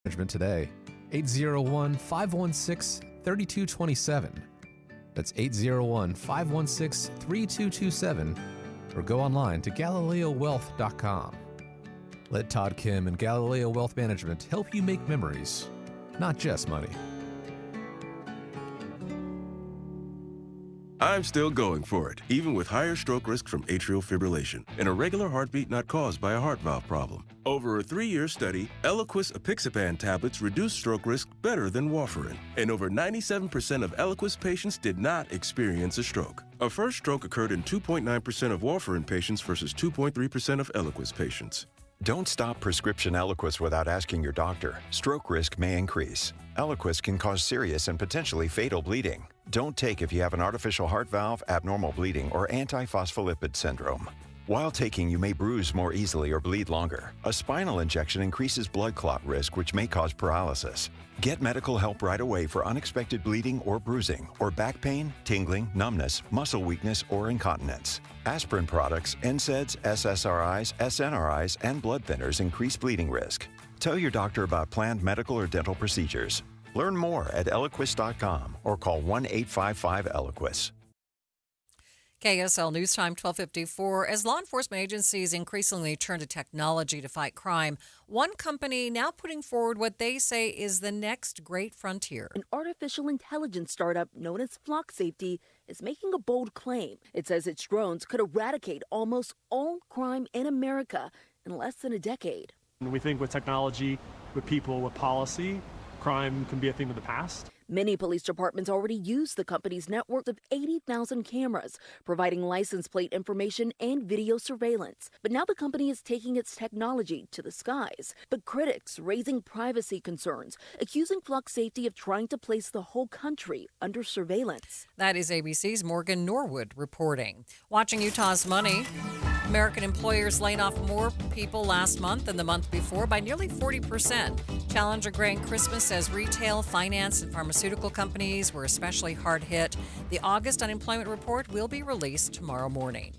Management today. 801-516-3227. That's 801-516-3227. Or go online to GalileoWealth.com. Let Todd Kim and Galileo Wealth Management help you make memories, not just money. I'm still going for it, even with higher stroke risk from atrial fibrillation and a regular heartbeat not caused by a heart valve problem. Over a 3-year study, Eliquis apixaban tablets reduce stroke risk better than warfarin, and over 97% of Eliquis patients did not experience a stroke. A first stroke occurred in 2.9% of warfarin patients versus 2.3% of Eliquis patients. Don't stop prescription Eliquis without asking your doctor. Stroke risk may increase. Eliquis can cause serious and potentially fatal bleeding. Don't take if you have an artificial heart valve, abnormal bleeding, or antiphospholipid syndrome. While taking, you may bruise more easily or bleed longer. A spinal injection increases blood clot risk, which may cause paralysis. Get medical help right away for unexpected bleeding or bruising, or back pain, tingling, numbness, muscle weakness, or incontinence. Aspirin products, NSAIDs, SSRIs, SNRIs, and blood thinners increase bleeding risk. Tell your doctor about planned medical or dental procedures. Learn more at Eliquis.com or call 1-855-ELIQUIS. KSL News Time 12:54. As law enforcement agencies increasingly turn to technology to fight crime, one company now putting forward what they say is the next great frontier. An artificial intelligence startup known as Flock Safety is making a bold claim. It says its drones could eradicate almost all crime in America in less than a decade. We think with technology, with people, with policy, crime can be a thing of the past. Many police departments already use the company's network of 80,000 cameras, providing license plate information and video surveillance. But now the company is taking its technology to the skies. But critics raising privacy concerns, accusing Flock Safety of trying to place the whole country under surveillance. That is ABC's Morgan Norwood reporting. Watching Utah's Money. American employers laying off more people last month than the month before by nearly 40%. Challenger Gray Christmas says retail, finance, and pharmaceutical companies were especially hard hit. The August unemployment report will be released tomorrow morning.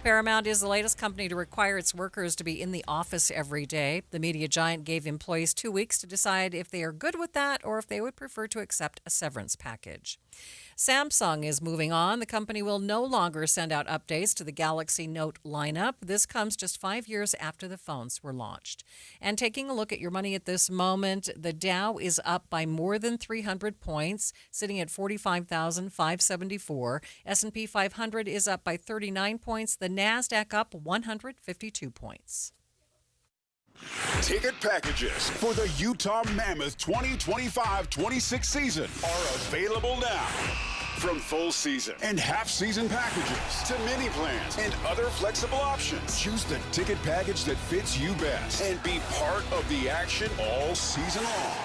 Paramount is the latest company to require its workers to be in the office every day. The media giant gave employees 2 weeks to decide if they are good with that or if they would prefer to accept a severance package. Samsung is moving on. The company will no longer send out updates to the Galaxy Note lineup. This comes just 5 years after the phones were launched. And taking a look at your money at this moment, the Dow is up by more than 300 points, sitting at 45,574. S&P 500 is up by 39 points. The NASDAQ up 152 points. Ticket packages for the Utah Mammoth 2025-26 season are available now. From full season and half season packages to mini plans and other flexible options, choose the ticket package that fits you best and be part of the action all season long.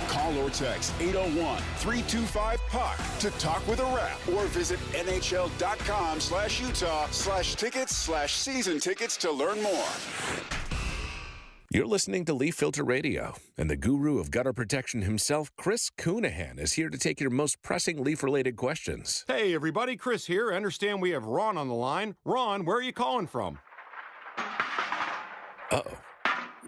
Call or text 801-325-PUCK to talk with a rep or visit nhl.com/Utah/tickets/season tickets to learn more. You're listening to Leaf Filter Radio, and the guru of gutter protection himself, Chris Coonahan, is here to take your most pressing leaf-related questions. Hey, everybody, Chris here. I understand we have Ron on the line. Ron, where are you calling from? Uh-oh.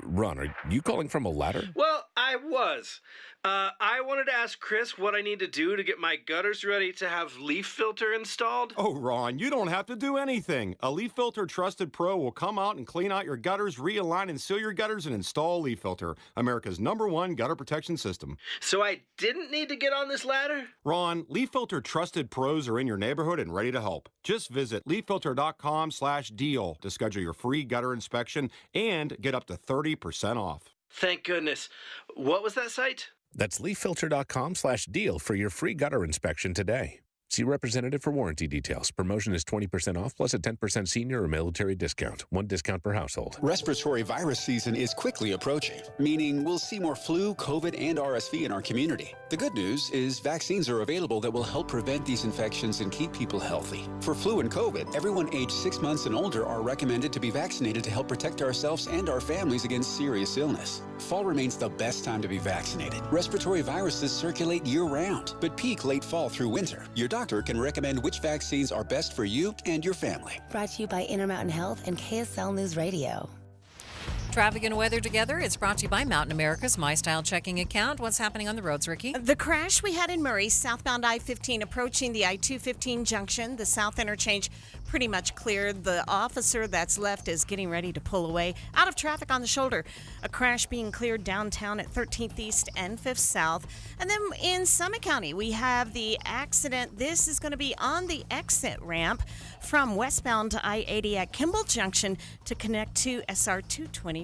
Ron, are you calling from a ladder? Well, I was. I wanted to ask Chris what I need to do to get my gutters ready to have leaf filter installed. Oh, Ron, you don't have to do anything. A Leaf Filter Trusted Pro will come out and clean out your gutters, realign and seal your gutters, and install Leaf Filter, America's #1 gutter protection system. So I didn't need to get on this ladder? Ron, Leaf Filter Trusted Pros are in your neighborhood and ready to help. Just visit leaffilter.com/deal to schedule your free gutter inspection and get up to 30% off. Thank goodness. What was that site? That's leaffilter.com/deal for your free gutter inspection today. See representative for warranty details. Promotion is 20% off plus a 10% senior or military discount. One discount per household. Respiratory virus season is quickly approaching, meaning we'll see more flu, COVID, and RSV in our community. The good news is vaccines are available that will help prevent these infections and keep people healthy. For flu and COVID, everyone aged 6 months and older are recommended to be vaccinated to help protect ourselves and our families against serious illness. Fall remains the best time to be vaccinated. Respiratory viruses circulate year-round, but peak late fall through winter. Your doctor can recommend which vaccines are best for you and your family. Brought to you by Intermountain Health and KSL News Radio. Traffic and weather together. It's brought to you by Mountain America's My Style checking account. What's happening on the roads, Ricky? The crash we had in Murray, southbound I-15 approaching the I-215 junction. The south interchange pretty much cleared. The officer that's left is getting ready to pull away. Out of traffic on the shoulder. A crash being cleared downtown at 13th East and 5th South. And then in Summit County, we have the accident. This is going to be on the exit ramp from westbound I-80 at Kimball Junction to connect to SR 224.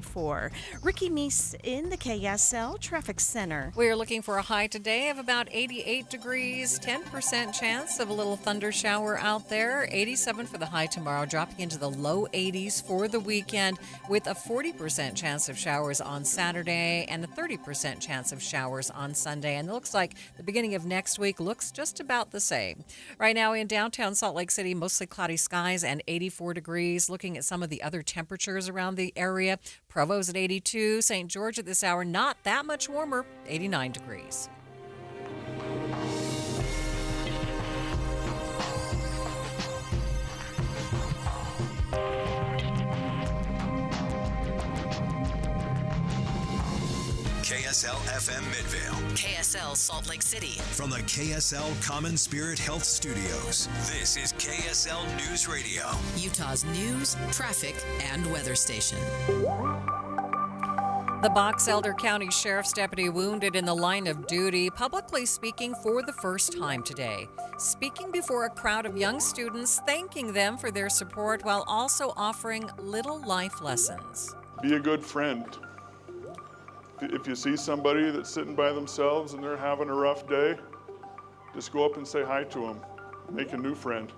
Ricky Meese in the KSL Traffic Center. We are looking for a high today of about 88 degrees, 10% chance of a little thunder shower out there, 87 for the high tomorrow, dropping into the low 80s for the weekend with a 40% chance of showers on Saturday and a 30% chance of showers on Sunday. And it looks like the beginning of next week looks just about the same. Right now in downtown Salt Lake City, mostly cloudy skies and 84 degrees. Looking at some of the other temperatures around the area, Provo's at 82, St. George at this hour not that much warmer, 89 degrees. KSL FM Midvale. KSL Salt Lake City. From the KSL Common Spirit Health Studios, this is KSL News Radio. Utah's news, traffic, and weather station. The Box Elder County Sheriff's deputy wounded in the line of duty, publicly speaking for the first time today. Speaking before a crowd of young students, thanking them for their support while also offering little life lessons. Be a good friend. If you see somebody that's sitting by themselves and they're having a rough day, just go up and say hi to them. Make a new friend.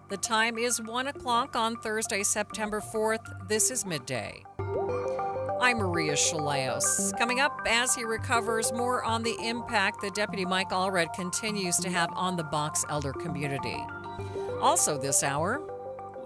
The time is 1 o'clock on Thursday, September 4th. This is Midday. I'm Maria Shilaos. Coming up, as he recovers, more on the impact that Deputy Mike Allred continues to have on the Box Elder community. Also this hour,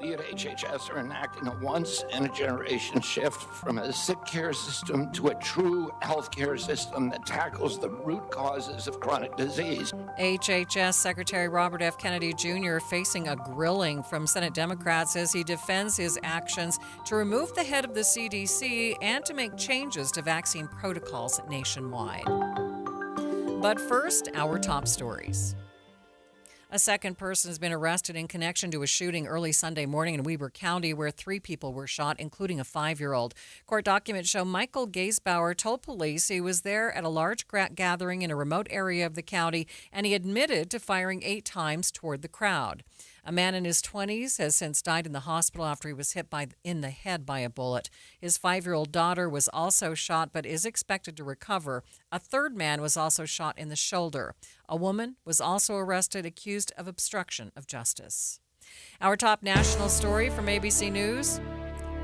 we at HHS are enacting a once-in-a-generation shift from a sick care system to a true healthcare system that tackles the root causes of chronic disease. HHS Secretary Robert F. Kennedy Jr. facing a grilling from Senate Democrats as he defends his actions to remove the head of the CDC and to make changes to vaccine protocols nationwide. But first, our top stories. A second person has been arrested in connection to a shooting early Sunday morning in Weber County where 3 people were shot, including a 5-year-old. Court documents show Michael Gaisbauer told police he was there at a large gathering in a remote area of the county, and he admitted to firing 8 times toward the crowd. A man in his 20s has since died in the hospital after he was hit in the head by a bullet. His 5-year-old daughter was also shot but is expected to recover. A third man was also shot in the shoulder. A woman was also arrested accused of obstruction of justice. Our top national story from ABC News.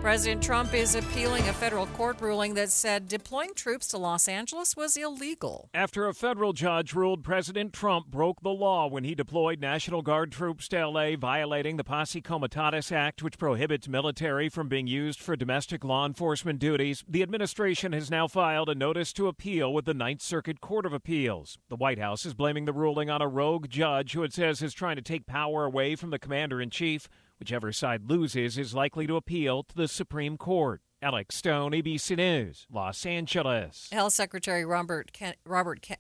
President Trump is appealing a federal court ruling that said deploying troops to Los Angeles was illegal. After a federal judge ruled President Trump broke the law when he deployed National Guard troops to L.A., violating the Posse Comitatus Act, which prohibits military from being used for domestic law enforcement duties, the administration has now filed a notice to appeal with the Ninth Circuit Court of Appeals. The White House is blaming the ruling on a rogue judge who it says is trying to take power away from the commander-in-chief. Whichever side loses is likely to appeal to the Supreme Court. Alex Stone, ABC News, Los Angeles. Health Secretary Robert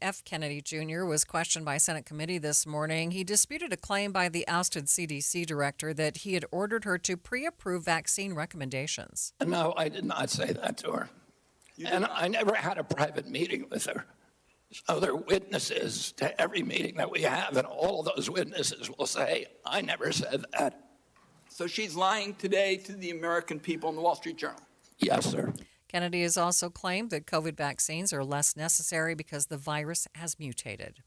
F. Kennedy Jr. was questioned by a Senate committee this morning. He disputed a claim by the ousted CDC director that he had ordered her to pre-approve vaccine recommendations. No, I did not say that to her. And I never had a private meeting with her. So there are witnesses to every meeting that we have, and all of those witnesses will say, I never said that. So she's lying today to the American people in the Wall Street Journal? Yes, sir. Kennedy has also claimed that COVID vaccines are less necessary because the virus has mutated.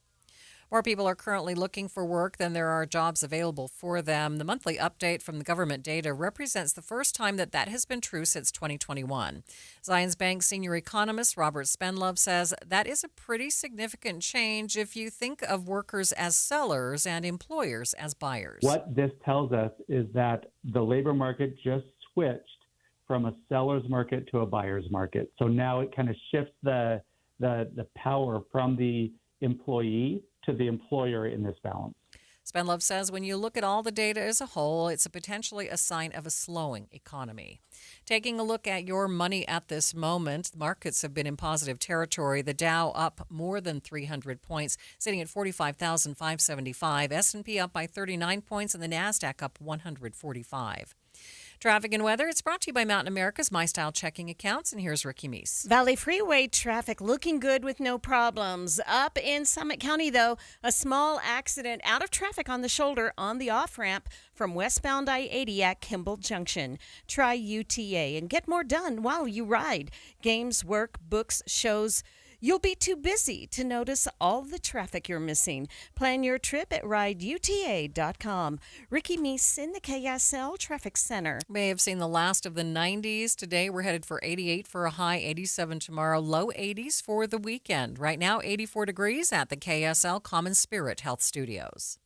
More people are currently looking for work than there are jobs available for them. The monthly update from the government data represents the first time that has been true since 2021. Zions Bank senior economist Robert Spenlove says that is a pretty significant change if you think of workers as sellers and employers as buyers. What this tells us is that the labor market just switched from a seller's market to a buyer's market. So now it kind of shifts the power from the employee to the employer in this balance. Spenlove says when you look at all the data as a whole, it's potentially a sign of a slowing economy. Taking a look at your money at this moment, markets have been in positive territory. The Dow up more than 300 points, sitting at 45,575. S&P up by 39 points, and the NASDAQ up 145. Traffic and weather, it's brought to you by Mountain America's My Style checking accounts, and here's Ricky Meese. Valley Freeway traffic looking good with no problems. Up in Summit County, though, a small accident out of traffic on the shoulder on the off-ramp from westbound I-80 at Kimball Junction. Try UTA and get more done while you ride. Games, work, books, shows. You'll be too busy to notice all the traffic you're missing. Plan your trip at rideuta.com. Ricky Meese in the KSL Traffic Center. May have seen the last of the 90s. Today we're headed for 88 for a high, 87 tomorrow, low 80s for the weekend. Right now, 84 degrees at the KSL Common Spirit Health Studios.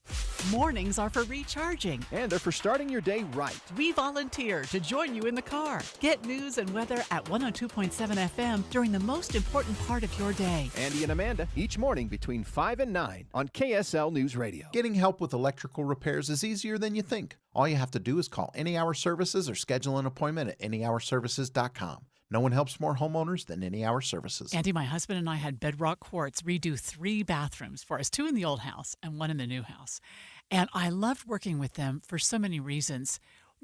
Mornings are for recharging. And they're for starting your day right. We volunteer to join you in the car. Get news and weather at 102.7 FM during the most important part of your day. Andy and Amanda, each morning between 5 and 9 on KSL News Radio. Getting help with electrical repairs is easier than you think. All you have to do is call Any Hour Services or schedule an appointment at anyhourservices.com. No one helps more homeowners than Any Hour Services. Andy, my husband and I had Bedrock Quartz redo 3 bathrooms for us, 2 in the old house and 1 in the new house. And I loved working with them for so many reasons.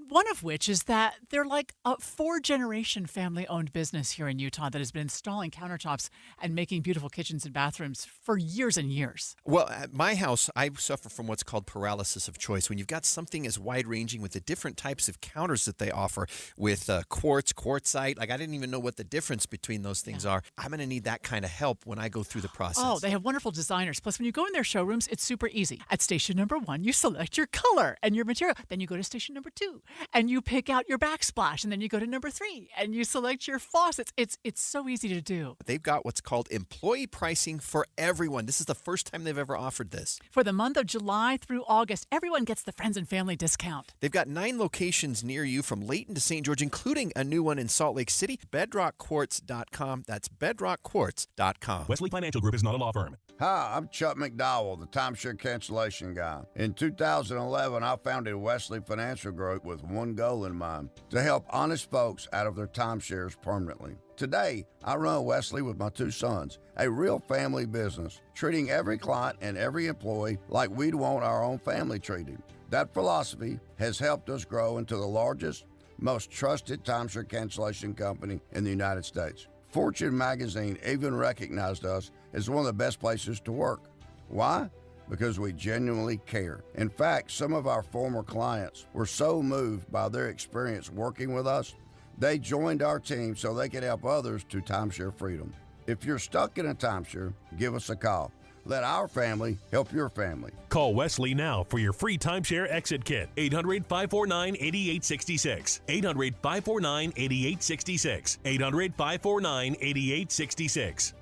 One of which is that they're like a 4-generation family-owned business here in Utah that has been installing countertops and making beautiful kitchens and bathrooms for years and years. Well, at my house, I suffer from what's called paralysis of choice. When you've got something as wide-ranging with the different types of counters that they offer with quartz, quartzite, like I didn't even know what the difference between those things are. I'm going to need that kind of help when I go through the process. Oh, they have wonderful designers. Plus, when you go in their showrooms, it's super easy. At station number 1, you select your color and your material. Then you go to station number 2. And you pick out your backsplash, and then you go to number 3, and you select your faucets. It's so easy to do. They've got what's called employee pricing for everyone. This is the first time they've ever offered this. For the month of July through August, everyone gets the friends and family discount. They've got 9 locations near you from Layton to St. George, including a new one in Salt Lake City. BedrockQuartz.com. That's BedrockQuartz.com. Wesley Financial Group is not a law firm. Hi, I'm Chuck McDowell, the timeshare cancellation guy. In 2011, I founded Wesley Financial Group with one goal in mind: to help honest folks out of their timeshares permanently. Today, I run Wesley with my 2 sons, a real family business, treating every client and every employee like we'd want our own family treated. That philosophy has helped us grow into the largest, most trusted timeshare cancellation company in the United States. Fortune magazine even recognized us as one of the best places to work. Why? Because we genuinely care. In fact, some of our former clients were so moved by their experience working with us, they joined our team so they could help others to timeshare freedom. If you're stuck in a timeshare, give us a call. Let our family help your family. Call Wesley now for your free timeshare exit kit. 800-549-8866. 800-549-8866. 800-549-8866.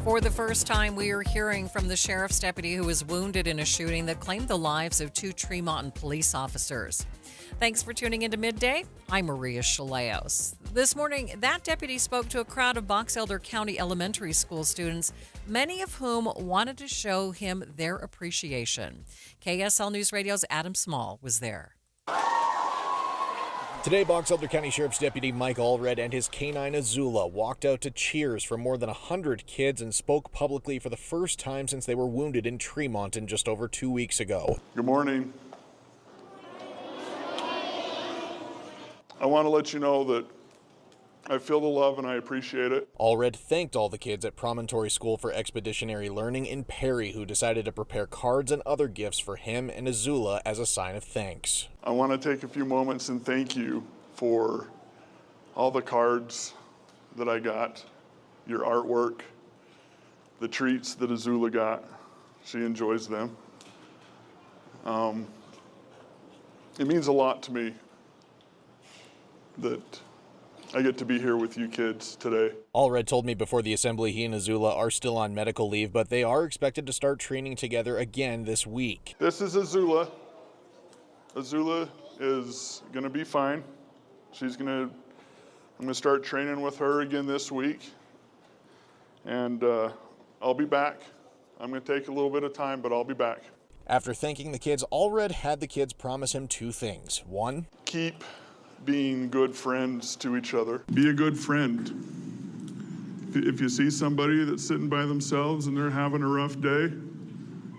For the first time, we are hearing from the sheriff's deputy who was wounded in a shooting that claimed the lives of 2 Tremonton police officers. Thanks for tuning into Midday. I'm Maria Shilaos. This morning, that deputy spoke to a crowd of Box Elder County elementary school students, many of whom wanted to show him their appreciation. KSL News Radio's Adam Small was there. Today, Box Elder County Sheriff's Deputy Mike Allred and his canine Azula walked out to cheers for more than 100 kids and spoke publicly for the first time since they were wounded in Tremonton just over 2 weeks ago. Good morning. I want to let you know that I feel the love and I appreciate it. Allred thanked all the kids at Promontory School for Expeditionary Learning in Perry who decided to prepare cards and other gifts for him and Azula as a sign of thanks. I want to take a few moments and thank you for all the cards that I got, your artwork, the treats that Azula got. She enjoys them. It means a lot to me that I get to be here with you kids today. Allred told me before the assembly he and Azula are still on medical leave, but they are expected to start training together again this week. This is Azula. Azula is going to be fine. I'm going to start training with her again this week. And I'll be back I'm going to take a little bit of time, but I'll be back. After thanking the kids, Allred had the kids promise him two things. One, keep being good friends to each other. Be a good friend. If you see somebody that's sitting by themselves and they're having a rough day,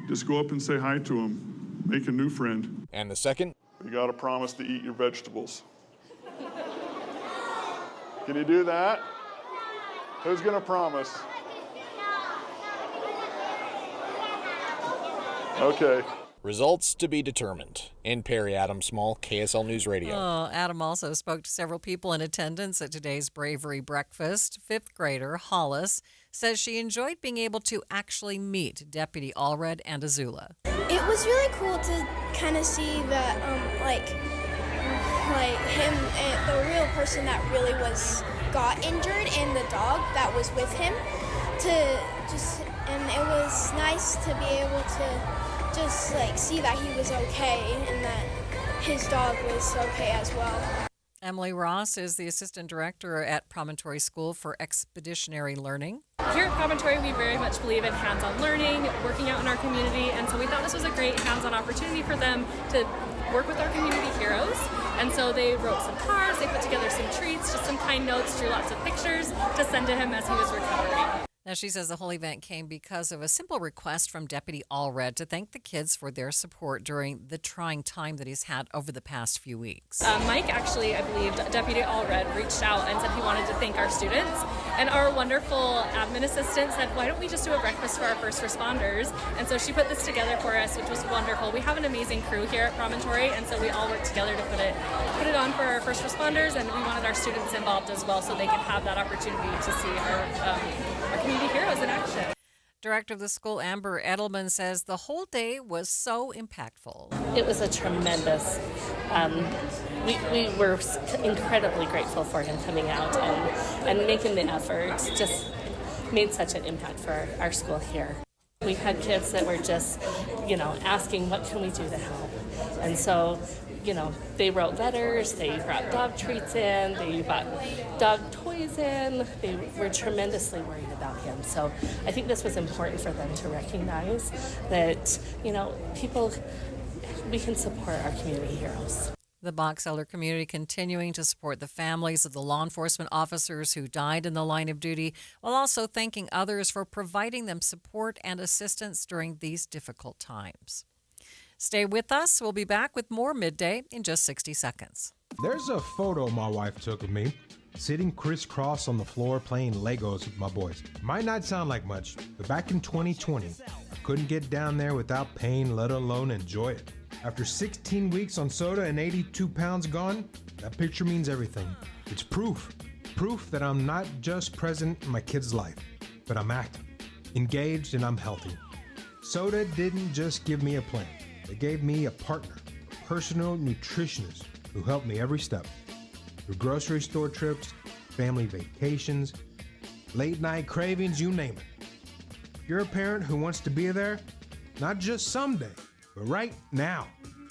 just go up and say hi to them. Make a new friend. And the second? You got to promise to eat your vegetables. Can you do that? Who's going to promise? Okay. Results to be determined. In Perry, Adam Small, KSL News Radio. Adam also spoke to several people in attendance at today's Bravery Breakfast. Fifth grader Hollis says she enjoyed being able to actually meet Deputy Allred and Azula. It was really cool to kind of see that, like him, and the real person that really got injured, and the dog that was with him, and it was nice to be able to just see that he was okay and that his dog was okay as well. Emily Ross is the assistant director at Promontory School for Expeditionary Learning. Here at Promontory, we very much believe in hands-on learning, working out in our community, and so we thought this was a great hands-on opportunity for them to work with our community heroes. And so they wrote some cards, they put together some treats, just some kind notes, drew lots of pictures to send to him as he was recovering. Now, she says the whole event came because of a simple request from Deputy Allred to thank the kids for their support during the trying time that he's had over the past few weeks. Mike actually, I believe, Deputy Allred reached out and said he wanted to thank our students. And our wonderful admin assistant said, why don't we just do a breakfast for our first responders? And so she put this together for us, which was wonderful. We have an amazing crew here at Promontory, and so we all worked together to put it on for our first responders, and we wanted our students involved as well so they can have that opportunity to see our community heroes in action. Director of the school, Amber Edelman, says the whole day was so impactful. It was a tremendous, we were incredibly grateful for him coming out and making the effort. Just made such an impact for our school here. We had kids that were just, asking what can we do to help. And so, they wrote letters, they brought dog treats in, they brought dog toys in. They were tremendously worried about him. So I think this was important for them to recognize that, we can support our community heroes. The Box Elder community continuing to support the families of the law enforcement officers who died in the line of duty, while also thanking others for providing them support and assistance during these difficult times. Stay with us. We'll be back with more Midday in just 60 seconds. There's a photo my wife took of me, sitting crisscross on the floor playing Legos with my boys. Might not sound like much, but back in 2020, I couldn't get down there without pain, let alone enjoy it. After 16 weeks on soda and 82 pounds gone, that picture means everything. It's proof that I'm not just present in my kid's life, but I'm active, engaged, and I'm healthy. Soda didn't just give me a plan. They gave me a partner, a personal nutritionist who helped me every step. Through grocery store trips, family vacations, late night cravings, you name it. If you're a parent who wants to be there, not just someday, but right now,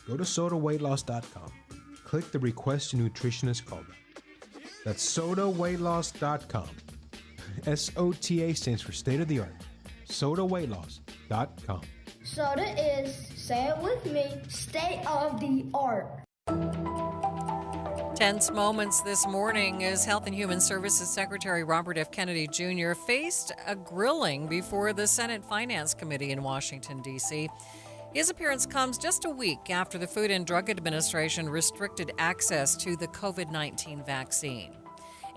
go to sodaweightloss.com. Click the Request a Nutritionist callback. That's sodaweightloss.com. SOTA stands for state of the art. sodaweightloss.com. Soda is, say it with me, state of the art. Tense moments this morning as Health and Human Services Secretary Robert F. Kennedy Jr. faced a grilling before the Senate Finance Committee in Washington, D.C. His appearance comes just a week after the Food and Drug Administration restricted access to the COVID-19 vaccine.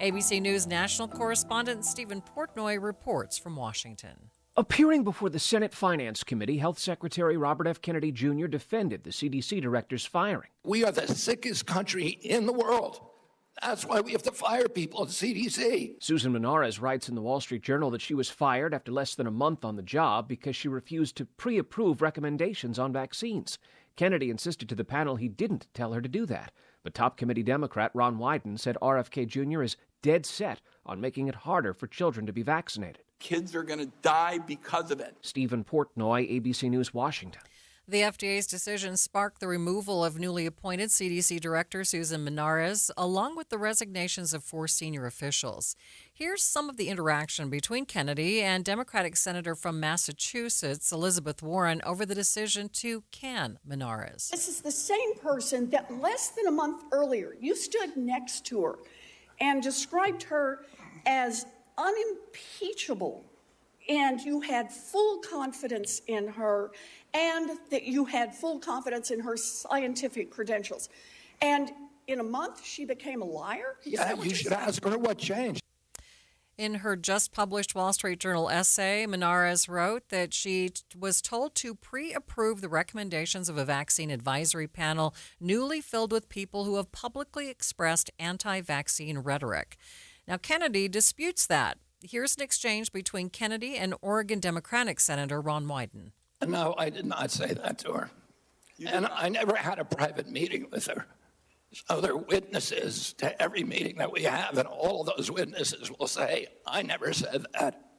ABC News national correspondent Stephen Portnoy reports from Washington. Appearing before the Senate Finance Committee, Health Secretary Robert F. Kennedy Jr. defended the CDC director's firing. We are the sickest country in the world. That's why we have to fire people at the CDC. Susan Menares writes in the Wall Street Journal that she was fired after less than a month on the job because she refused to pre-approve recommendations on vaccines. Kennedy insisted to the panel he didn't tell her to do that. But top committee Democrat Ron Wyden said RFK Jr. is dead set on making it harder for children to be vaccinated. Kids are going to die because of it. Stephen Portnoy, ABC News, Washington. The FDA's decision sparked the removal of newly appointed CDC Director Susan Minares, along with the resignations of 4 senior officials. Here's some of the interaction between Kennedy and Democratic Senator from Massachusetts, Elizabeth Warren, over the decision to can Minares. This is the same person that less than a month earlier you stood next to her and described her as unimpeachable, and you had full confidence in her, and that you had full confidence in her scientific credentials. And in a month, she became a liar? Yeah, you should ask her what changed. In her just published Wall Street Journal essay, Minares wrote that she was told to pre-approve the recommendations of a vaccine advisory panel newly filled with people who have publicly expressed anti-vaccine rhetoric. Now, Kennedy disputes that. Here's an exchange between Kennedy and Oregon Democratic Senator Ron Wyden. No, I did not say that to her. And I never had a private meeting with her. So there are witnesses to every meeting that we have, and all of those witnesses will say, I never said that.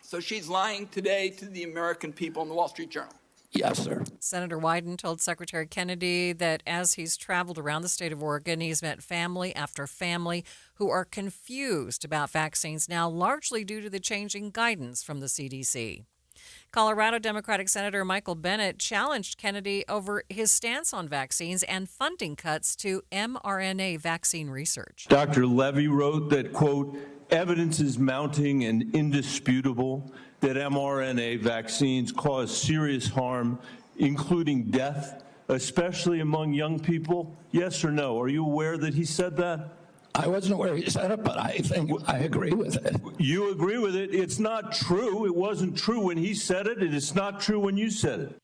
So she's lying today to the American people in the Wall Street Journal. Yes, sir. Senator Wyden told Secretary Kennedy that as he's traveled around the state of Oregon, he's met family after family who are confused about vaccines now, largely due to the changing guidance from the CDC. Colorado Democratic Senator Michael Bennet challenged Kennedy over his stance on vaccines and funding cuts to mRNA vaccine research. Dr. Levy wrote that, quote, evidence is mounting and indisputable that mRNA vaccines cause serious harm, including death, especially among young people. Yes or no? Are you aware that he said that? I wasn't aware he said it, but I think I agree with it. You agree with it? It's not true. It wasn't true when he said it, and it's not true when you said it.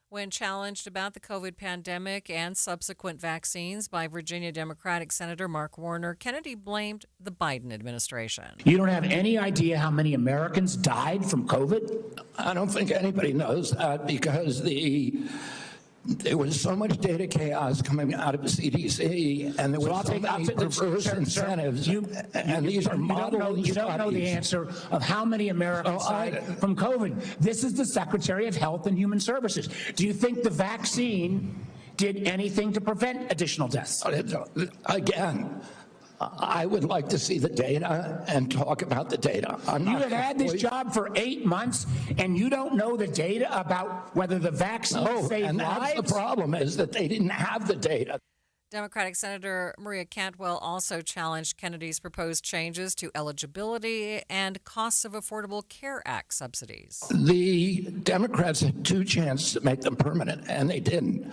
When challenged about the COVID pandemic and subsequent vaccines by Virginia Democratic Senator Mark Warner, Kennedy blamed the Biden administration. You don't have any idea how many Americans died from COVID? I don't think anybody knows that because there was so much data chaos coming out of the CDC, and there was so many perverse incentives. And these are model You don't know the answer of how many Americans died from COVID. This is the Secretary of Health and Human Services. Do you think the vaccine did anything to prevent additional deaths? Again, I would like to see the data and talk about the data. You have had this job for 8 months, and you don't know the data about whether the vaccine saved and lives? that's the problem, is that they didn't have the data. Democratic Senator Maria Cantwell also challenged Kennedy's proposed changes to eligibility and costs of Affordable Care Act subsidies. The Democrats had 2 chances to make them permanent, and they didn't.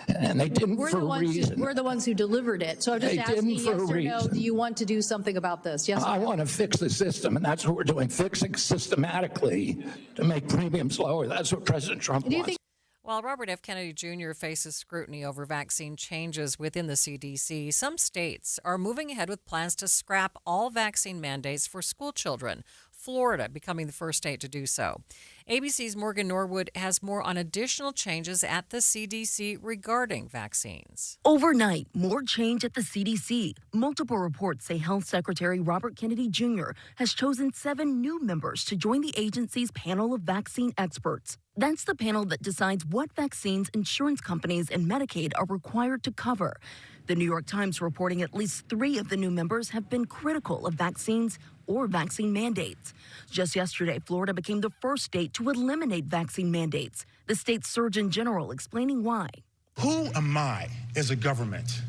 And they didn't for a reason. We're the ones who delivered it. So I'm just asking, yes or no, do you want to do something about this? Yes or no? I want to fix the system, and that's what we're doing, fixing systematically to make premiums lower. That's what President Trump wants. While Robert F. Kennedy Jr. faces scrutiny over vaccine changes within the CDC, some states are moving ahead with plans to scrap all vaccine mandates for school children, Florida becoming the first state to do so. ABC's Morgan Norwood has more on additional changes at the CDC regarding vaccines. Overnight, more change at the CDC. Multiple reports say Health Secretary Robert Kennedy Jr. has chosen 7 new members to join the agency's panel of vaccine experts. That's the panel that decides what vaccines insurance companies and Medicaid are required to cover. The New York Times reporting at least 3 of the new members have been critical of vaccines or vaccine mandates. Just yesterday, Florida became the first state to eliminate vaccine mandates. The state's Surgeon General explaining why. Who am I as a government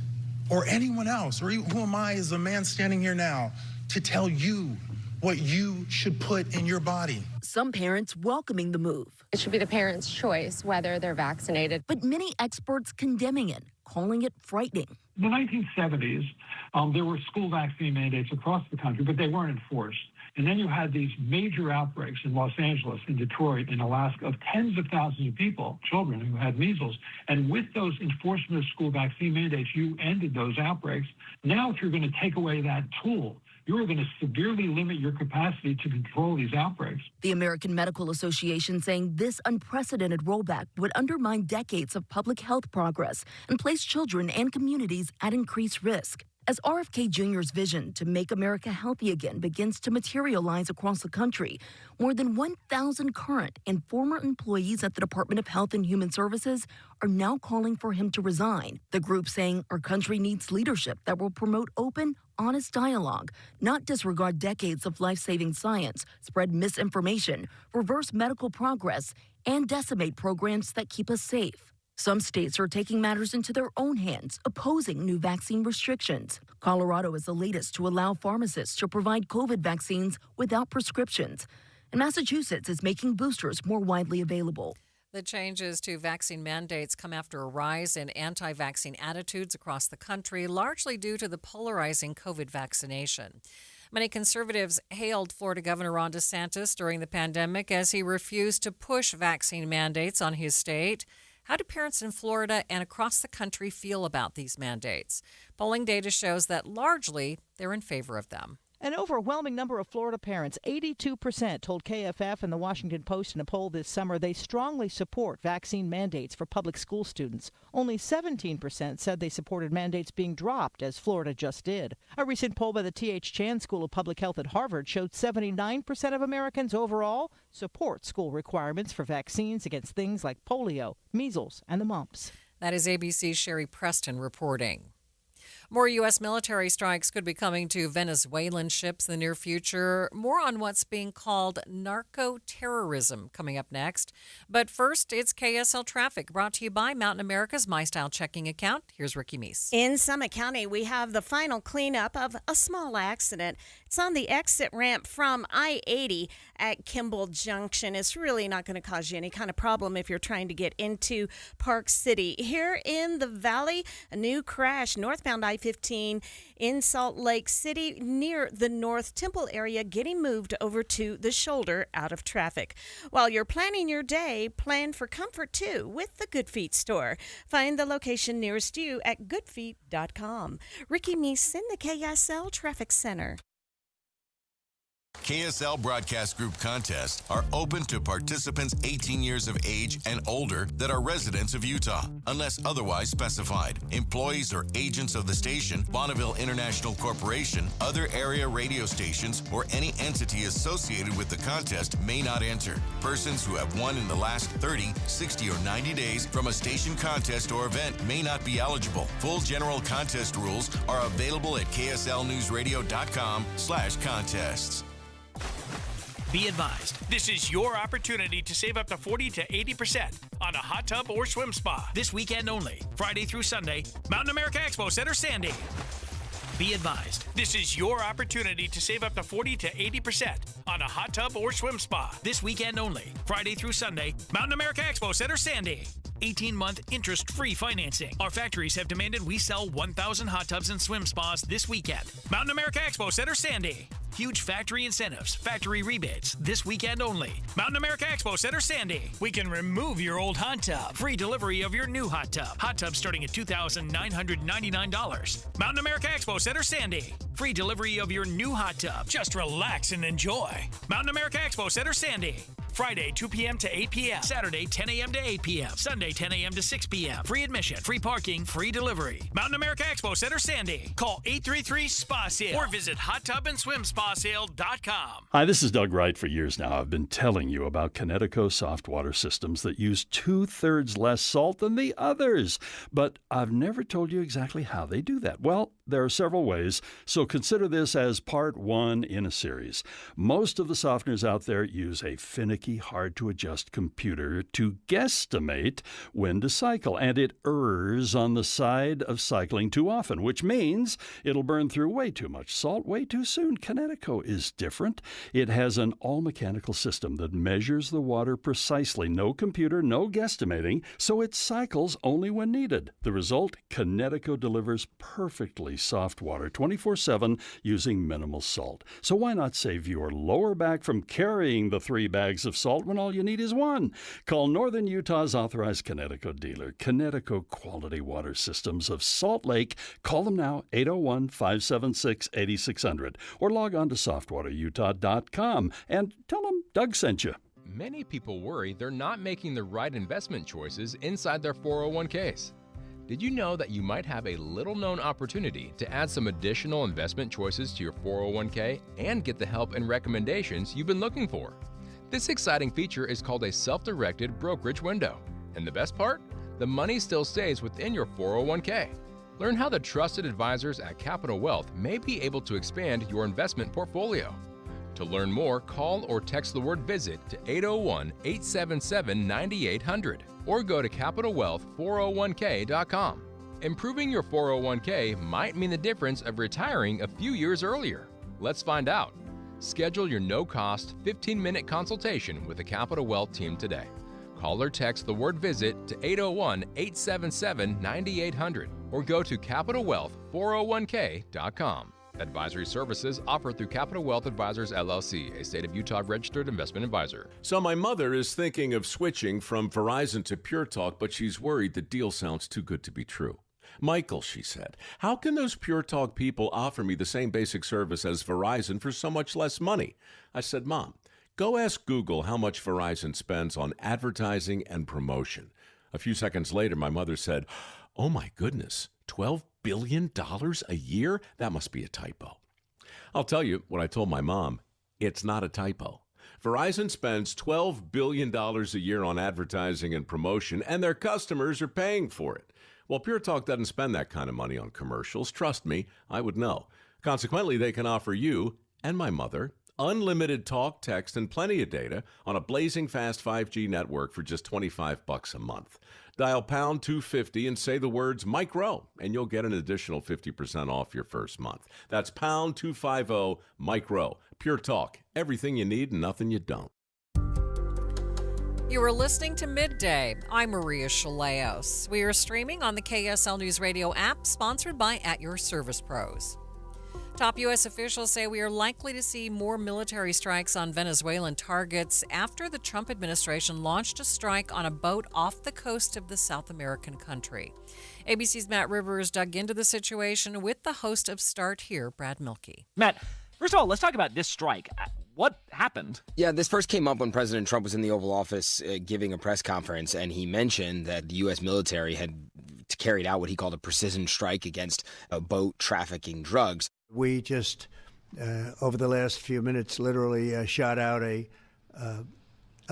or anyone else, or who am I as a man standing here now to tell you what you should put in your body? Some parents welcoming the move. It should be the parents' choice whether they're vaccinated. But many experts condemning it, calling it frightening. In the 1970s, there were school vaccine mandates across the country, but they weren't enforced. And then you had these major outbreaks in Los Angeles, in Detroit, in Alaska, of tens of thousands of people, children who had measles. And with those enforcement of school vaccine mandates, you ended those outbreaks. Now, if you're going to take away that tool, you're going to severely limit your capacity to control these outbreaks. The American Medical Association saying this unprecedented rollback would undermine decades of public health progress and place children and communities at increased risk. As RFK Jr.'s vision to make America healthy again begins to materialize across the country, more than 1,000 current and former employees at the Department of Health and Human Services are now calling for him to resign. The group saying our country needs leadership that will promote open, honest dialogue, not disregard decades of life-saving science, spread misinformation, reverse medical progress, and decimate programs that keep us safe. Some states are taking matters into their own hands, opposing new vaccine restrictions. Colorado is the latest to allow pharmacists to provide COVID vaccines without prescriptions. And Massachusetts is making boosters more widely available. The changes to vaccine mandates come after a rise in anti-vaccine attitudes across the country, largely due to the polarizing COVID vaccination. Many conservatives hailed Florida Governor Ron DeSantis during the pandemic as he refused to push vaccine mandates on his state. How do parents in Florida and across the country feel about these mandates? Polling data shows that largely they're in favor of them. An overwhelming number of Florida parents, 82%, told KFF and the Washington Post in a poll this summer they strongly support vaccine mandates for public school students. Only 17% said they supported mandates being dropped, as Florida just did. A recent poll by the T.H. Chan School of Public Health at Harvard showed 79% of Americans overall support school requirements for vaccines against things like polio, measles, and the mumps. That is ABC's Sherry Preston reporting. More U.S. military strikes could be coming to Venezuelan ships in the near future. More on what's being called narco-terrorism coming up next. But first, it's KSL Traffic, brought to you by Mountain America's My Style checking account. Here's Ricky Meese. In Summit County, we have the final cleanup of a small accident. It's on the exit ramp from I-80 at Kimball Junction. It's really not going to cause you any kind of problem if you're trying to get into Park City. Here in the Valley, a new crash northbound I-15 in Salt Lake City near the North Temple area, getting moved over to the shoulder out of traffic. While you're planning your day, plan for comfort too with the Good Feet store. Find the location nearest you at goodfeet.com. Ricky Meese in the KSL Traffic Center. KSL Broadcast Group contests are open to participants 18 years of age and older that are residents of Utah, unless otherwise specified. Employees or agents of the station, Bonneville International Corporation, other area radio stations, or any entity associated with the contest may not enter. Persons who have won in the last 30, 60, or 90 days from a station contest or event may not be eligible. Full general contest rules are available at kslnewsradio.com/contests. Be advised, this is your opportunity to save up to 40 to 80% on a hot tub or swim spa this weekend only, Friday through Sunday, Mountain America Expo Center, Sandy. Be advised, this is your opportunity to save up to 40 to 80% on a hot tub or swim spa this weekend only, Friday through Sunday, Mountain America Expo Center, Sandy. 18-month interest-free financing. Our factories have demanded we sell 1,000 hot tubs and swim spas this weekend. Mountain America Expo Center, Sandy. Huge factory incentives, factory rebates, this weekend only. Mountain America Expo Center, Sandy. We can remove your old hot tub. Free delivery of your new hot tub. Hot tub starting at $2,999. Mountain America Expo Center, Sandy. Free delivery of your new hot tub. Just relax and enjoy. Mountain America Expo Center, Sandy. Friday, 2 p.m. to 8 p.m. Saturday, 10 a.m. to 8 p.m. Sunday, 10 a.m. to 6 p.m. Free admission, free parking, free delivery. Mountain America Expo Center, Sandy. Call 833-SPA-SALE or visit hottubandSwimSpaSale.com. Hi, this is Doug Wright. For years now, I've been telling you about Connecticut soft water systems that use 2/3 less salt than the others. But I've never told you exactly how they do that. Well, there are several ways, so consider this as part one in a series. Most of the softeners out there use a finicky, hard-to-adjust computer to guesstimate when to cycle, and it errs on the side of cycling too often, which means it'll burn through way too much salt way too soon. Connecticut is different. It has an all-mechanical system that measures the water precisely. No computer, no guesstimating, so it cycles only when needed. The result? Connecticut delivers perfectly soft water 24/7 using minimal salt. So why not save your lower back from carrying the 3 bags of salt when all you need is one? Call Northern Utah's authorized Connecticut dealer, Connecticut Quality Water Systems of Salt Lake. Call them now, 801-576-8600, or log on to softwaterutah.com and tell them Doug sent you. Many people worry they're not making the right investment choices inside their 401ks. Did you know that you might have a little-known opportunity to add some additional investment choices to your 401k and get the help and recommendations you've been looking for? This exciting feature is called a self-directed brokerage window. And the best part? The money still stays within your 401k. Learn how the trusted advisors at Capital Wealth may be able to expand your investment portfolio. To learn more, call or text the word VISIT to 801-877-9800 or go to CapitalWealth401k.com. Improving your 401k might mean the difference of retiring a few years earlier. Let's find out. Schedule your no-cost 15-minute consultation with the Capital Wealth team today. Call or text the word VISIT to 801-877-9800 or go to CapitalWealth401k.com. Advisory services offered through Capital Wealth Advisors, LLC, a state of Utah registered investment advisor. So my mother is thinking of switching from Verizon to Pure Talk, but she's worried the deal sounds too good to be true. Michael, she said, how can those Pure Talk people offer me the same basic service as Verizon for so much less money? I said, Mom, go ask Google how much Verizon spends on advertising and promotion. A few seconds later, my mother said, oh my goodness, $12 billion a year? That must be a typo. I'll tell you what I told my mom. It's not a typo. Verizon spends $12 billion a year on advertising and promotion, and their customers are paying for it. Well, Pure Talk doesn't spend that kind of money on commercials. Trust me, I would know. Consequently, they can offer you and my mother unlimited talk, text, and plenty of data on a blazing fast 5G network for just $25 a month. Dial pound 250 and say the words Mike Rowe, and you'll get an additional 50% off your first month. That's pound 250 Mike Rowe. Pure Talk. Everything you need and nothing you don't. You are listening to Midday. I'm Maria Shilaos. We are streaming on the KSL News Radio app, sponsored by At Your Service Pros. Top U.S. officials say we are likely to see more military strikes on Venezuelan targets after the Trump administration launched a strike on a boat off the coast of the South American country. ABC's Matt Rivers dug into the situation with the host of Start Here, Brad Milkey. Matt, first of all, let's talk about this strike. What happened? Yeah, this first came up when President Trump was in the Oval Office giving a press conference, and he mentioned that the U.S. military had carried out what he called a precision strike against a boat trafficking drugs. We just, over the last few minutes, literally shot out a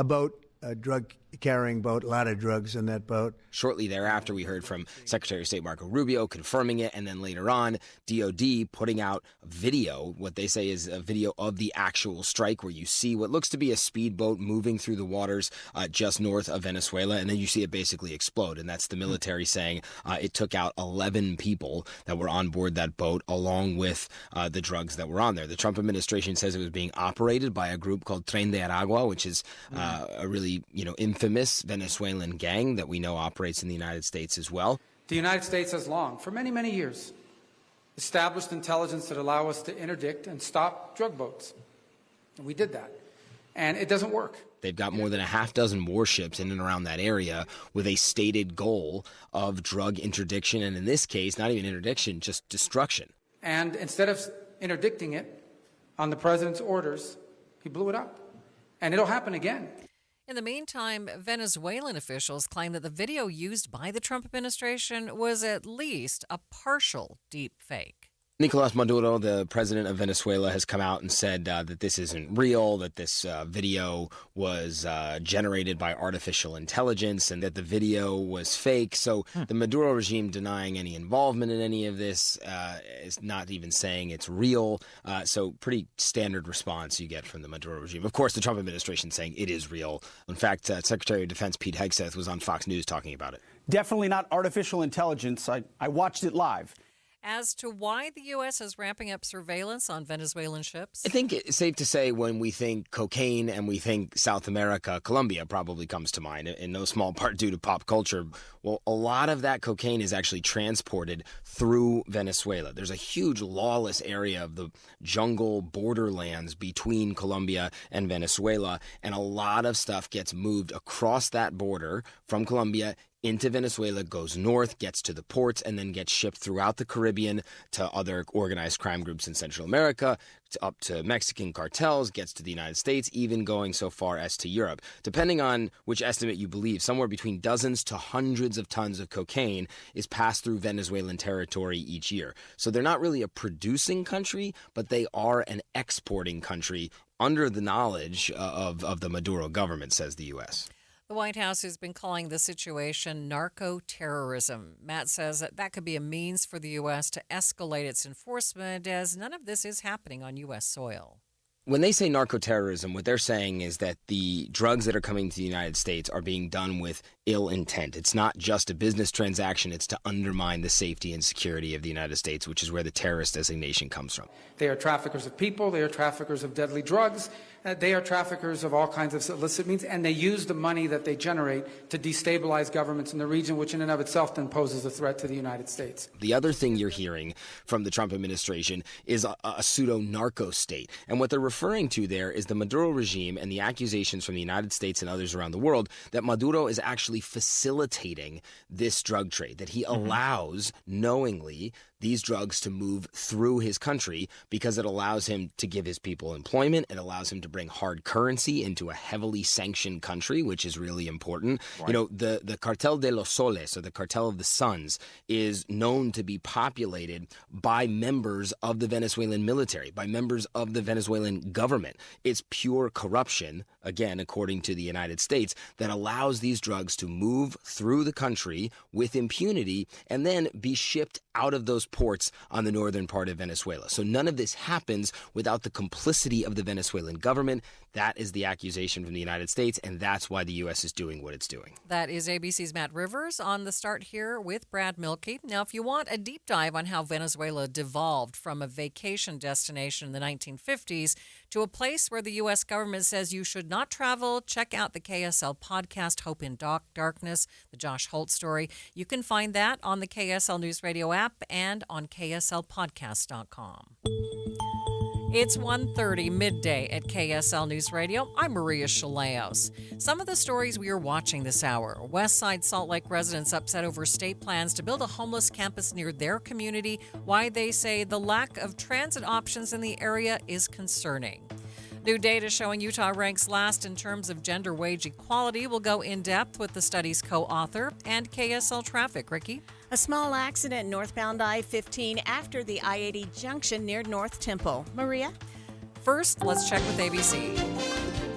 boat, a drug-carrying boat, a lot of drugs in that boat. Shortly thereafter, we heard from Secretary of State Marco Rubio confirming it, and then later on, DOD putting out video, what they say is a video of the actual strike, where you see what looks to be a speedboat moving through the waters just north of Venezuela, and then you see it basically explode, and that's the military saying it took out 11 people that were on board that boat, along with the drugs that were on there. The Trump administration says it was being operated by a group called Tren de Aragua, which is a really infamous Venezuelan gang that we know operates in the United States as well. The United States has long, for many, many years, established intelligence that allow us to interdict and stop drug boats. And we did that. And it doesn't work. They've got more than a half dozen warships in and around that area with a stated goal of drug interdiction, and in this case, not even interdiction, just destruction. And instead of interdicting it on the president's orders, he blew it up. And it'll happen again. In the meantime, Venezuelan officials claim that the video used by the Trump administration was at least a partial deep fake. Nicolas Maduro, the president of Venezuela, has come out and said that this isn't real, that this video was generated by artificial intelligence, and that the video was fake. So the Maduro regime denying any involvement in any of this, is not even saying it's real. So pretty standard response you get from the Maduro regime. Of course, the Trump administration saying it is real. In fact, Secretary of Defense Pete Hegseth was on Fox News talking about it. Definitely not artificial intelligence. I watched it live. As to why the U.S. is ramping up surveillance on Venezuelan ships? I think it's safe to say when we think cocaine and we think South America, Colombia probably comes to mind, in no small part due to pop culture. Well, a lot of that cocaine is actually transported through Venezuela. There's a huge lawless area of the jungle borderlands between Colombia and Venezuela, and a lot of stuff gets moved across that border from Colombia into Venezuela, goes north, gets to the ports, and then gets shipped throughout the Caribbean to other organized crime groups in Central America, up to Mexican cartels, gets to the United States, even going so far as to Europe. Depending on which estimate you believe, somewhere between dozens to hundreds of tons of cocaine is passed through Venezuelan territory each year. So they're not really a producing country, but they are an exporting country under the knowledge of the Maduro government, says the U.S. The White House has been calling the situation narco-terrorism. Matt says that could be a means for the U.S. to escalate its enforcement, as none of this is happening on U.S. soil. When they say narco-terrorism, what they're saying is that the drugs that are coming to the United States are being done with ill intent. It's not just a business transaction. It's to undermine the safety and security of the United States, which is where the terrorist designation comes from. They are traffickers of people. They are traffickers of deadly drugs. They are traffickers of all kinds of illicit means, and they use the money that they generate to destabilize governments in the region, which in and of itself then poses a threat to the United States. The other thing you're hearing from the Trump administration is a pseudo-narco state. And what they're referring to there is the Maduro regime and the accusations from the United States and others around the world that Maduro is actually facilitating this drug trade, that he allows knowingly these drugs to move through his country because it allows him to give his people employment. It allows him to bring hard currency into a heavily sanctioned country, which is really important. Right. You know, the Cartel de los Soles, or the Cartel of the Suns, is known to be populated by members of the Venezuelan military, by members of the Venezuelan government. It's pure corruption, again, according to the United States, that allows these drugs to move through the country with impunity and then be shipped out of those ports on the northern part of Venezuela. So none of this happens without the complicity of the Venezuelan government. That is the accusation from the United States, and that's why the U.S. is doing what it's doing. That is ABC's Matt Rivers on The Start here with Brad Milkey. Now, if you want a deep dive on how Venezuela devolved from a vacation destination in the 1950s to a place where the U.S. government says you should not travel, check out the KSL podcast, Hope in Darkness, the Josh Holt story. You can find that on the KSL News Radio app and on KSLpodcast.com. It's 1:30 midday at KSL News Radio. I'm Maria Shilaos. Some of the stories we are watching this hour. West Side Salt Lake residents upset over state plans to build a homeless campus near their community. Why they say the lack of transit options in the area is concerning. New data showing Utah ranks last in terms of gender wage equality. Will go in depth with the study's co-author. And KSL traffic. Ricky? A small accident northbound I-15 after the I-80 junction near North Temple. Maria? First, let's check with ABC.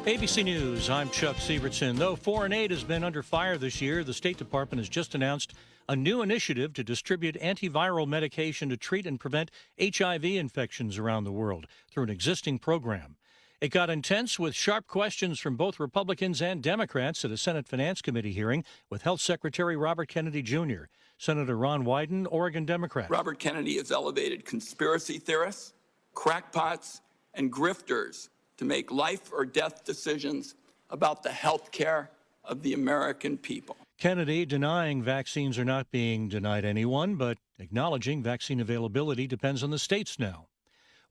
ABC News, I'm Chuck Sievertson. Though foreign aid has been under fire this year, the State Department has just announced a new initiative to distribute antiviral medication to treat and prevent HIV infections around the world through an existing program. It got intense with sharp questions from both Republicans and Democrats at a Senate Finance Committee hearing with Health Secretary Robert Kennedy Jr. Senator Ron Wyden, Oregon Democrat. Robert Kennedy has elevated conspiracy theorists, crackpots, and grifters to make life or death decisions about the health care of the American people. Kennedy denying vaccines are not being denied anyone, but acknowledging vaccine availability depends on the states now.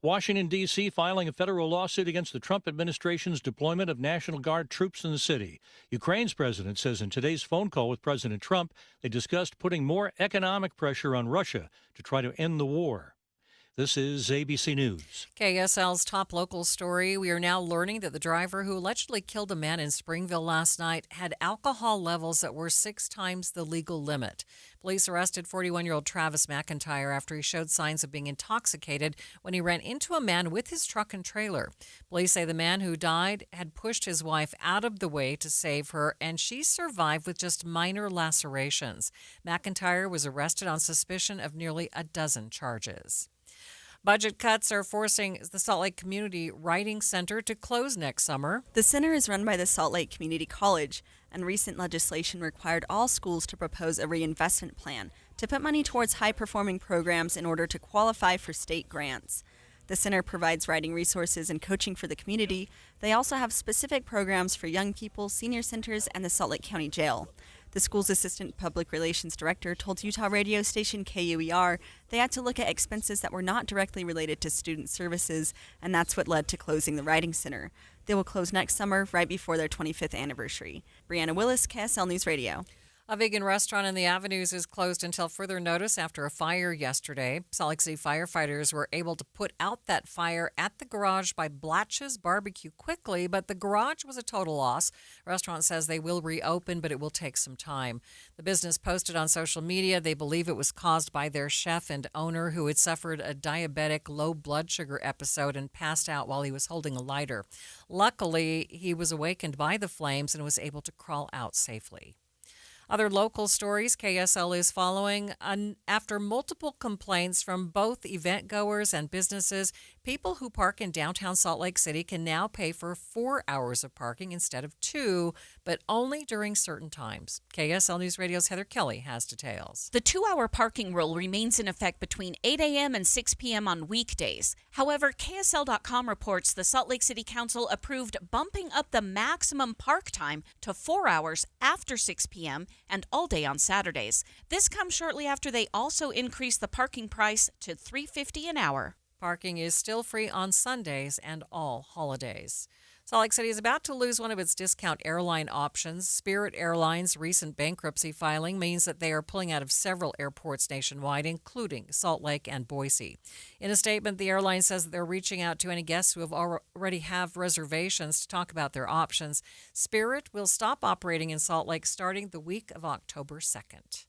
Washington, D.C. filing a federal lawsuit against the Trump administration's deployment of National Guard troops in the city. Ukraine's president says in today's phone call with President Trump, they discussed putting more economic pressure on Russia to try to end the war. This is ABC News. KSL's top local story. We are now learning that the driver who allegedly killed a man in Springville last night had alcohol levels that were 6 times the legal limit. Police arrested 41-year-old Travis McIntyre after he showed signs of being intoxicated when he ran into a man with his truck and trailer. Police say the man who died had pushed his wife out of the way to save her, and she survived with just minor lacerations. McIntyre was arrested on suspicion of nearly a dozen charges. Budget cuts are forcing the Salt Lake Community Writing Center to close next summer. The center is run by the Salt Lake Community College, and recent legislation required all schools to propose a reinvestment plan to put money towards high-performing programs in order to qualify for state grants. The center provides writing resources and coaching for the community. They also have specific programs for young people, senior centers, and the Salt Lake County Jail. The school's assistant public relations director told Utah radio station KUER they had to look at expenses that were not directly related to student services, and that's what led to closing the Writing Center. They will close next summer, right before their 25th anniversary. Brianna Willis, KSL News Radio. A vegan restaurant in the Avenues is closed until further notice after a fire yesterday. Salt Lake City firefighters were able to put out that fire at the garage by Blatch's Barbecue quickly, but the garage was a total loss. The restaurant says they will reopen, but it will take some time. The business posted on social media they believe it was caused by their chef and owner, who had suffered a diabetic low blood sugar episode and passed out while he was holding a lighter. Luckily, he was awakened by the flames and was able to crawl out safely. Other local stories KSL is following. After multiple complaints from both event goers and businesses, people who park in downtown Salt Lake City can now pay for 4 hours of parking instead of 2, but only during certain times. KSL News Radio's Heather Kelly has details. The 2-hour parking rule remains in effect between 8 a.m. and 6 p.m. on weekdays. However, KSL.com reports the Salt Lake City Council approved bumping up the maximum park time to 4 hours after 6 p.m. and all day on Saturdays. This comes shortly after they also increased the parking price to $3.50 an hour. Parking is still free on Sundays and all holidays. Salt Lake City is about to lose one of its discount airline options. Spirit Airlines' recent bankruptcy filing means that they are pulling out of several airports nationwide, including Salt Lake and Boise. In a statement, the airline says that they're reaching out to any guests who have already have reservations to talk about their options. Spirit will stop operating in Salt Lake starting the week of October 2nd.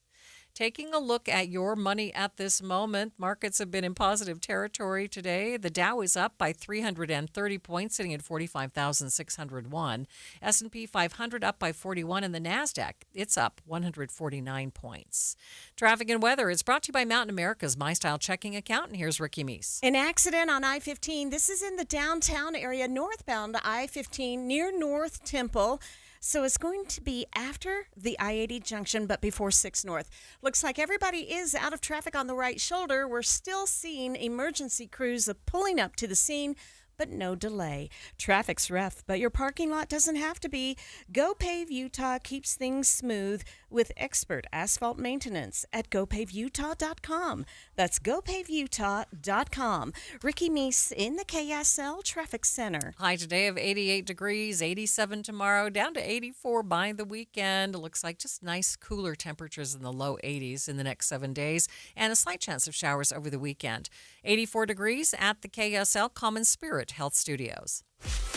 Taking a look at your money at this moment, markets have been in positive territory today. The Dow is up by 330 points, sitting at 45,601. S&P 500 up by 41, and the NASDAQ, it's up 149 points. Traffic and weather is brought to you by Mountain America's MyStyle checking account, and here's Ricky Meese. An accident on I-15. This is in the downtown area, northbound I-15 near North Temple. So it's going to be after the I-80 junction, but before 6 North. Looks like everybody is out of traffic on the right shoulder. We're still seeing emergency crews pulling up to the scene, but no delay. Traffic's rough, but your parking lot doesn't have to be. GoPave Utah keeps things smooth with expert asphalt maintenance at GoPaveUtah.com. That's GoPaveUtah.com. Ricky Meese in the KSL Traffic Center. High today of 88 degrees, 87 tomorrow, down to 84 by the weekend. It looks like just nice cooler temperatures in the low 80s in the next 7 days, and a slight chance of showers over the weekend. 84 degrees at the KSL Common Spirit Health Studios.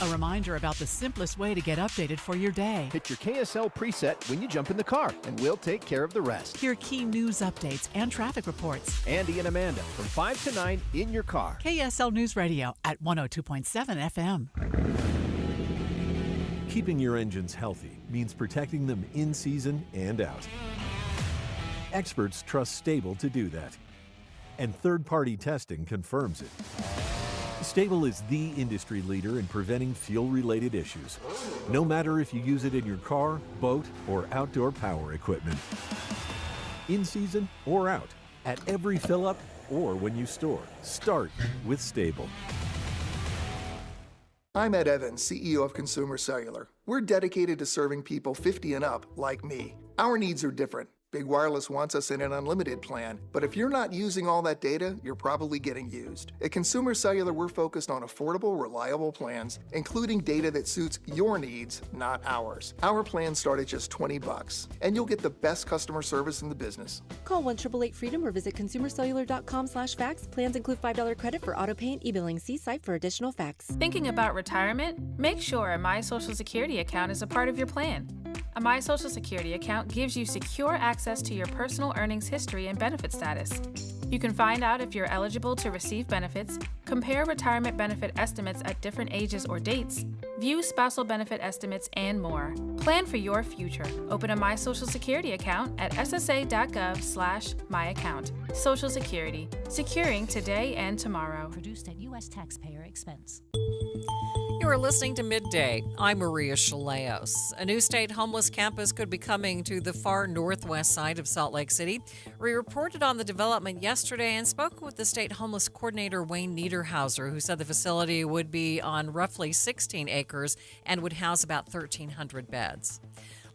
A reminder about the simplest way to get updated for your day. Hit your KSL preset when you jump in the car, and we'll take care of the rest. Hear key news updates and traffic reports. Andy and Amanda from 5 to 9 in your car. KSL News Radio at 102.7 FM. Keeping your engines healthy means protecting them in season and out. Experts trust Stable to do that, and third-party testing confirms it. Stable is the industry leader in preventing fuel-related issues, no matter if you use it in your car, boat, or outdoor power equipment. In season or out, at every fill-up or when you store, start with Stable. I'm Ed Evans, CEO of Consumer Cellular. We're dedicated to serving people 50 and up, like me. Our needs are different. Big Wireless wants us in an unlimited plan, but if you're not using all that data, you're probably getting used. At Consumer Cellular, we're focused on affordable, reliable plans, including data that suits your needs, not ours. Our plans start at just $20, and you'll get the best customer service in the business. Call 1-888-FREEDOM or visit consumercellular.com/facts. Plans include $5 credit for auto pay and e-billing. See site for additional facts. Thinking about retirement? Make sure a My Social Security account is a part of your plan. A My Social Security account gives you secure access to your personal earnings history and benefit status. You can find out if you're eligible to receive benefits, compare retirement benefit estimates at different ages or dates, view spousal benefit estimates, and more. Plan for your future. Open a My Social Security account at ssa.gov/myaccount. Social Security, securing today and tomorrow. Produced at U.S. taxpayer expense. You are listening to Midday. I'm Maria Shilaos. A new state homeless campus could be coming to the far northwest side of Salt Lake City. We reported on the development yesterday and spoke with the state homeless coordinator Wayne Niederhauser, who said the facility would be on roughly 16 acres and would house about 1,300 beds.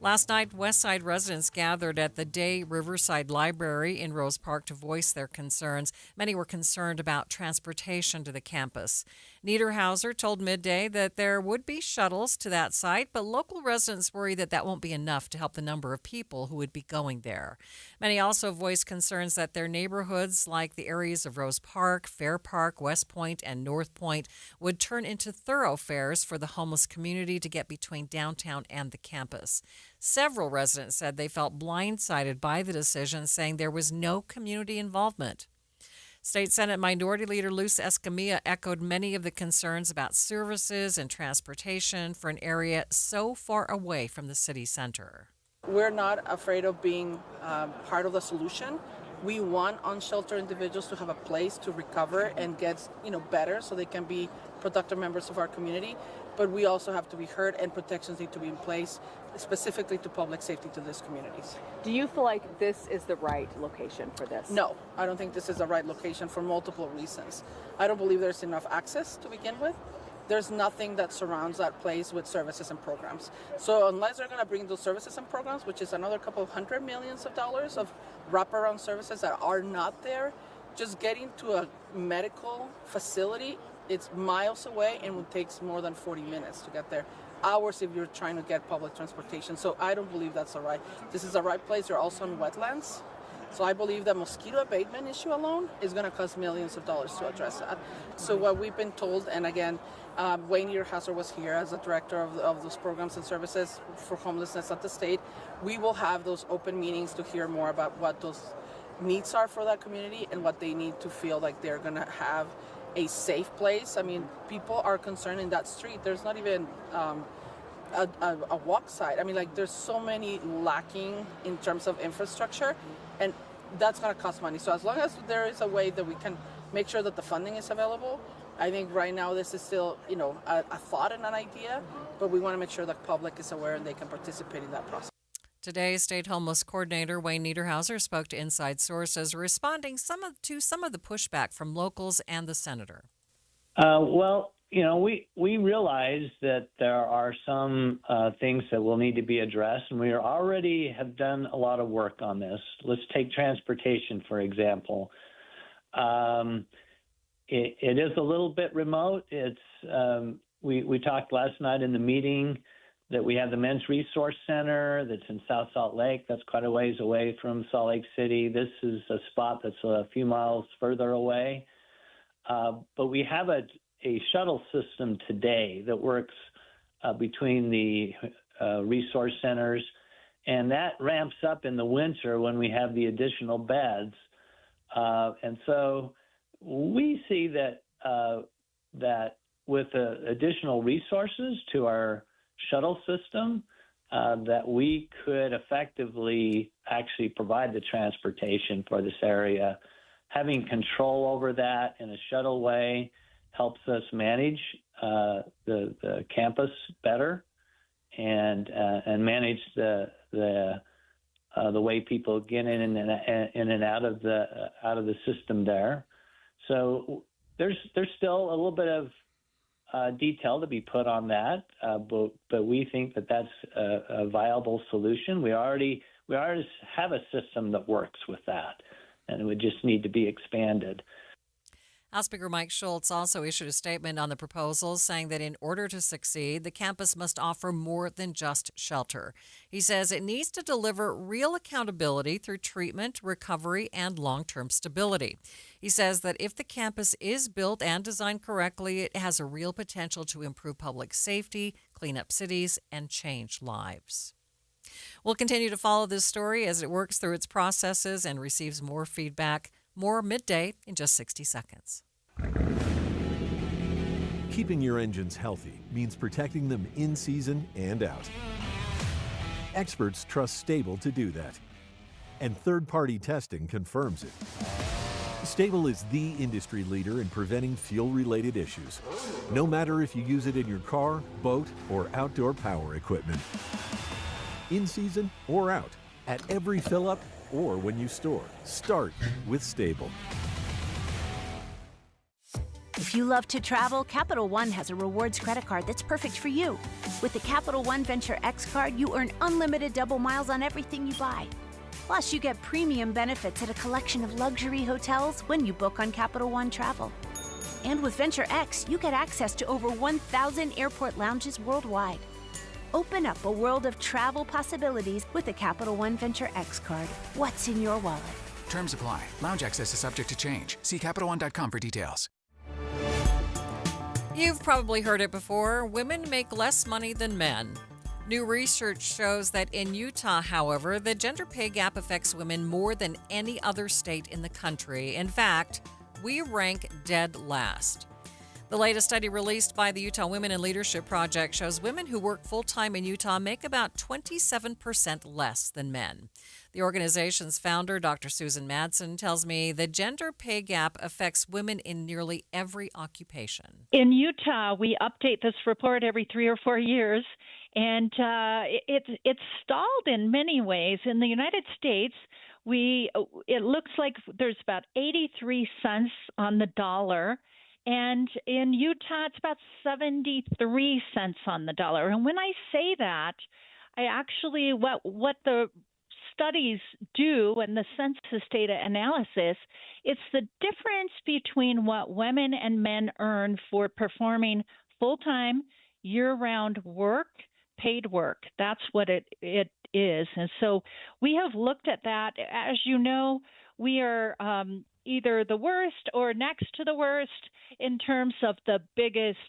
Last night, Westside residents gathered at the Day Riverside Library in Rose Park to voice their concerns. Many were concerned about transportation to the campus. Niederhauser told Midday that there would be shuttles to that site, but local residents worry that that won't be enough to help the number of people who would be going there. Many also voiced concerns that their neighborhoods, like the areas of Rose Park, Fair Park, West Point, and North Point, would turn into thoroughfares for the homeless community to get between downtown and the campus. Several residents said they felt blindsided by the decision, saying there was no community involvement. State Senate Minority Leader Luz Escamilla echoed many of the concerns about services and transportation for an area so far away from the city center. We're not afraid of being part of the solution. We want unsheltered individuals to have a place to recover and get, better so they can be productive members of our community. But we also have to be heard, and protections need to be in place specifically to public safety to these communities. Do you feel like this is the right location for this? No, I don't think this is the right location for multiple reasons. I don't believe there's enough access to begin with. There's nothing that surrounds that place with services and programs. So unless they're going to bring those services and programs, which is another couple of $100 million of wraparound services that are not there, just getting to a medical facility, it's miles away and it takes more than 40 minutes to get there. Hours if you're trying to get public transportation. So I don't believe that's the right. This is the right place. You're also in wetlands. So I believe the mosquito abatement issue alone is going to cost millions of dollars to address that. So what we've been told, and again, Wayne Niederhauser was here as the director of those programs and services for homelessness at the state. We will have those open meetings to hear more about what those needs are for that community and what they need to feel like they're going to have a safe place. I mean, people are concerned in that street. There's not even a walk side. I mean, there's so many lacking in terms of infrastructure, and that's going to cost money. So as long as there is a way that we can make sure that the funding is available, I think right now this is still, a thought and an idea, but we want to make sure the public is aware and they can participate in that process. Today, State Homeless Coordinator Wayne Niederhauser spoke to Inside Sources, responding to some of the pushback from locals and the senator. We realize that there are some things that will need to be addressed, and we already have done a lot of work on this. Let's take transportation, for example. It is a little bit remote. We talked last night in the meeting that we have the Men's Resource Center that's in South Salt Lake. That's quite a ways away from Salt Lake City. This is a spot that's a few miles further away. But we have a shuttle system today that works between the resource centers, and that ramps up in the winter when we have the additional beds. And so we see that with additional resources to our shuttle system, that we could effectively actually provide the transportation for this area. Having control over that in a shuttle way helps us manage the campus better and manage the way people get in and out of the system there. So there's still a little bit of detail to be put on that, but we think that that's a viable solution. We already have a system that works with that, and it would just need to be expanded. House Speaker Mike Schultz also issued a statement on the proposals, saying that in order to succeed, the campus must offer more than just shelter. He says it needs to deliver real accountability through treatment, recovery, and long-term stability. He says that if the campus is built and designed correctly, it has a real potential to improve public safety, clean up cities, and change lives. We'll continue to follow this story as it works through its processes and receives more feedback. More Midday in just 60 seconds. Keeping your engines healthy means protecting them in season and out. Experts trust Stable to do that, and third-party testing confirms it. Stable is the industry leader in preventing fuel-related issues, no matter if you use it in your car, boat, or outdoor power equipment. In season or out, at every fill-up, or when you store. Start with Stable. If you love to travel, Capital One has a rewards credit card that's perfect for you. With the Capital One Venture X card, you earn unlimited double miles on everything you buy. Plus, you get premium benefits at a collection of luxury hotels when you book on Capital One Travel. And with Venture X, you get access to over 1,000 airport lounges worldwide. Open up a world of travel possibilities with the Capital One Venture X card. What's in your wallet? Terms apply. Lounge access is subject to change. See CapitalOne.com for details. You've probably heard it before. Women make less money than men. New research shows that in Utah, however, the gender pay gap affects women more than any other state in the country. In fact, we rank dead last. The latest study released by the Utah Women in Leadership Project shows women who work full-time in Utah make about 27% less than men. The organization's founder, Dr. Susan Madsen, tells me the gender pay gap affects women in nearly every occupation. In Utah, we update this report every 3 or 4 years, and it's stalled in many ways. In the United States, it looks like there's about 83 cents on the dollar. And in Utah, it's about 73 cents on the dollar. And when I say that, I actually, what the studies do and the census data analysis, it's the difference between what women and men earn for performing full-time, year-round work, paid work. That's what it is. And so we have looked at that. As you know, we are either the worst or next to the worst in terms of the biggest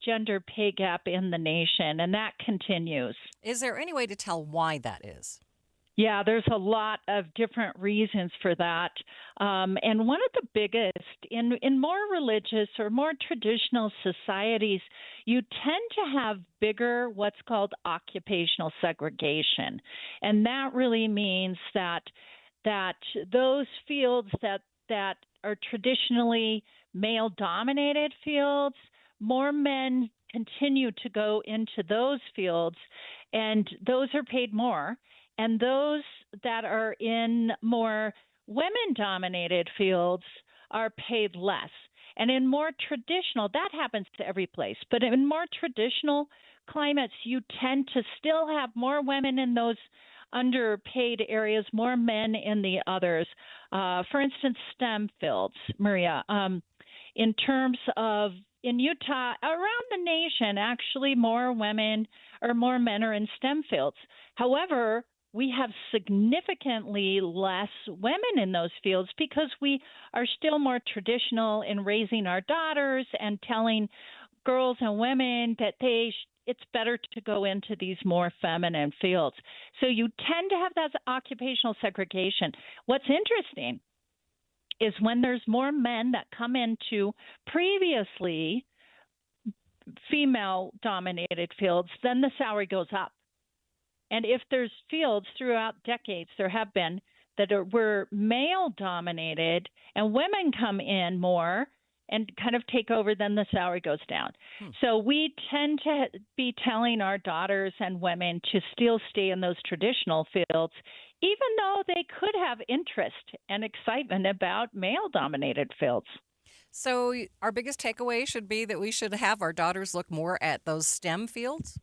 gender pay gap in the nation, and that continues. Is there any way to tell why that is? Yeah, there's a lot of different reasons for that. And one of the biggest, in more religious or more traditional societies, you tend to have bigger what's called occupational segregation. And that really means that those fields that are traditionally male-dominated fields, more men continue to go into those fields, and those are paid more. And those that are in more women-dominated fields are paid less. And in more traditional, that happens to every place, but in more traditional climates, you tend to still have more women in those underpaid areas, more men in the others. For instance, STEM fields, Maria. In terms of in Utah, around the nation, actually more women or more men are in STEM fields. However, we have significantly less women in those fields because we are still more traditional in raising our daughters and telling girls and women that it's better to go into these more feminine fields. So you tend to have that occupational segregation. What's interesting is when there's more men that come into previously female-dominated fields, then the salary goes up. And if there's fields throughout decades, there have been, that were male-dominated and women come in more and kind of take over, then the salary goes down. So we tend to be telling our daughters and women to still stay in those traditional fields, even though they could have interest and excitement about male-dominated fields. So our biggest takeaway should be that we should have our daughters look more at those STEM fields?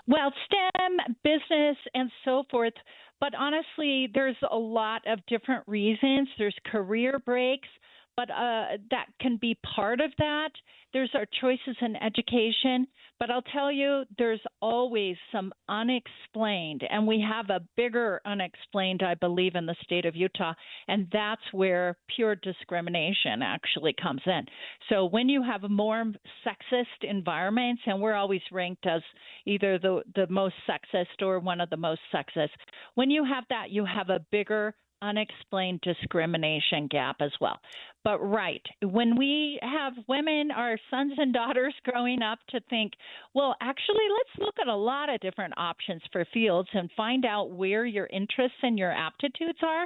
Well, STEM, business, and so forth. But honestly, there's a lot of different reasons. There's career breaks, but that can be part of that. There's our choices in education. But I'll tell you, there's always some unexplained, and we have a bigger unexplained, I believe, in the state of Utah, and that's where pure discrimination actually comes in. So when you have more sexist environments, and we're always ranked as either the most sexist or one of the most sexist, when you have that, you have a bigger unexplained discrimination gap as well. But right, when we have women, our sons and daughters growing up to think, well, actually, let's look at a lot of different options for fields and find out where your interests and your aptitudes are,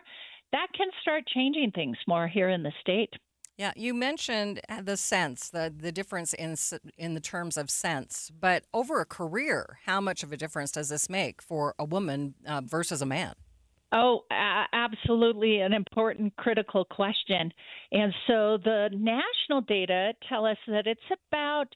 that can start changing things more here in the state. Yeah, you mentioned the sense, the difference in the terms of sense, but over a career, how much of a difference does this make for a woman versus a man? Oh, absolutely an important, critical question. And so the national data tell us that it's about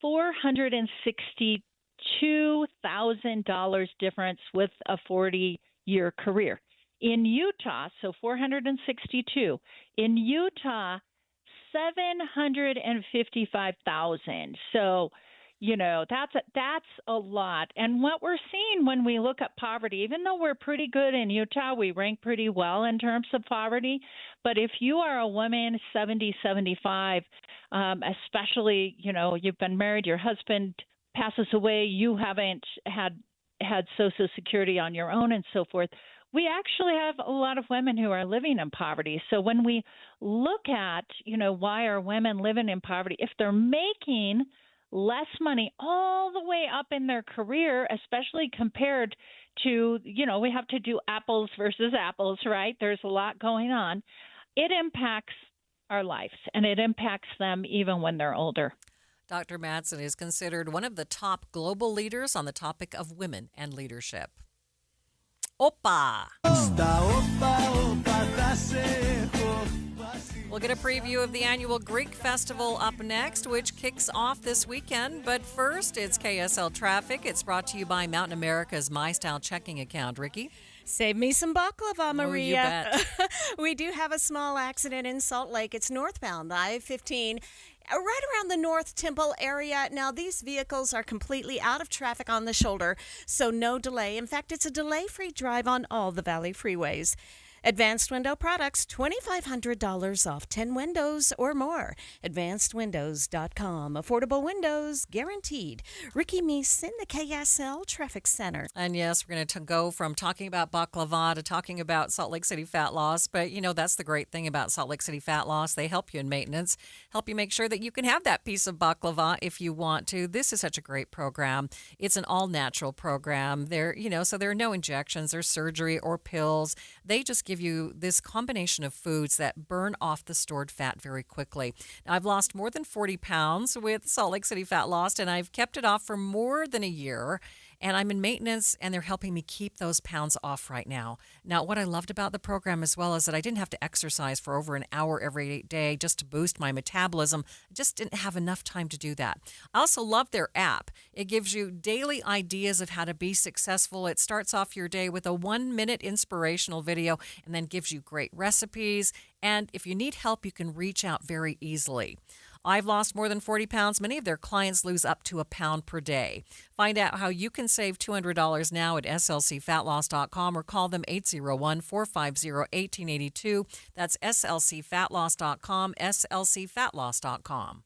$462,000 difference with a 40-year career. In Utah, so 462. In Utah, 755,000. So, that's a lot. And what we're seeing when we look at poverty, even though we're pretty good in Utah, we rank pretty well in terms of poverty. But if you are a woman 70, 75, especially, you've been married, your husband passes away, you haven't had Social Security on your own and so forth, we actually have a lot of women who are living in poverty. So when we look at, why are women living in poverty, if they're making less money all the way up in their career, especially compared to, we have to do apples versus apples, right? There's a lot going on. It impacts our lives, and it impacts them even when they're older. Dr. Madsen is considered one of the top global leaders on the topic of women and leadership. Opa! We'll get a preview of the annual Greek Festival up next, which kicks off this weekend. But first, it's KSL Traffic. It's brought to you by Mountain America's MyStyle checking account. Ricky? Save me some baklava, Maria. Oh, you bet. We do have a small accident in Salt Lake. It's northbound, I-15. Right around the North Temple area. Now, these vehicles are completely out of traffic on the shoulder, so no delay. In fact, it's a delay-free drive on all the Valley freeways. Advanced Window Products, $2,500 off 10 windows or more. AdvancedWindows.com. Affordable windows guaranteed. Ricky Meese in the KSL Traffic Center. And yes, we're going to go from talking about baklava to talking about Salt Lake City fat loss. But, that's the great thing about Salt Lake City fat loss. They help you in maintenance, help you make sure that you can have that piece of baklava if you want to. This is such a great program. It's an all-natural program. So there are no injections or surgery or pills. They just give you this combination of foods that burn off the stored fat very quickly. Now, I've lost more than 40 pounds with Salt Lake City Fat Lost, and I've kept it off for more than a year. And I'm in maintenance, and they're helping me keep those pounds off right now. Now, what I loved about the program as well is that I didn't have to exercise for over an hour every day just to boost my metabolism. I just didn't have enough time to do that. I also love their app. It gives you daily ideas of how to be successful. It starts off your day with a 1-minute inspirational video and then gives you great recipes. And if you need help, you can reach out very easily. I've lost more than 40 pounds. Many of their clients lose up to a pound per day. Find out how you can save $200 now at slcfatloss.com or call them 801-450-1882. That's slcfatloss.com, slcfatloss.com.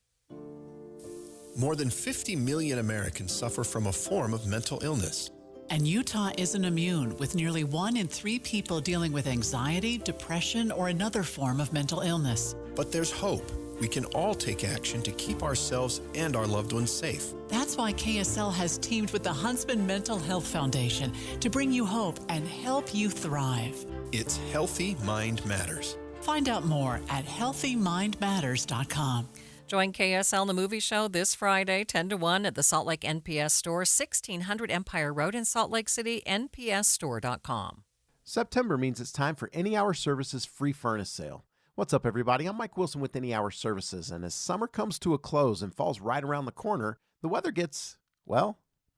More than 50 million Americans suffer from a form of mental illness. And Utah isn't immune, with nearly 1 in 3 people dealing with anxiety, depression, or another form of mental illness. But there's hope. We can all take action to keep ourselves and our loved ones safe. That's why KSL has teamed with the Huntsman Mental Health Foundation to bring you hope and help you thrive. It's Healthy Mind Matters. Find out more at healthymindmatters.com. Join KSL in the movie show this Friday, 10 to 1 at the Salt Lake NPS store, 1600 Empire Road in Salt Lake City, npsstore.com. September means it's time for Any Hour Services free furnace sale. What's up, everybody? I'm Mike Wilson with Any Hour Services, and as summer comes to a close and falls right around the corner, the weather gets,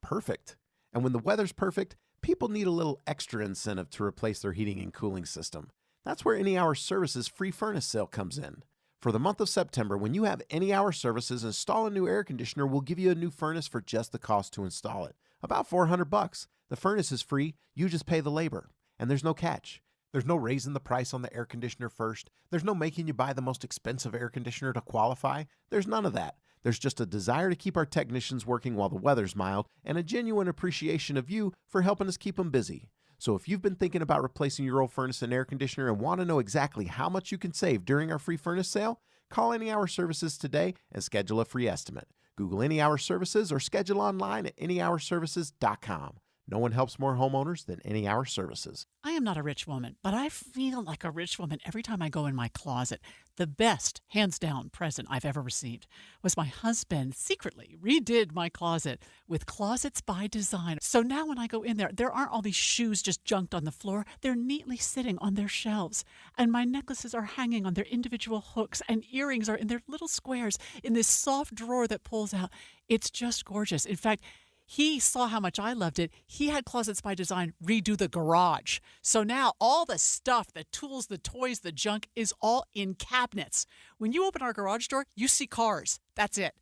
perfect. And when the weather's perfect, people need a little extra incentive to replace their heating and cooling system. That's where Any Hour Services free furnace sale comes in. For the month of September, when you have Any Hour Services install a new air conditioner, we'll give you a new furnace for just the cost to install it. About $400. The furnace is free, you just pay the labor. And there's no catch. There's no raising the price on the air conditioner first. There's no making you buy the most expensive air conditioner to qualify. There's none of that. There's just a desire to keep our technicians working while the weather's mild and a genuine appreciation of you for helping us keep them busy. So if you've been thinking about replacing your old furnace and air conditioner and want to know exactly how much you can save during our free furnace sale, call Any Hour Services today and schedule a free estimate. Google Any Hour Services or schedule online at anyhourservices.com. No one helps more homeowners than Any Hour Services. I am not a rich woman, but I feel like a rich woman every time I go in my closet. The best, hands down, present I've ever received was my husband secretly redid my closet with Closets by Design. So now when I go in there aren't all these shoes just junked on the floor. They're neatly sitting on their shelves. And my necklaces are hanging on their individual hooks, and earrings are in their little squares in this soft drawer that pulls out. It's just gorgeous. In fact, he saw how much I loved it. He had Closets by Design redo the garage. So now all the stuff, the tools, the toys, the junk is all in cabinets. When you open our garage door, you see cars. That's it.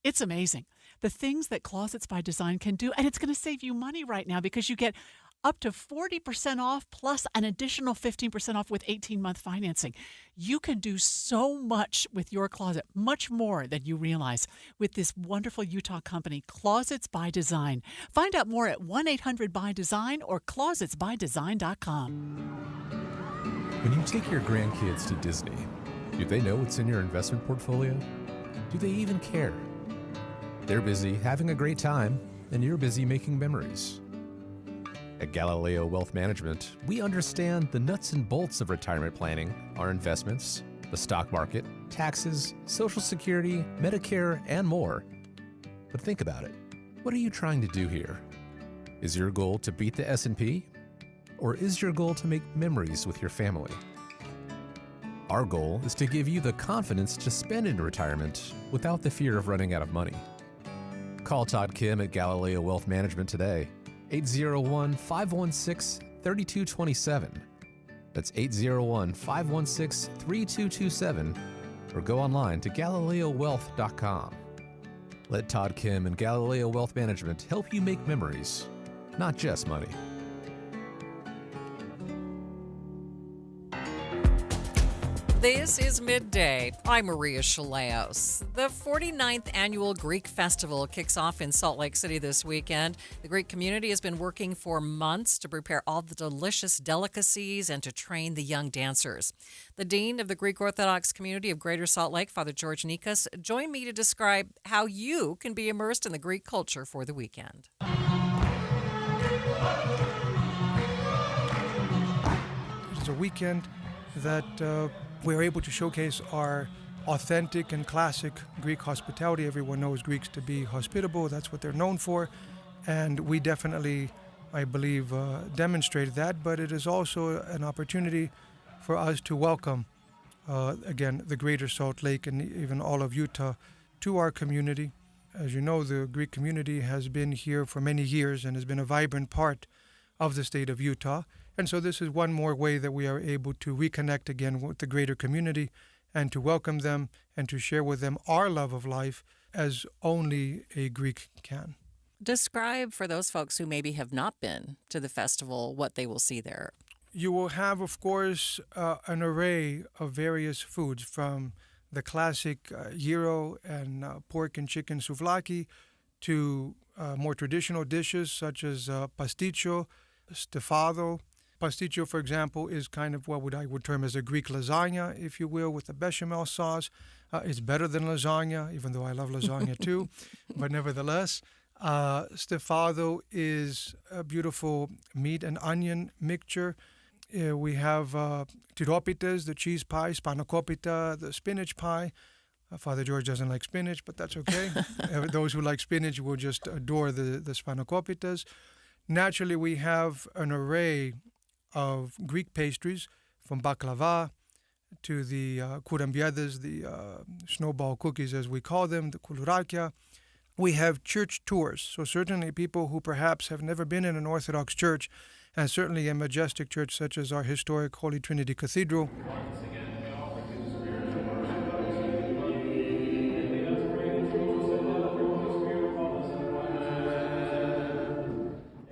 It's amazing. The things that Closets by Design can do, and it's going to save you money right now because you get up to 40% off plus an additional 15% off with 18-month financing. You can do so much with your closet, much more than you realize, with this wonderful Utah company, Closets by Design. Find out more at 1-800-BY-DESIGN or closetsbydesign.com. When you take your grandkids to Disney, do they know what's in your investment portfolio? Do they even care? They're busy having a great time, and you're busy making memories. At Galileo Wealth Management, we understand the nuts and bolts of retirement planning, our investments, the stock market, taxes, Social Security, Medicare, and more. But think about it. What are you trying to do here? Is your goal to beat the S&P? Or is your goal to make memories with your family? Our goal is to give you the confidence to spend in retirement without the fear of running out of money. Call Todd Kim at Galileo Wealth Management today. 801-516-3227. That's 801-516-3227. Or go online to GalileoWealth.com. Let Todd Kim and Galileo Wealth Management help you make memories, not just money. This is Midday. I'm Maria Shilaos. The 49th Annual Greek Festival kicks off in Salt Lake City this weekend. The Greek community has been working for months to prepare all the delicious delicacies and to train the young dancers. The Dean of the Greek Orthodox community of Greater Salt Lake, Father George Nikas, joined me to describe how you can be immersed in the Greek culture for the weekend. It's a weekend that we're able to showcase our authentic and classic Greek hospitality. Everyone knows Greeks to be hospitable. That's what they're known for. And we definitely, I believe, demonstrate that. But it is also an opportunity for us to welcome, again, the Greater Salt Lake and even all of Utah to our community. As you know, the Greek community has been here for many years and has been a vibrant part of the state of Utah. And so this is one more way that we are able to reconnect again with the greater community and to welcome them and to share with them our love of life as only a Greek can. Describe for those folks who maybe have not been to the festival what they will see there. You will have, of course, an array of various foods from the classic gyro and pork and chicken souvlaki to more traditional dishes such as pasticcio, stefado. Pasticcio, for example, is kind of what I would term as a Greek lasagna, if you will, with a bechamel sauce. It's better than lasagna, even though I love lasagna too. But nevertheless, stefado is a beautiful meat and onion mixture. We have tiropites, the cheese pie, spanakopita, the spinach pie. Father George doesn't like spinach, but that's okay. Those who like spinach will just adore the spanakoppitas. Naturally, we have an array of Greek pastries, from baklava to the kourambiades, the snowball cookies as we call them, the koulourakia. We have church tours, so certainly people who perhaps have never been in an Orthodox church, and certainly a majestic church such as our historic Holy Trinity Cathedral.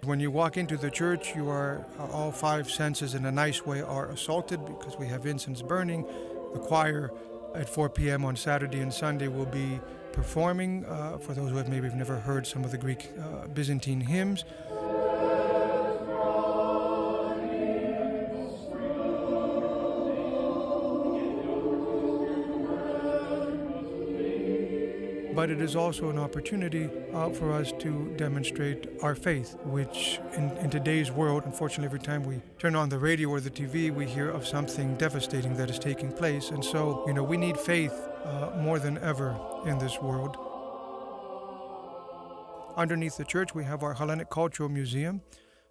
When you walk into the church, you are all five senses in a nice way are assaulted because we have incense burning. The choir at 4 p.m. on Saturday and Sunday will be performing, for those who have maybe never heard some of the Greek Byzantine hymns. but it is also an opportunity for us to demonstrate our faith, which in today's world, unfortunately, every time we turn on the radio or the TV, we hear of something devastating that is taking place. And so, we need faith more than ever in this world. Underneath the church, we have our Hellenic Cultural Museum.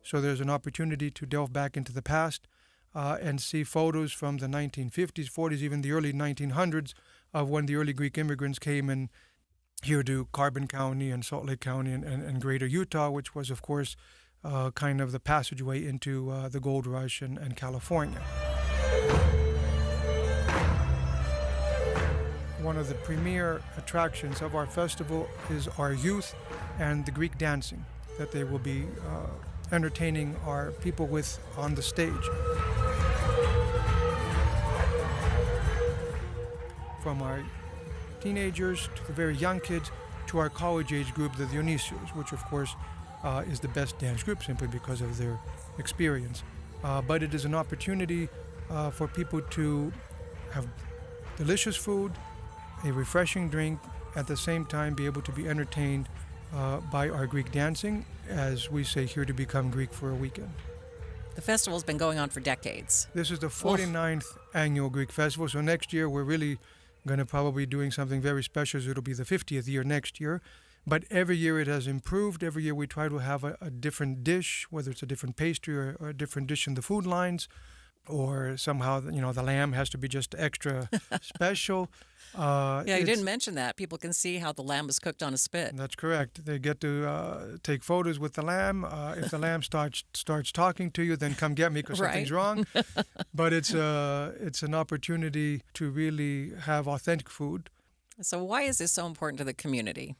So there's an opportunity to delve back into the past and see photos from the 1950s, 40s, even the early 1900s of when the early Greek immigrants came in here to Carbon County and Salt Lake County and greater Utah, which was, of course, kind of the passageway into the gold rush and California. One of the premier attractions of our festival is our youth and the Greek dancing that they will be entertaining our people with on the stage. From our teenagers to the very young kids to our college age group, the Dionysios, which of course is the best dance group simply because of their experience. But it is an opportunity for people to have delicious food, a refreshing drink, at the same time be able to be entertained by our Greek dancing, as we say here, to become Greek for a weekend. The festival's been going on for decades. This is the 49th annual Greek festival, so next year we're really going to probably be doing something very special. So it'll be the 50th year next year. But every year it has improved. Every year we try to have a different dish, whether it's a different pastry or a different dish in the food lines, or somehow, the lamb has to be just extra special. You didn't mention that. People can see how the lamb is cooked on a spit. That's correct. They get to take photos with the lamb. If the lamb starts talking to you, then come get me because something's wrong. But it's an opportunity to really have authentic food. So why is this so important to the community?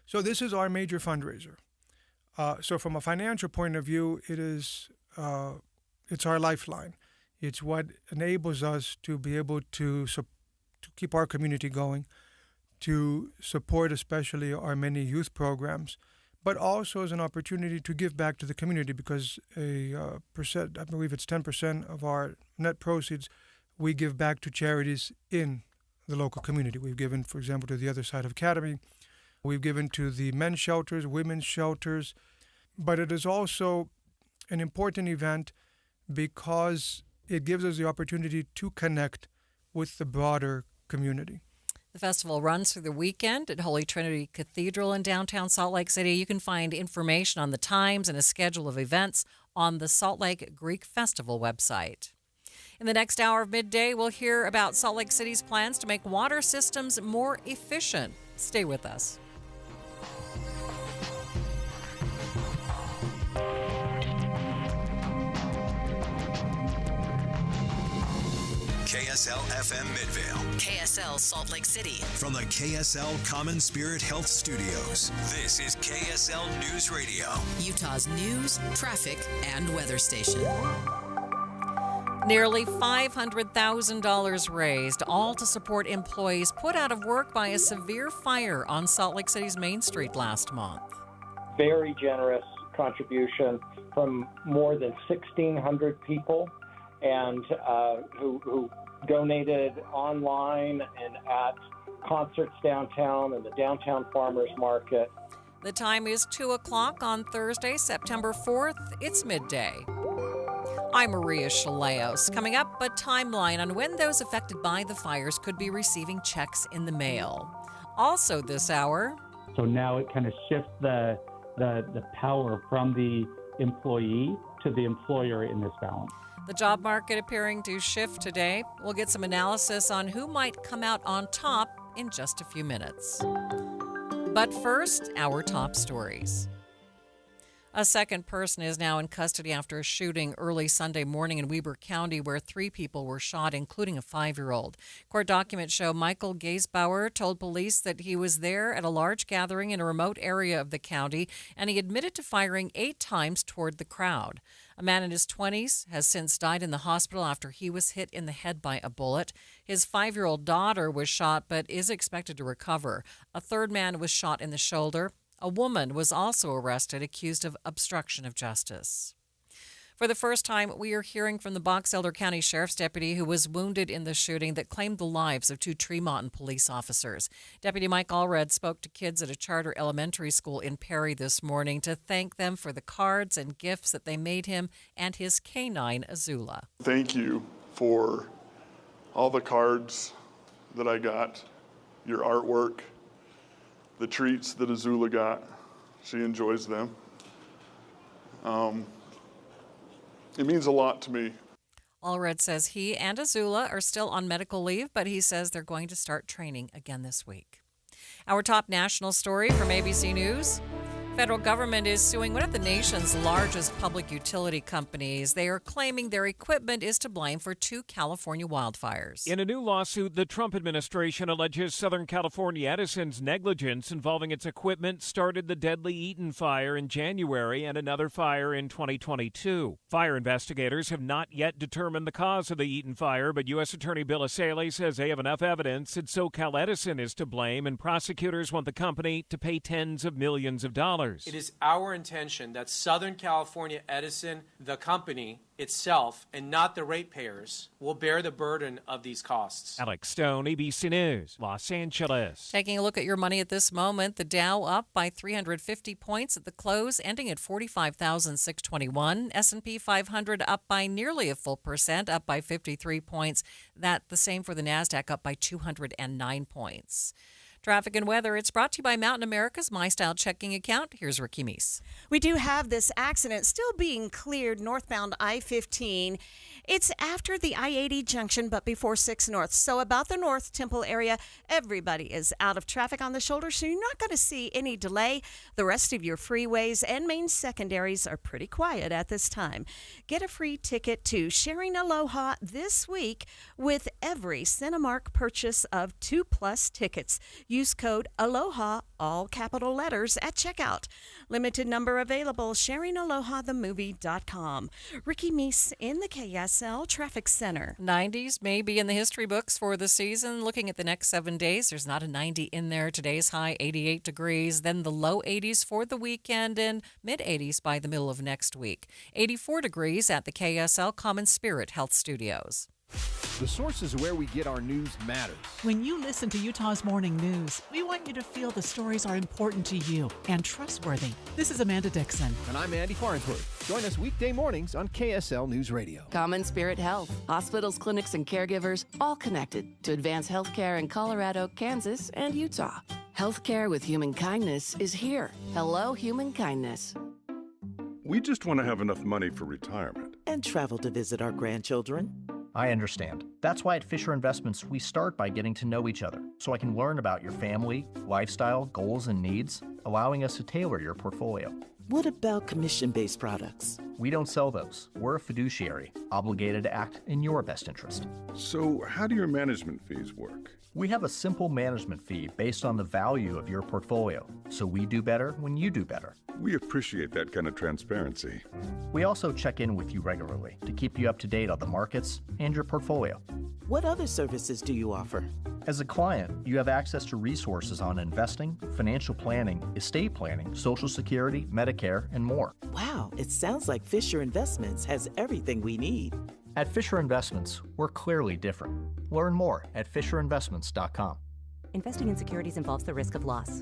So this is our major fundraiser. So from a financial point of view, it's our lifeline. It's what enables us to be able to keep our community going, to support especially our many youth programs, but also as an opportunity to give back to the community, because I believe it's 10% of our net proceeds we give back to charities in the local community. We've given, for example, to the Other Side of Academy. We've given to the men's shelters, women's shelters. But it is also an important event because it gives us the opportunity to connect with the broader community. The festival runs through the weekend at Holy Trinity Cathedral in downtown Salt Lake City. You can find information on the times and a schedule of events on the Salt Lake Greek Festival website. In the next hour of Midday, we'll hear about Salt Lake City's plans to make water systems more efficient. Stay with us. KSL FM Midvale. KSL Salt Lake City. From the KSL Common Spirit Health Studios, this is KSL News Radio. Utah's news, traffic, and weather station. Nearly $500,000 raised, all to support employees put out of work by a severe fire on Salt Lake City's Main Street last month. Very generous contribution from more than 1,600 people, and who donated online and at concerts downtown and the downtown farmers market. The time is 2 o'clock on Thursday, September 4th. It's Midday. I'm Maria Shilaos. Coming up, a timeline on when those affected by the fires could be receiving checks in the mail. Also this hour. So now it kind of shifts the power from the employee to the employer in this balance. The job market appearing to shift today. We'll get some analysis on who might come out on top in just a few minutes. But first, our top stories. A second person is now in custody after a shooting early Sunday morning in Weber County where 3 people were shot, including a 5-year-old. Court documents show Michael Gaisbauer told police that he was there at a large gathering in a remote area of the county, and he admitted to firing 8 times toward the crowd. A man in his 20s has since died in the hospital after he was hit in the head by a bullet. His 5-year-old daughter was shot but is expected to recover. A third man was shot in the shoulder. A woman was also arrested, accused of obstruction of justice. For the first time, we are hearing from the Box Elder County Sheriff's deputy who was wounded in the shooting that claimed the lives of 2 Tremonton police officers. Deputy Mike Allred spoke to kids at a charter elementary school in Perry this morning to thank them for the cards and gifts that they made him and his canine, Azula. Thank you for all the cards that I got, your artwork, the treats that Azula got. She enjoys them. It means a lot to me. Allred says he and Azula are still on medical leave, but he says they're going to start training again this week. Our top national story from ABC News. Federal government is suing one of the nation's largest public utility companies. They are claiming their equipment is to blame for 2 California wildfires. In a new lawsuit, the Trump administration alleges Southern California Edison's negligence involving its equipment started the deadly Eaton fire in January and another fire in 2022. Fire investigators have not yet determined the cause of the Eaton fire, but U.S. Attorney Bill Asaley says they have enough evidence that SoCal Edison is to blame, and prosecutors want the company to pay tens of millions of dollars. It is our intention that Southern California Edison, the company itself, and not the ratepayers, will bear the burden of these costs. Alex Stone, ABC News, Los Angeles. Taking a look at your money at this moment, the Dow up by 350 points at the close, ending at 45,621. S&P 500 up by nearly a full percent, up by 53 points. That the same for the NASDAQ, up by 209 points. Traffic and weather, it's brought to you by Mountain America's My Style checking account. Here's Ricky Meese. We do have this accident still being cleared northbound I-15. It's after the I-80 junction, but before 6 North. So about the North Temple area, everybody is out of traffic on the shoulder, so you're not going to see any delay. The rest of your freeways and main secondaries are pretty quiet at this time. Get a free ticket to Sharing Aloha this week with every Cinemark purchase of 2+ tickets. Use code ALOHA, all capital letters, at checkout. Limited number available. SharingAlohaTheMovie.com. Ricky Meese in the KSL Traffic Center. 90s may be in the history books for the season. Looking at the next 7 days, there's not a 90 in there. Today's high, 88 degrees. Then the low 80s for the weekend and mid-80s by the middle of next week. 84 degrees at the KSL Common Spirit Health Studios. The sources where we get our news matters. When you listen to Utah's Morning News, we want you to feel the stories are important to you and trustworthy. This is Amanda Dixon. And I'm Andy Farnsworth. Join us weekday mornings on KSL News Radio. Common Spirit Health. Hospitals, clinics, and caregivers all connected to advance healthcare in Colorado, Kansas, and Utah. Healthcare with human kindness is here. Hello, human kindness. We just want to have enough money for retirement. And travel to visit our grandchildren. I understand. That's why at Fisher Investments, we start by getting to know each other, so I can learn about your family, lifestyle, goals, and needs, allowing us to tailor your portfolio. What about commission-based products? We don't sell those. We're a fiduciary, obligated to act in your best interest. So how do your management fees work? We have a simple management fee based on the value of your portfolio, so we do better when you do better. We appreciate that kind of transparency. We also check in with you regularly to keep you up to date on the markets and your portfolio. What other services do you offer? As a client, you have access to resources on investing, financial planning, estate planning, Social Security, Medicare, and more. Wow, it sounds like Fisher Investments has everything we need. At Fisher Investments, we're clearly different. Learn more at FisherInvestments.com. Investing in securities involves the risk of loss.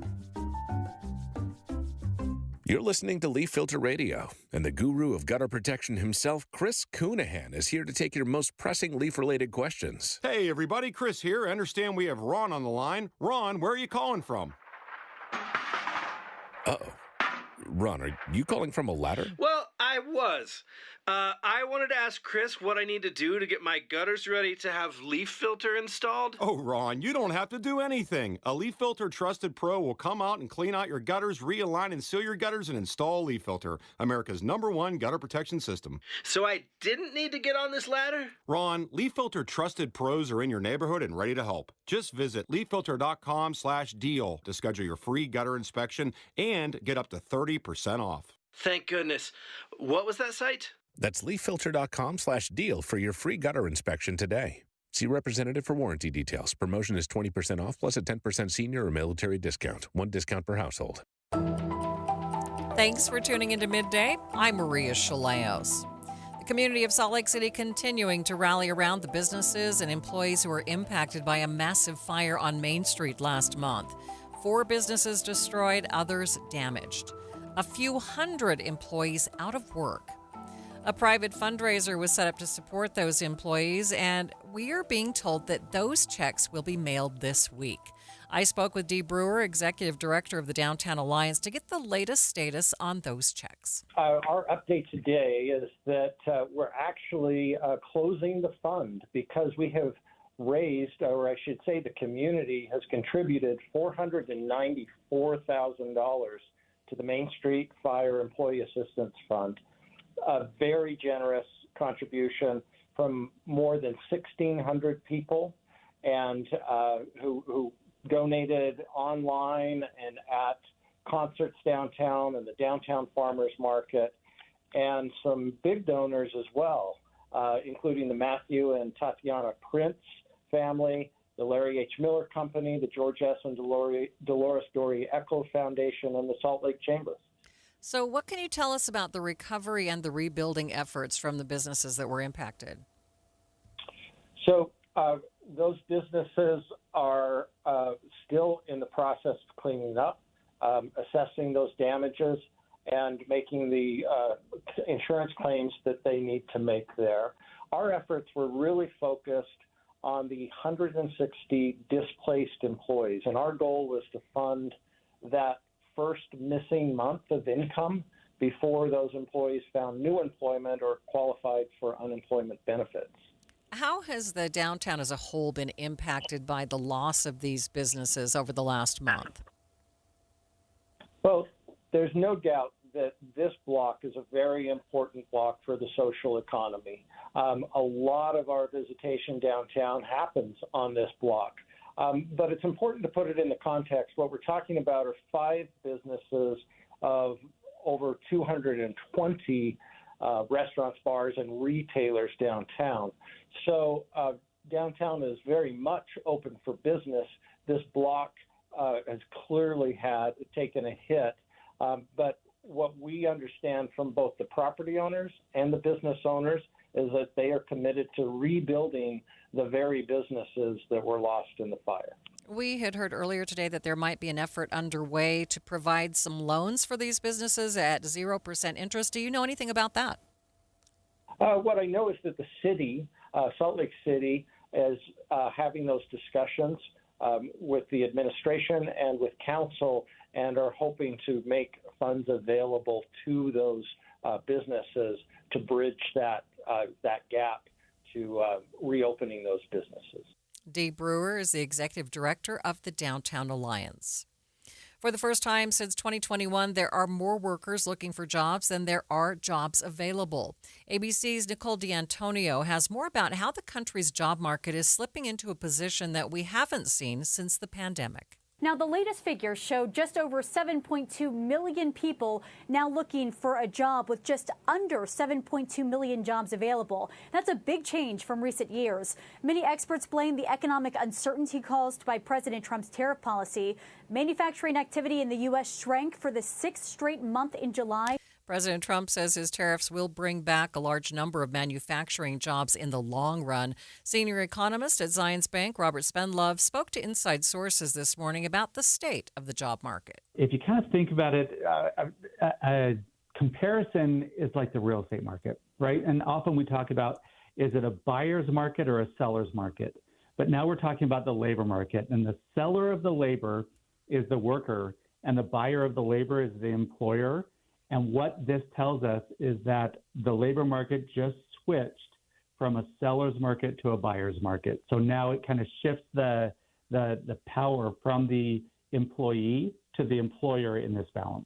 You're listening to Leaf Filter Radio, and the guru of gutter protection himself, Chris Coonahan, is here to take your most pressing leaf-related questions. Hey, everybody, Chris here. I understand we have Ron on the line. Ron, where are you calling from? Uh-oh. Ron, are you calling from a ladder? Well, I was. I wanted to ask Chris what I need to do to get my gutters ready to have leaf filter installed. Oh, Ron, you don't have to do anything. A Leaf Filter Trusted Pro will come out and clean out your gutters, realign and seal your gutters, and install Leaf Filter, America's #1 gutter protection system. So I didn't need to get on this ladder? Ron, Leaf Filter Trusted Pros are in your neighborhood and ready to help. Just visit leaffilter.com/deal to schedule your free gutter inspection and get up to 30% off. Thank goodness. What was that site? That's leaffilter.com/deal for your free gutter inspection today. See representative for warranty details. Promotion is 20% off plus a 10% senior or military discount. One discount per household. Thanks for tuning into Midday. I'm Maria Shilaos. Community of Salt Lake City continuing to rally around the businesses and employees who were impacted by a massive fire on Main Street last month. 4 businesses destroyed, others damaged. A few hundred employees out of work. A private fundraiser was set up to support those employees, and we are being told that those checks will be mailed this week. I spoke with Dee Brewer, Executive Director of the Downtown Alliance, to get the latest status on those checks. Our update today is that we're actually closing the fund because we have raised, or I should say the community has contributed $494,000 to the Main Street Fire Employee Assistance Fund. A very generous contribution from more than 1,600 people and who donated online and at concerts downtown and the downtown farmers market, and some big donors as well, including the Matthew and Tatiana Prince family, the Larry H. Miller Company, the George S. and Dolores Dory Echo Foundation, and the Salt Lake Chambers. So what can you tell us about the recovery and the rebuilding efforts from the businesses that were impacted? So those businesses are still in the process of cleaning up, assessing those damages, and making the insurance claims that they need to make there. Our efforts were really focused on the 160 displaced employees, and our goal was to fund that first missing month of income before those employees found new employment or qualified for unemployment benefits. How has the downtown as a whole been impacted by the loss of these businesses over the last month? Well, there's no doubt that this block is a very important block for the social economy. A lot of our visitation downtown happens on this block. But it's important to put it into context. What we're talking about are 5 businesses of over 220 restaurants, bars, and retailers downtown. So downtown is very much open for business. This block has clearly taken a hit. But what we understand from both the property owners and the business owners is that they are committed to rebuilding the very businesses that were lost in the fire. We had heard earlier today that there might be an effort underway to provide some loans for these businesses at 0% interest. Do you know anything about that? What I know is that the city, Salt Lake City, is having those discussions with the administration and with council, and are hoping to make funds available to those businesses to bridge that gap to reopening those businesses. Dee Brewer is the Executive Director of the Downtown Alliance. For the first time since 2021, there are more workers looking for jobs than there are jobs available. ABC's Nicole D'Antonio has more about how the country's job market is slipping into a position that we haven't seen since the pandemic. Now, the latest figures show just over 7.2 million people now looking for a job, with just under 7.2 million jobs available. That's a big change from recent years. Many experts blame the economic uncertainty caused by President Trump's tariff policy. Manufacturing activity in the U.S. shrank for the 6th straight month in July. President Trump says his tariffs will bring back a large number of manufacturing jobs in the long run. Senior economist at Zions Bank, Robert Spendlove, spoke to Inside Sources this morning about the state of the job market. If you kind of think about it, a comparison is like the real estate market, right? And often we talk about, is it a buyer's market or a seller's market? But now we're talking about the labor market, and the seller of the labor is the worker, and the buyer of the labor is the employer. And what this tells us is that the labor market just switched from a seller's market to a buyer's market. So now it kind of shifts the power from the employee to the employer in this balance.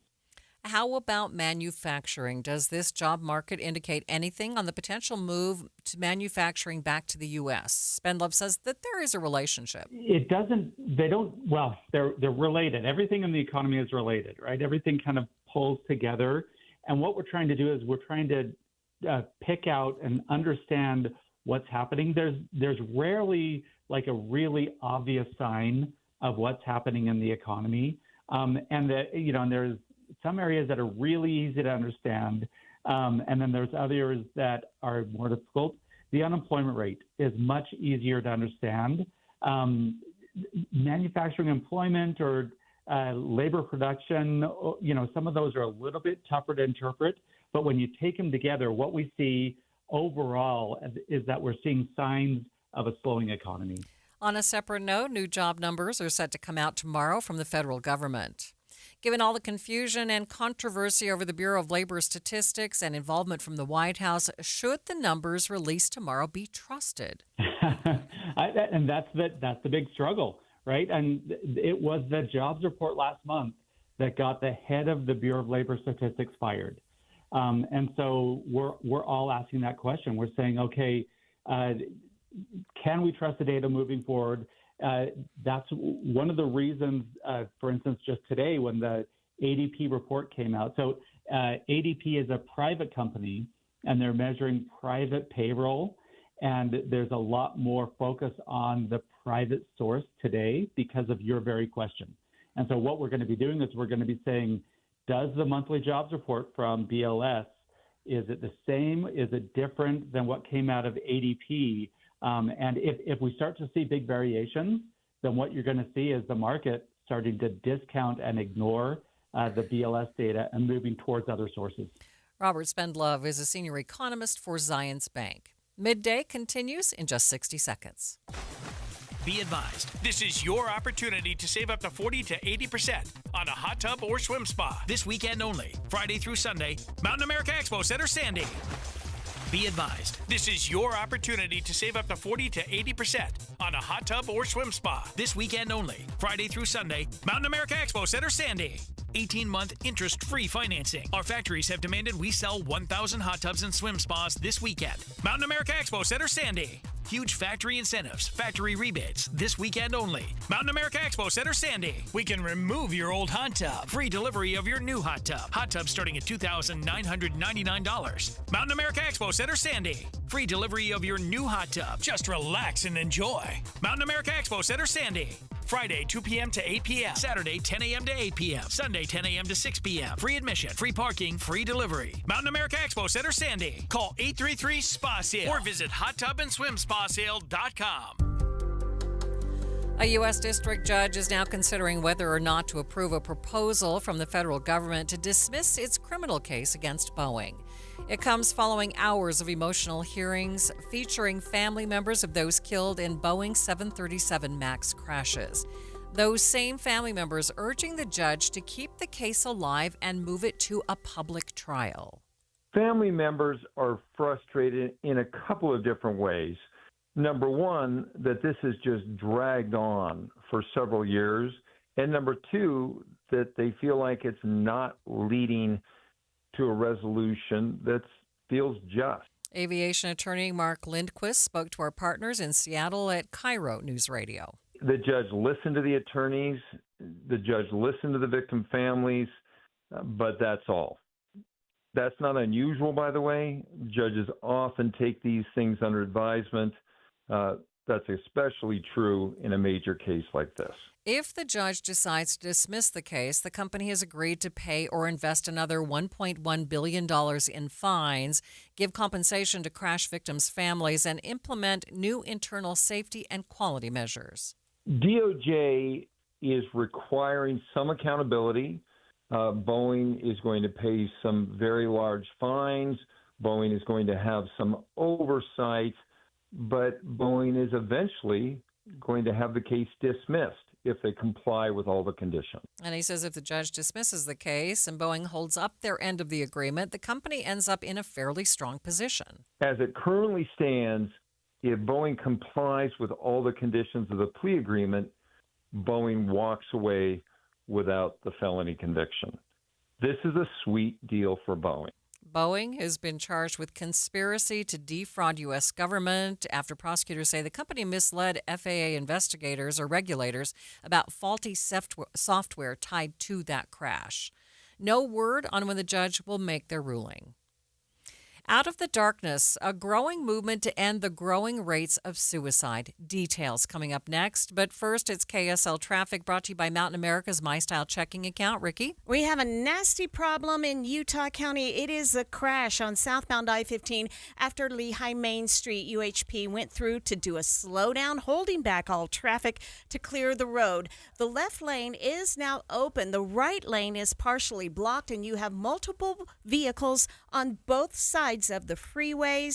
How about manufacturing? Does this job market indicate anything on the potential move to manufacturing back to the U.S.? Spendlove says that there is a relationship. It doesn't, they're related. Everything in the economy is related, right? Everything kind of pulls together. And what we're trying to do is we're trying to pick out and understand what's happening. There's rarely like a really obvious sign of what's happening in the economy. And there's some areas that are really easy to understand. And then there's others that are more difficult. The unemployment rate is much easier to understand. Manufacturing employment or labor production, some of those are a little bit tougher to interpret. But when you take them together, what we see overall is that we're seeing signs of a slowing economy. On a separate note, new job numbers are set to come out tomorrow from the federal government. Given all the confusion and controversy over the Bureau of Labor Statistics and involvement from the White House, should the numbers released tomorrow be trusted? And that's the big struggle, right? And it was the jobs report last month that got the head of the Bureau of Labor Statistics fired. And so we're all asking that question. We're saying, okay, can we trust the data moving forward? That's one of the reasons, for instance, just today when the ADP report came out. So ADP is a private company, and they're measuring private payroll. And there's a lot more focus on the private source today because of your very question. And so what we're going to be doing is we're going to be saying, does the monthly jobs report from BLS, is it the same? Is it different than what came out of ADP? And if we start to see big variations, then what you're going to see is the market starting to discount and ignore the BLS data and moving towards other sources. Robert Spendlove is a senior economist for Zions Bank. Midday continues in just 60 seconds. Be advised, this is your opportunity to save up to 40 to 80% on a hot tub or swim spa. This weekend only, Friday through Sunday, Mountain America Expo Center, Sandy. Be advised, this is your opportunity to save up to 40 to 80% on a hot tub or swim spa. This weekend only, Friday through Sunday, Mountain America Expo Center, Sandy. 18-month interest-free financing. Our factories have demanded we sell 1,000 hot tubs and swim spas this weekend. Mountain America Expo Center, Sandy. Huge factory incentives, factory rebates, this weekend only. Mountain America Expo Center, Sandy. We can remove your old hot tub. Free delivery of your new hot tub. Hot tub starting at $2,999. Mountain America Expo Center, Sandy. Free delivery of your new hot tub. Just relax and enjoy. Mountain America Expo Center, Sandy. Friday, 2 p.m. to 8 p.m. Saturday, 10 a.m. to 8 p.m. Sunday, 10 a.m. to 6 p.m. Free admission, free parking, free delivery. Mountain America Expo Center, Sandy. Call 833-SPA-SALE or visit hottubandSwimSpaSale.com. A U.S. district judge is now considering whether or not to approve a proposal from the federal government to dismiss its criminal case against Boeing. It comes following hours of emotional hearings featuring family members of those killed in Boeing 737 MAX crashes. Those same family members urging the judge to keep the case alive and move it to a public trial. Family members are frustrated in a couple of different ways. Number one, that this has just dragged on for several years. And number two, that they feel like it's not leading to a resolution that feels just. Aviation attorney Mark Lindquist spoke to our partners in Seattle at Cairo News Radio. The judge listened to the attorneys, the judge listened to the victim families, but that's all. That's not unusual, by the way. Judges often take these things under advisement. That's especially true in a major case like this. If the judge decides to dismiss the case, the company has agreed to pay or invest another $1.1 billion in fines, give compensation to crash victims' families, and implement new internal safety and quality measures. DOJ is requiring some accountability. Boeing is going to pay some very large fines. Boeing is going to have some oversight, but Boeing is eventually going to have the case dismissed if they comply with all the conditions. And he says if the judge dismisses the case and Boeing holds up their end of the agreement, the company ends up in a fairly strong position. As it currently stands, if Boeing complies with all the conditions of the plea agreement, Boeing walks away without the felony conviction. This is a sweet deal for Boeing. Boeing has been charged with conspiracy to defraud U.S. government after prosecutors say the company misled FAA investigators or regulators about faulty software tied to that crash. No word on when the judge will make their ruling. Out of the darkness, a growing movement to end the growing rates of suicide. Details coming up next. But first, it's KSL Traffic brought to you by Mountain America's My Style checking account. Ricky? We have a nasty problem in Utah County. It is a crash on southbound I-15 after Lehigh Main Street. UHP went through to do a slowdown, holding back all traffic to clear the road. The left lane is now open. The right lane is partially blocked, and you have multiple vehicles on both sides of the freeway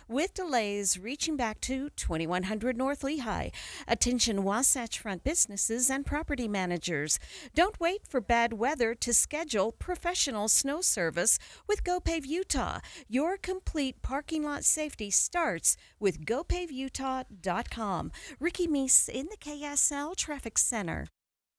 with delays reaching back to 2100 North Lehigh. Attention Wasatch Front businesses and property managers. Don't wait for bad weather to schedule professional snow service with GoPave Utah. Your complete parking lot safety starts with GoPaveUtah.com. Ricky Meese in the KSL Traffic Center.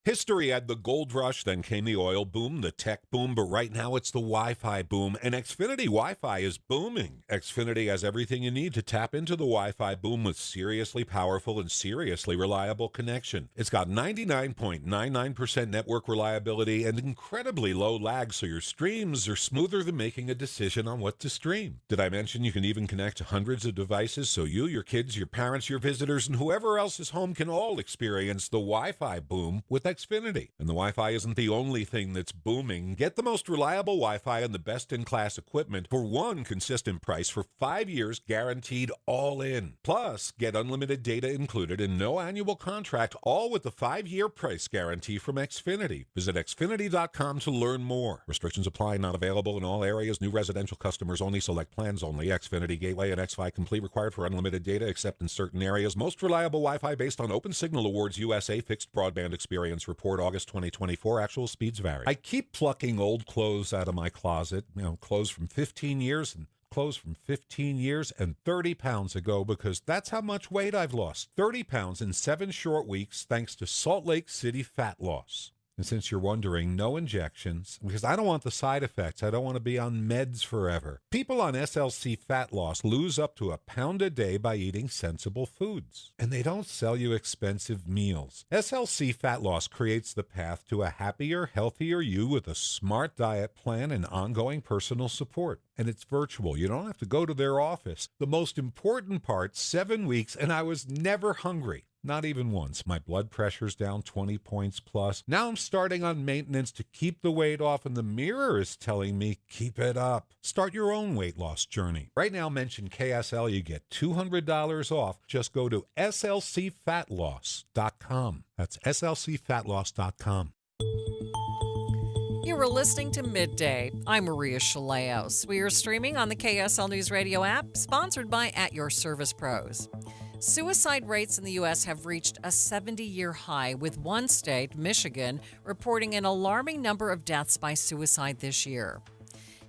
History had the gold rush, then came the oil boom, the tech boom, but right now it's the Wi-Fi boom, and Xfinity Wi-Fi is booming. Xfinity has everything you need to tap into the Wi-Fi boom with seriously powerful and seriously reliable connection. It's got 99.99% network reliability and incredibly low lag, so your streams are smoother than making a decision on what to stream. Did I mention you can even connect to hundreds of devices, so you, your kids, your parents, your visitors, and whoever else is home can all experience the Wi-Fi boom with Xfinity. And the Wi-Fi isn't the only thing that's booming. Get the most reliable Wi-Fi and the best-in-class equipment for one consistent price for 5 years, guaranteed all in. Plus, get unlimited data included and no annual contract, all with the 5-year price guarantee from Xfinity. Visit Xfinity.com to learn more. Restrictions apply. Not available in all areas. New residential customers only. Select plans only. Xfinity Gateway and XFi Complete required for unlimited data except in certain areas. Most reliable Wi-Fi based on Open Signal Awards USA fixed broadband experience report August 2024. Actual speeds vary. I keep plucking old clothes out of my closet, clothes from 15 years and 30 pounds ago, because that's how much weight I've lost. 30 pounds in 7 short weeks thanks to Salt Lake City Fat Loss. And since you're wondering, no injections, because I don't want the side effects. I don't want to be on meds forever. People on SLC Fat Loss lose up to 1 pound a day by eating sensible foods. And they don't sell you expensive meals. SLC Fat Loss creates the path to a happier, healthier you with a smart diet plan and ongoing personal support. And it's virtual. You don't have to go to their office. The most important part, 7 weeks, and I was never hungry. Not even once. My blood pressure's down 20 points plus. Now I'm starting on maintenance to keep the weight off, and the mirror is telling me, keep it up. Start your own weight loss journey. Right now, mention KSL, you get $200 off. Just go to slcfatloss.com. That's slcfatloss.com. You were listening to Midday. I'm Maria Shilaos. We are streaming on the KSL News Radio app, sponsored by At Your Service Pros. Suicide rates in the U.S. have reached a 70-year high, with one state, Michigan, reporting an alarming number of deaths by suicide this year.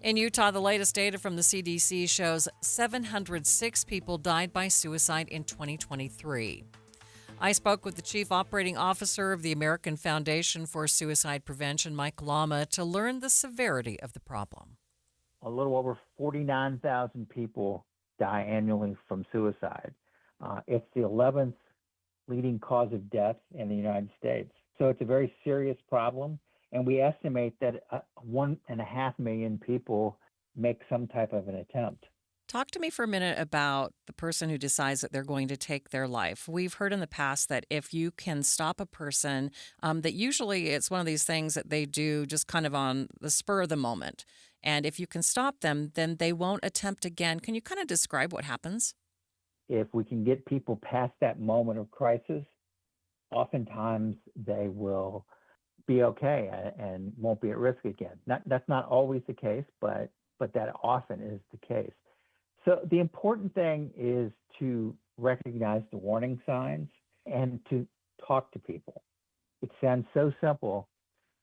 In Utah, the latest data from the CDC shows 706 people died by suicide in 2023. I spoke with the Chief Operating Officer of the American Foundation for Suicide Prevention, Mike Lama, to learn the severity of the problem. A little over 49,000 people die annually from suicide. It's the 11th leading cause of death in the United States. So it's a very serious problem. And we estimate that 1.5 million people make some type of an attempt. Talk to me for a minute about the person who decides that they're going to take their life. We've heard in the past that if you can stop a person, that usually it's one of these things that they do just kind of on the spur of the moment. And if you can stop them, then they won't attempt again. Can you kind of describe what happens? If we can get people past that moment of crisis, oftentimes they will be okay and won't be at risk again. That's not always the case, but that often is the case. So the important thing is to recognize the warning signs and to talk to people. It sounds so simple,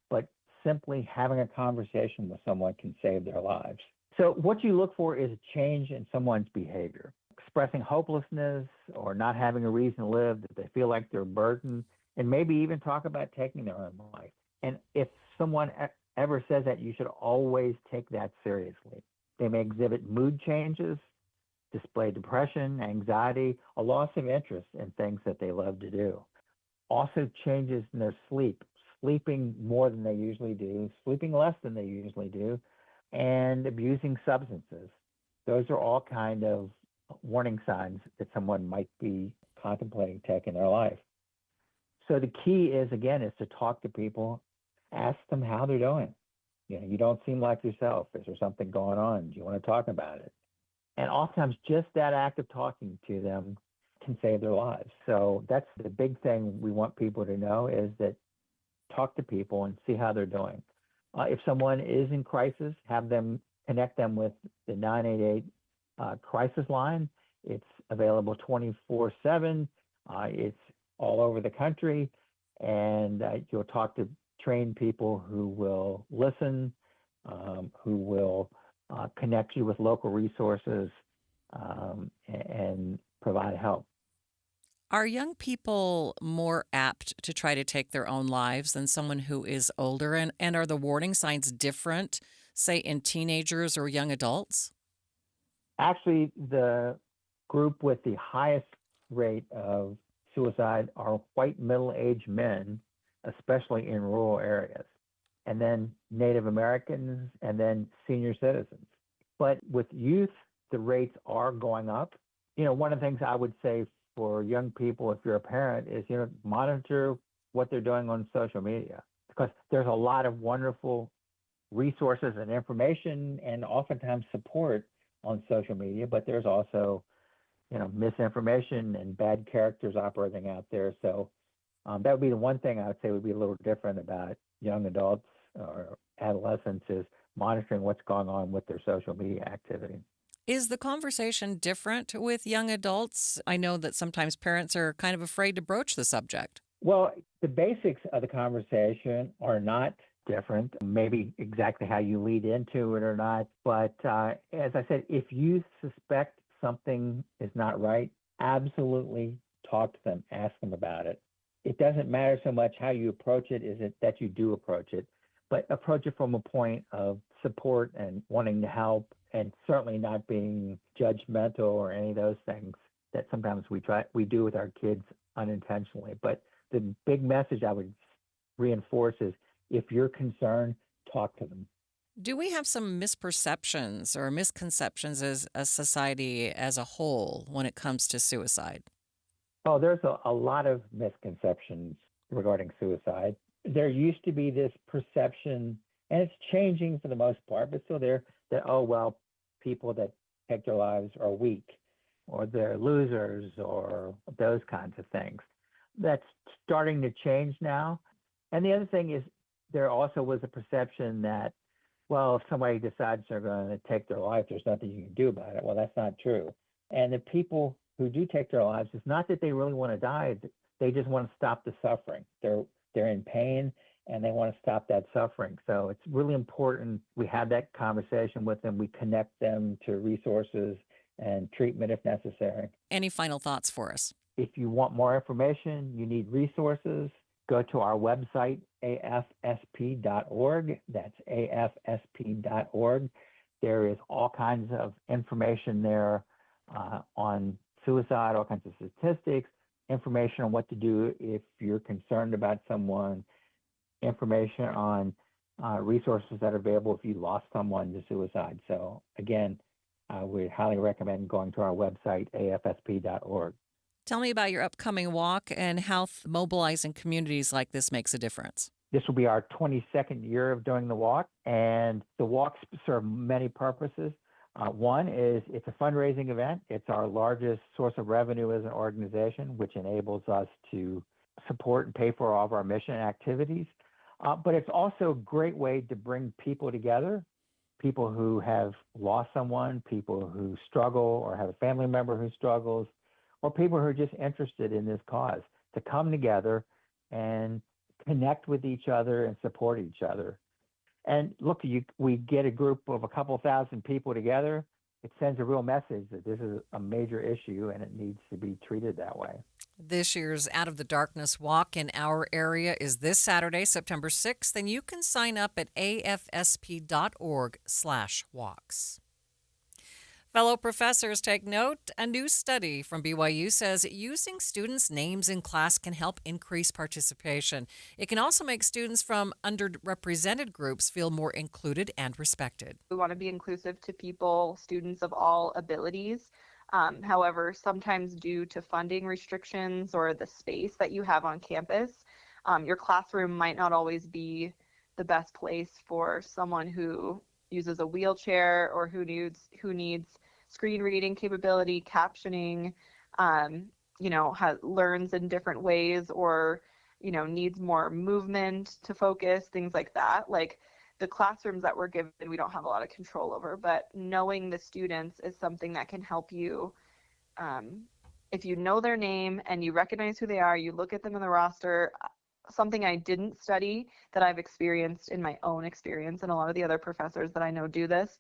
but simply having a conversation with someone can save their lives. So what you look for is a change in someone's behavior. Expressing hopelessness or not having a reason to live, that they feel like they're a burden, and maybe even talk about taking their own life. And if someone ever says that, you should always take that seriously. They may exhibit mood changes, display depression, anxiety, a loss of interest in things that they love to do. Also changes in their sleep, sleeping more than they usually do, sleeping less than they usually do, and abusing substances. Those are all kind of warning signs that someone might be contemplating taking their life. So the key is, again, is to talk to people, ask them how they're doing. You don't seem like yourself. Is there something going on? Do you want to talk about it? And oftentimes just that act of talking to them can save their lives. So that's the big thing we want people to know, is that talk to people and see how they're doing. If someone is in crisis, connect them with the 988 crisis line. It's available 24/7. It's all over the country, and you'll talk to trained people who will listen, who will connect you with local resources, and provide help. Are young people more apt to try to take their own lives than someone who is older? And are the warning signs different, say, in teenagers or young adults? Actually, the group with the highest rate of suicide are white middle-aged men, especially in rural areas, and then Native Americans, and then senior citizens. But with youth, the rates are going up. One of the things I would say for young people, if you're a parent, is, monitor what they're doing on social media, because there's a lot of wonderful resources and information and oftentimes support on social media, but there's also, misinformation and bad characters operating out there. So that would be the one thing I would say would be a little different about young adults or adolescents, is monitoring what's going on with their social media activity. Is the conversation different with young adults? I know that sometimes parents are kind of afraid to broach the subject. Well, the basics of the conversation are not different, maybe exactly how you lead into it or not. But as I said, if you suspect something is not right, absolutely talk to them, ask them about it. It doesn't matter so much how you approach it, is it that you do approach it, but approach it from a point of support and wanting to help, and certainly not being judgmental or any of those things that sometimes we do with our kids unintentionally. But the big message I would reinforce is, if you're concerned, talk to them. Do we have some misperceptions or misconceptions as a society as a whole when it comes to suicide? Oh, there's a lot of misconceptions regarding suicide. There used to be this perception, and it's changing for the most part, but still there, that, people that take their lives are weak, or they're losers, or those kinds of things. That's starting to change now. And the other thing is, there also was a perception that, if somebody decides they're going to take their life, there's nothing you can do about it. Well, that's not true. And the people who do take their lives, it's not that they really want to die. They just want to stop the suffering. They're in pain, and they want to stop that suffering. So it's really important we have that conversation with them. We connect them to resources and treatment if necessary. Any final thoughts for us? If you want more information, you need resources, go to our website, afsp.org. That's afsp.org. There is all kinds of information there on suicide, all kinds of statistics, information on what to do if you're concerned about someone, information on resources that are available if you lost someone to suicide. So again, I would highly recommend going to our website, afsp.org. Tell me about your upcoming walk and how mobilizing communities like this makes a difference. This will be our 22nd year of doing the walk, and the walks serve many purposes. One is it's a fundraising event. It's our largest source of revenue as an organization, which enables us to support and pay for all of our mission activities. But it's also a great way to bring people together, people who have lost someone, people who struggle or have a family member who struggles, or people who are just interested in this cause, to come together and connect with each other and support each other. And look, we get a group of a couple thousand people together. It sends a real message that this is a major issue and it needs to be treated that way. This year's Out of the Darkness Walk in our area is this Saturday, September 6th, and you can sign up at afsp.org/walks. Fellow professors take note. A new study from BYU says using students' names in class can help increase participation. It can also make students from underrepresented groups feel more included and respected. We want to be inclusive to people, students of all abilities. However, sometimes due to funding restrictions or the space that you have on campus, your classroom might not always be the best place for someone who uses a wheelchair or who needs screen reading capability, captioning, learns in different ways, or, needs more movement to focus, things like that. Like the classrooms that we're given, we don't have a lot of control over, but knowing the students is something that can help you. If you know their name and you recognize who they are, you look at them in the roster. Something I didn't study that I've experienced in my own experience, and a lot of the other professors that I know do this,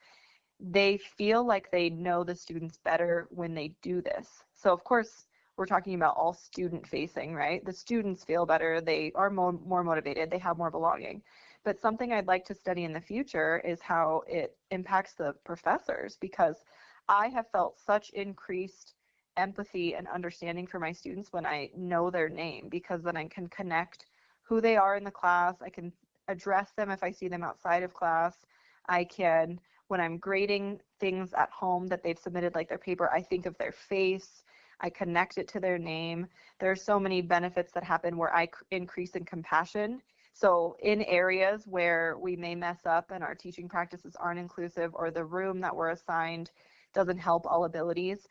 they feel like they know the students better when they do this. So of course, we're talking about all student facing, right? The students feel better, they are more motivated, they have more belonging. But something I'd like to study in the future is how it impacts the professors, because I have felt such increased empathy and understanding for my students when I know their name, because then I can connect who they are in the class. I can address them if I see them outside of class. I can, when I'm grading things at home that they've submitted, like their paper, I think of their face. I connect it to their name. There are so many benefits that happen where I increase in compassion. So in areas where we may mess up and our teaching practices aren't inclusive, or the room that we're assigned doesn't help all abilities,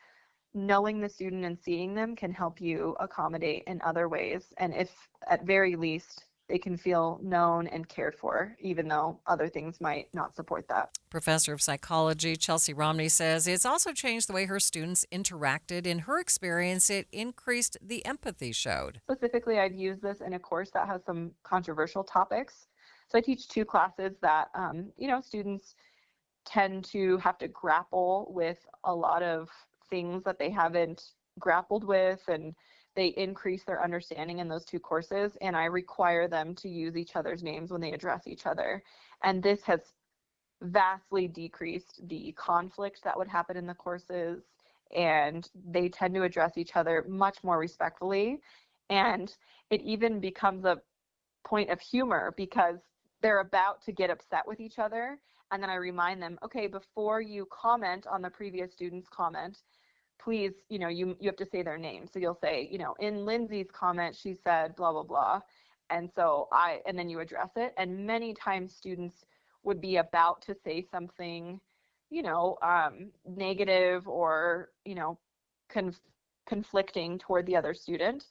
knowing the student and seeing them can help you accommodate in other ways. And if at very least they can feel known and cared for, even though other things might not support that. Professor of psychology Chelsea Romney says it's also changed the way her students interacted. In her experience, it increased the empathy showed. Specifically, I've used this in a course that has some controversial topics. So I teach two classes that, students tend to have to grapple with a lot of things that they haven't grappled with, and they increase their understanding in those two courses, and I require them to use each other's names when they address each other. And this has vastly decreased the conflict that would happen in the courses, and they tend to address each other much more respectfully. And it even becomes a point of humor, because they're about to get upset with each other, and then I remind them, okay, before you comment on the previous student's comment, please, you have to say their name. So you'll say, in Lindsay's comment, she said blah, blah, blah. And so and then you address it. And many times students would be about to say something, negative or, conflicting toward the other student.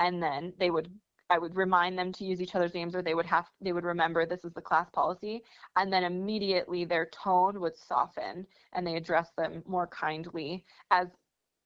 And then I would remind them to use each other's names, or they would remember this is the class policy. And then immediately their tone would soften and they address them more kindly,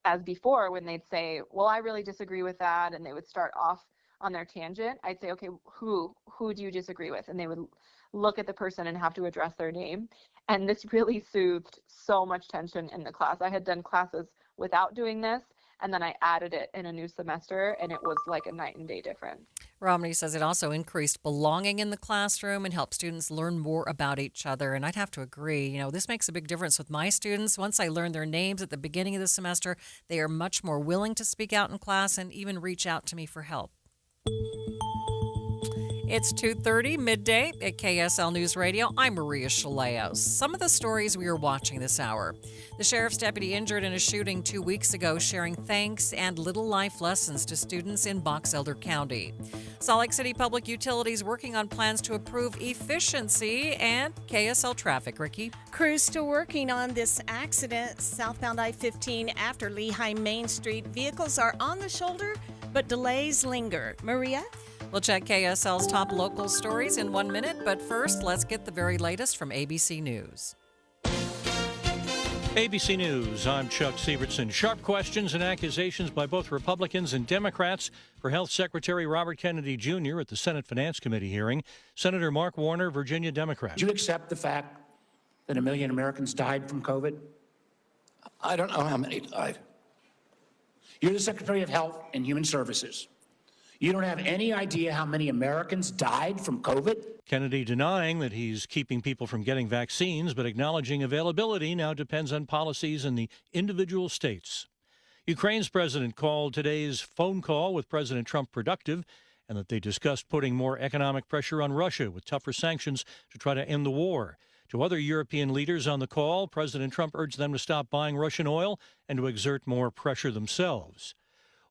as before, when they'd say, well, I really disagree with that, and they would start off on their tangent, I'd say, okay, who do you disagree with? And they would look at the person and have to address their name. And this really soothed so much tension in the class. I had done classes without doing this, and then I added it in a new semester, and it was like a night and day difference. Romney says it also increased belonging in the classroom and helped students learn more about each other. And I'd have to agree, this makes a big difference with my students. Once I learn their names at the beginning of the semester, they are much more willing to speak out in class and even reach out to me for help. It's 2:30 midday at KSL News Radio. I'm Maria Shilaos. Some of the stories we are watching this hour. The sheriff's deputy injured in a shooting 2 weeks ago, sharing thanks and little life lessons to students in Box Elder County. Salt Lake City Public Utilities working on plans to improve efficiency, and KSL traffic. Ricky? Crews still working on this accident southbound I-15 after Lehigh Main Street. Vehicles are on the shoulder, but delays linger. Maria? We'll check KSL's top local stories in 1 minute, but first, let's get the very latest from ABC News. ABC News, I'm Chuck Sievertson. Sharp questions and accusations by both Republicans and Democrats for Health Secretary Robert Kennedy Jr. at the Senate Finance Committee hearing. Senator Mark Warner, Virginia Democrat. Do you accept the fact that 1 million Americans died from COVID? I don't know how many died. You're the Secretary of Health and Human Services. You don't have any idea how many Americans died from COVID? Kennedy denying that he's keeping people from getting vaccines, but acknowledging availability now depends on policies in the individual states. Ukraine's president called today's phone call with President Trump productive, and that they discussed putting more economic pressure on Russia with tougher sanctions to try to end the war. To other European leaders on the call, President Trump urged them to stop buying Russian oil and to exert more pressure themselves.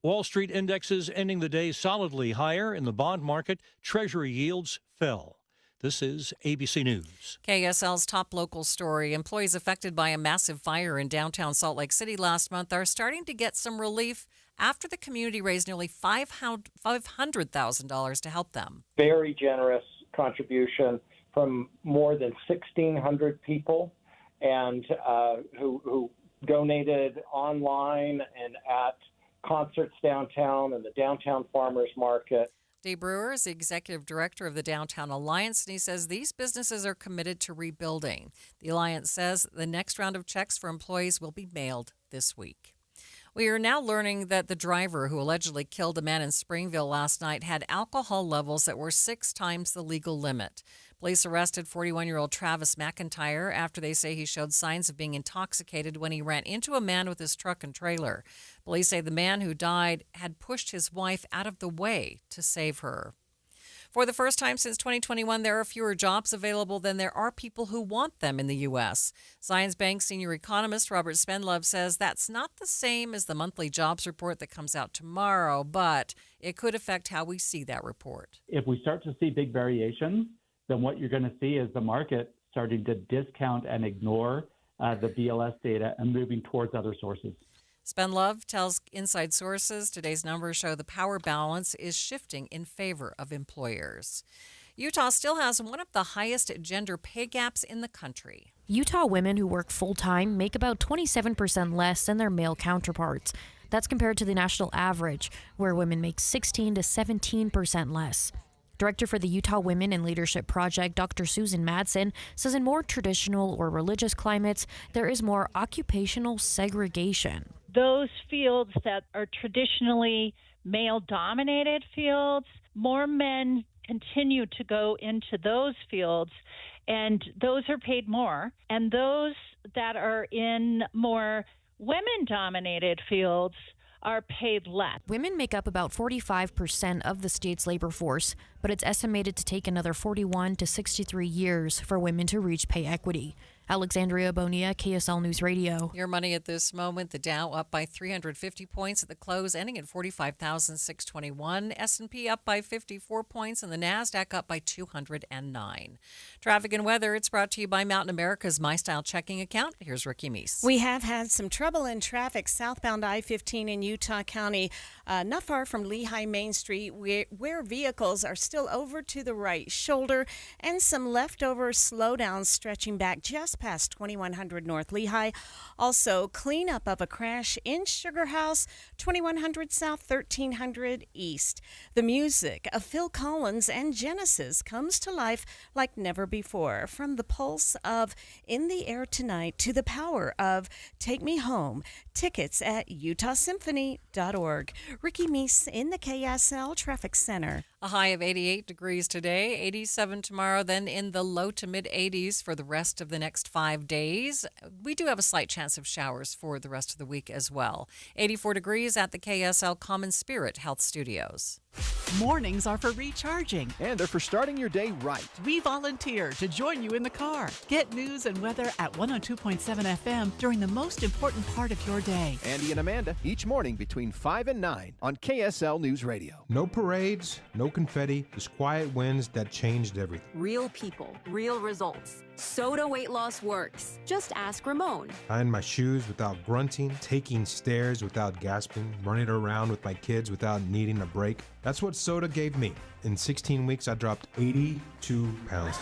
Wall Street indexes ending the day solidly higher. In the bond market, Treasury yields fell. This is ABC News. KSL's top local story. Employees affected by a massive fire in downtown Salt Lake City last month are starting to get some relief after the community raised nearly $500,000 to help them. Very generous contribution from more than 1,600 people and who donated online and at concerts downtown and the downtown farmers market. Dave Brewer is the executive director of the Downtown Alliance, and he says these businesses are committed to rebuilding. The Alliance says the next round of checks for employees will be mailed this week. We are now learning that the driver who allegedly killed a man in Springville last night had alcohol levels that were 6 times the legal limit. Police arrested 41-year-old Travis McIntyre after they say he showed signs of being intoxicated when he ran into a man with his truck and trailer. Police say the man who died had pushed his wife out of the way to save her. For the first time since 2021, there are fewer jobs available than there are people who want them in the U.S. Zions Bank senior economist Robert Spendlove says that's not the same as the monthly jobs report that comes out tomorrow, but it could affect how we see that report. If we start to see big variations, then what you're going to see is the market starting to discount and ignore the BLS data and moving towards other sources. Spendlove tells Inside Sources today's numbers show the power balance is shifting in favor of employers. Utah still has one of the highest gender pay gaps in the country. Utah women who work full-time make about 27% less than their male counterparts. That's compared to the national average, where women make 16 to 17% less. Director for the Utah Women in Leadership Project, Dr. Susan Madsen, says in more traditional or religious climates, there is more occupational segregation. Those fields that are traditionally male-dominated fields, more men continue to go into those fields, and those are paid more. And those that are in more women-dominated fields are paid less. Women make up about 45% of the state's labor force, but it's estimated to take another 41 to 63 years for women to reach pay equity. Alexandria Bonilla, KSL News Radio. Your money at this moment, the Dow up by 350 points at the close, ending at 45,621. S&P up by 54 points, and the NASDAQ up by 209. Traffic and weather, it's brought to you by Mountain America's My Style checking account. Here's Ricky Meese. We have had some trouble in traffic southbound I-15 in Utah County, not far from Lehigh Main Street, where vehicles are still over to the right shoulder, and some leftover slowdowns stretching back just past 2100 North Lehigh. Also, cleanup of a crash in Sugar House, 2100 South, 1300 East. The music of Phil Collins and Genesis comes to life like never before. From the pulse of In the Air Tonight to the power of Take Me Home. Tickets at utahsymphony.org. Ricky Meese in the KSL Traffic Center. A high of 88 degrees today, 87 tomorrow, then in the low to mid 80s for the rest of the next 5 days. We do have a slight chance of showers for the rest of the week as well. 84 degrees at the KSL Common Spirit Health Studios. Mornings are for recharging. And they're for starting your day right. We volunteer to join you in the car. Get news and weather at 102.7 FM during the most important part of your day. Andy and Amanda, each morning between 5 and 9 on KSL News Radio. No parades, no confetti, just quiet wins that changed everything. Real people, real results. Soda weight loss works. Just ask Ramon. Tying my shoes without grunting, taking stairs without gasping, running around with my kids without needing a break. That's what Soda gave me. In 16 weeks, I dropped 82 pounds.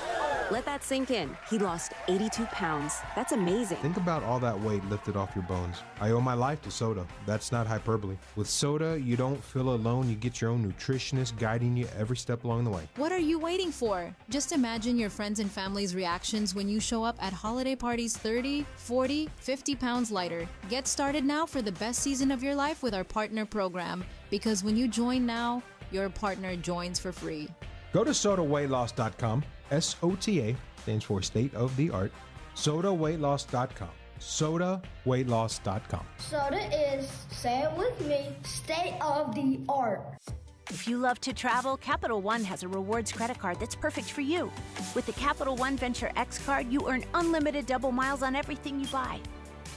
Let that sink in. He lost 82 pounds. That's amazing. Think about all that weight lifted off your bones. I owe my life to Soda. That's not hyperbole. With Soda, you don't feel alone. You get your own nutritionist guiding you every step along the way. What are you waiting for? Just imagine your friends and family's reactions when you show up at holiday parties 30, 40, 50 pounds lighter. Get started now for the best season of your life with our partner program. Because when you join now, your partner joins for free. Go to sodaweightloss.com. SOTA stands for state of the art. Sodaweightloss.com. Sodaweightloss.com. Soda is, say it with me, state of the art. If you love to travel, Capital One has a rewards credit card that's perfect for you. With the Capital One Venture X card, you earn unlimited double miles on everything you buy.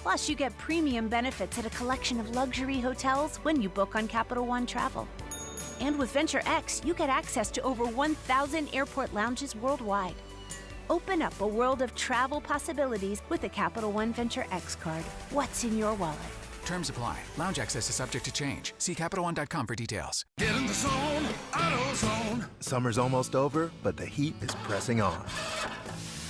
Plus, you get premium benefits at a collection of luxury hotels when you book on Capital One Travel. And with Venture X, you get access to over 1,000 airport lounges worldwide. Open up a world of travel possibilities with the Capital One Venture X card. What's in your wallet? Terms apply. Lounge access is subject to change. See CapitalOne.com for details. Get in the zone, AutoZone. Summer's almost over, but the heat is pressing on.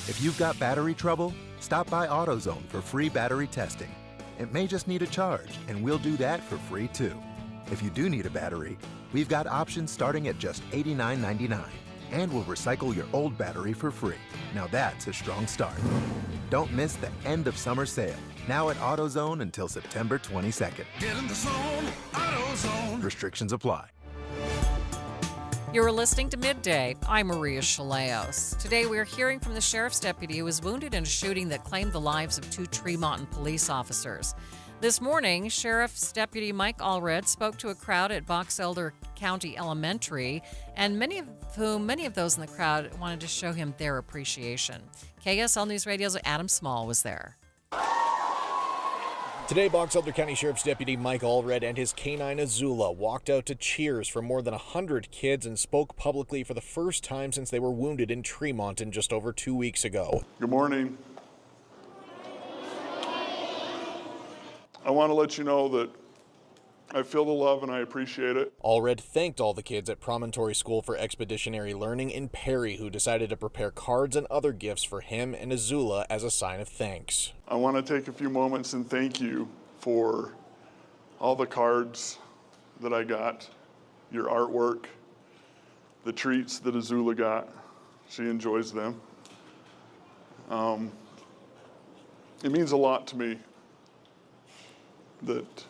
If you've got battery trouble, stop by AutoZone for free battery testing. It may just need a charge, and we'll do that for free too. If you do need a battery, we've got options starting at just $89.99. And we'll recycle your old battery for free. Now that's a strong start. Don't miss the end of summer sale. Now at AutoZone until September 22nd. Get in the zone, AutoZone. Restrictions apply. You're listening to Midday. I'm Maria Shilaos. Today we're hearing from the sheriff's deputy who was wounded in a shooting that claimed the lives of 2 Tremonton police officers. This morning, Sheriff's Deputy Mike Allred spoke to a crowd at Box Elder County Elementary, and many of those in the crowd wanted to show him their appreciation. KSL News Radio's Adam Small was there. Today, Box Elder County Sheriff's Deputy Mike Allred and his canine Azula walked out to cheers from more than 100 kids and spoke publicly for the first time since they were wounded in Tremonton just over 2 weeks ago. Good morning. I want to let you know that I feel the love and I appreciate it. Allred thanked all the kids at Promontory School for Expeditionary Learning in Perry who decided to prepare cards and other gifts for him and Azula as a sign of thanks. I want to take a few moments and thank you for all the cards that I got, your artwork, the treats that Azula got. She enjoys them. It means a lot to me that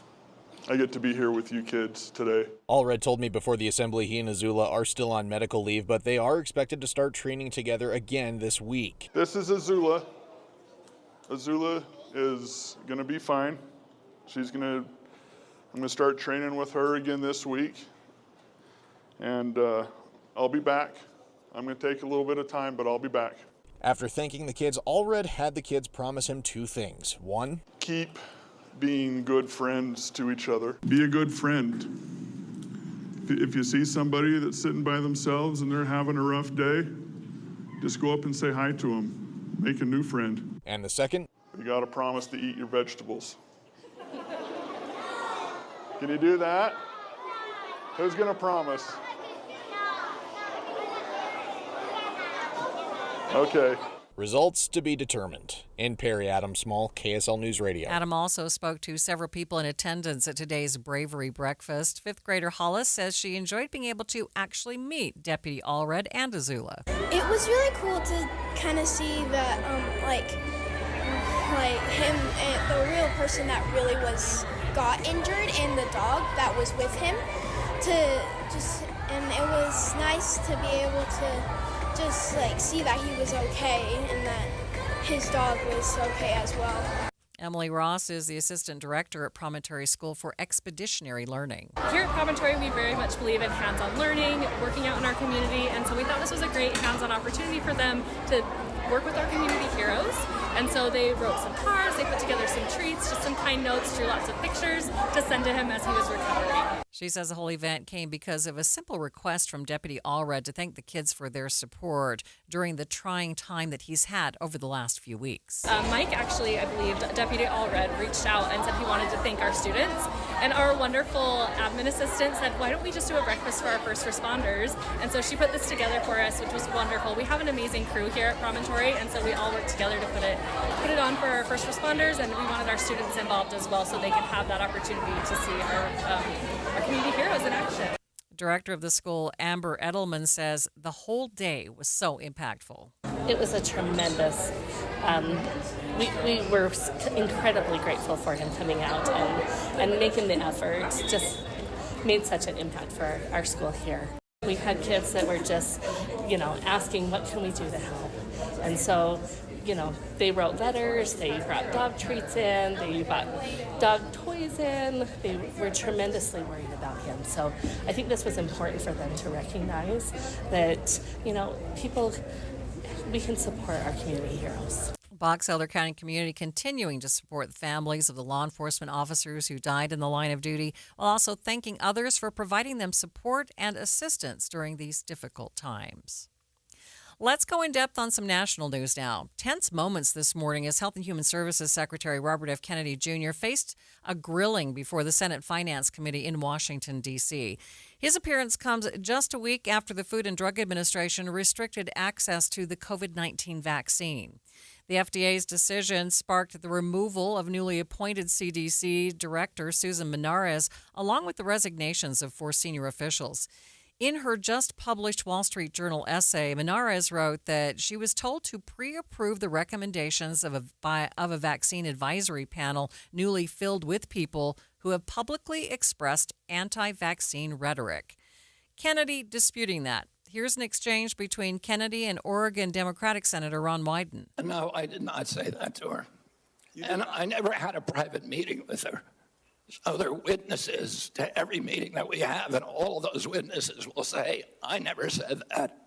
I get to be here with you kids today. Allred told me before the assembly he and Azula are still on medical leave, but they are expected to start training together again this week. This is Azula. Azula is going to be fine. I'm going to start training with her again this week. And I'll be back. I'm going to take a little bit of time, but I'll be back. After thanking the kids, Allred had the kids promise him 2 things. 1, keep being good friends to each other. Be a good friend. If you see somebody that's sitting by themselves and they're having a rough day, just go up and say hi to them. Make a new friend. And the second? You got to promise to eat your vegetables. Can you do that? Who's going to promise? Okay. Results to be determined. In Perry, Adam Small, KSL News Radio. Adam also spoke to several people in attendance at today's Bravery Breakfast. 5th grader Hollis says she enjoyed being able to actually meet Deputy Allred and Azula. It was really cool to kind of see that, like him, and the real person that really got injured, and the dog that was with him, and it was nice to be able to just see that he was okay and that his dog was okay as well. Emily Ross is the assistant director at Promontory School for Expeditionary Learning. Here at Promontory, we very much believe in hands-on learning, working out in our community, and so we thought this was a great hands-on opportunity for them to work with our community heroes. And so they wrote some cards, they put together some treats, just some kind notes, drew lots of pictures to send to him as he was recovering. She says the whole event came because of a simple request from Deputy Allred to thank the kids for their support during the trying time that he's had over the last few weeks. Mike actually, I believe, Deputy Allred reached out and said he wanted to thank our students. And our wonderful admin assistant said, why don't we just do a breakfast for our first responders? And so she put this together for us, which was wonderful. We have an amazing crew here at Promontory, and so we all worked together to put it on for our first responders, and we wanted our students involved as well so they can have that opportunity to see our community heroes in action. Director of the school, Amber Edelman, says the whole day was so impactful. It was a tremendous, we were incredibly grateful for him coming out and making the effort. Just made such an impact for our school here. We had kids that were just, asking what can we do to help. And so, they wrote letters, they brought dog treats in, they brought dog toys in. They were tremendously worried about him. So I think this was important for them to recognize that, we can support our community heroes. Box Elder County community continuing to support the families of the law enforcement officers who died in the line of duty, while also thanking others for providing them support and assistance during these difficult times. Let's go in depth on some national news now. Tense moments this morning as Health and Human Services Secretary Robert F. Kennedy Jr. faced a grilling before the Senate Finance Committee in Washington, D.C. His appearance comes just a week after the Food and Drug Administration restricted access to the COVID-19 vaccine. The FDA's decision sparked the removal of newly appointed CDC Director Susan Minares, along with the resignations of 4 senior officials. In her just published Wall Street Journal essay, Minares wrote that she was told to pre-approve the recommendations of a vaccine advisory panel newly filled with people who have publicly expressed anti-vaccine rhetoric. Kennedy disputing that. Here's an exchange between Kennedy and Oregon Democratic Senator Ron Wyden. No, I did not say that to her. And I never had a private meeting with her. So there are witnesses to every meeting that we have, and all of those witnesses will say, I never said that.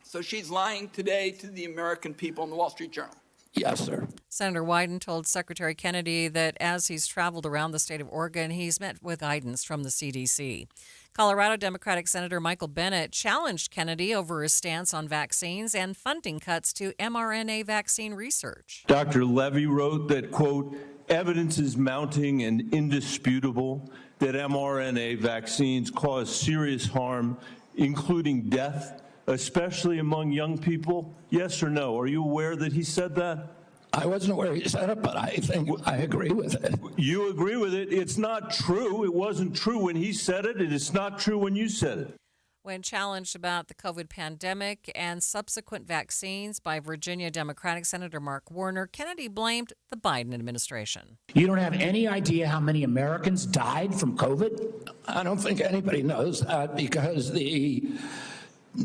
So she's lying today to the American people in the Wall Street Journal? Yes, sir. Senator Wyden told Secretary Kennedy that as he's traveled around the state of Oregon, he's met with guidance from the CDC. Colorado Democratic Senator Michael Bennet challenged Kennedy over his stance on vaccines and funding cuts to mRNA vaccine research. Dr. Levy wrote that, quote, evidence is mounting and indisputable that mRNA vaccines cause serious harm, including death, especially among young people. Yes or no? Are you aware that he said that? I wasn't aware he said it, but I think I agree with it. You agree with it? It's not true. It wasn't true when he said it, and it's not true when you said it. When challenged about the COVID pandemic and subsequent vaccines by Virginia Democratic Senator Mark Warner, Kennedy blamed the Biden administration. You don't have any idea how many Americans died from COVID? I don't think anybody knows that because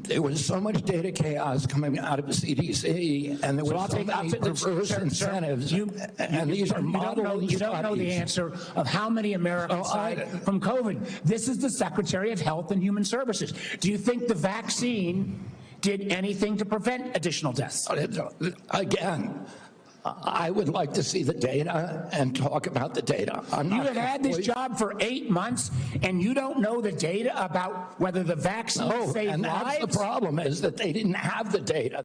there was so much data chaos coming out of the CDC, and there was so many perverse incentives. And these are model You don't know the answer of how many Americans died from COVID. This is the Secretary of Health and Human Services. Do you think the vaccine did anything to prevent additional deaths? Again, I would like to see the data and talk about the data. You have had this job for 8 months, and you don't know the data about whether the vaccine saved and lives? that's the problem, is that they didn't have the data.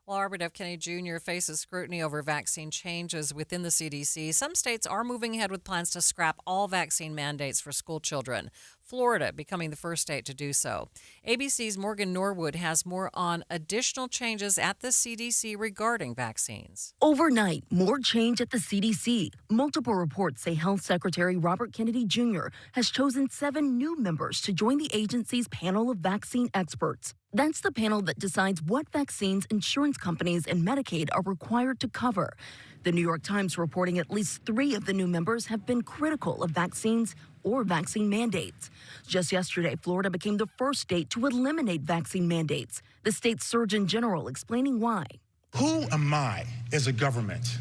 While Robert F. Kennedy Jr. faces scrutiny over vaccine changes within the CDC, some states are moving ahead with plans to scrap all vaccine mandates for school children. Florida becoming the first state to do so. ABC's Morgan Norwood has more on additional changes at the CDC regarding vaccines. Overnight, more change at the CDC. Multiple reports say Health Secretary Robert Kennedy Jr. has chosen 7 new members to join the agency's panel of vaccine experts. That's the panel that decides what vaccines insurance companies and Medicaid are required to cover. The New York Times reporting at least 3 of the new members have been critical of vaccines or vaccine mandates. Just yesterday, Florida became the first state to eliminate vaccine mandates. The state's Surgeon General explaining why. Who am I as a government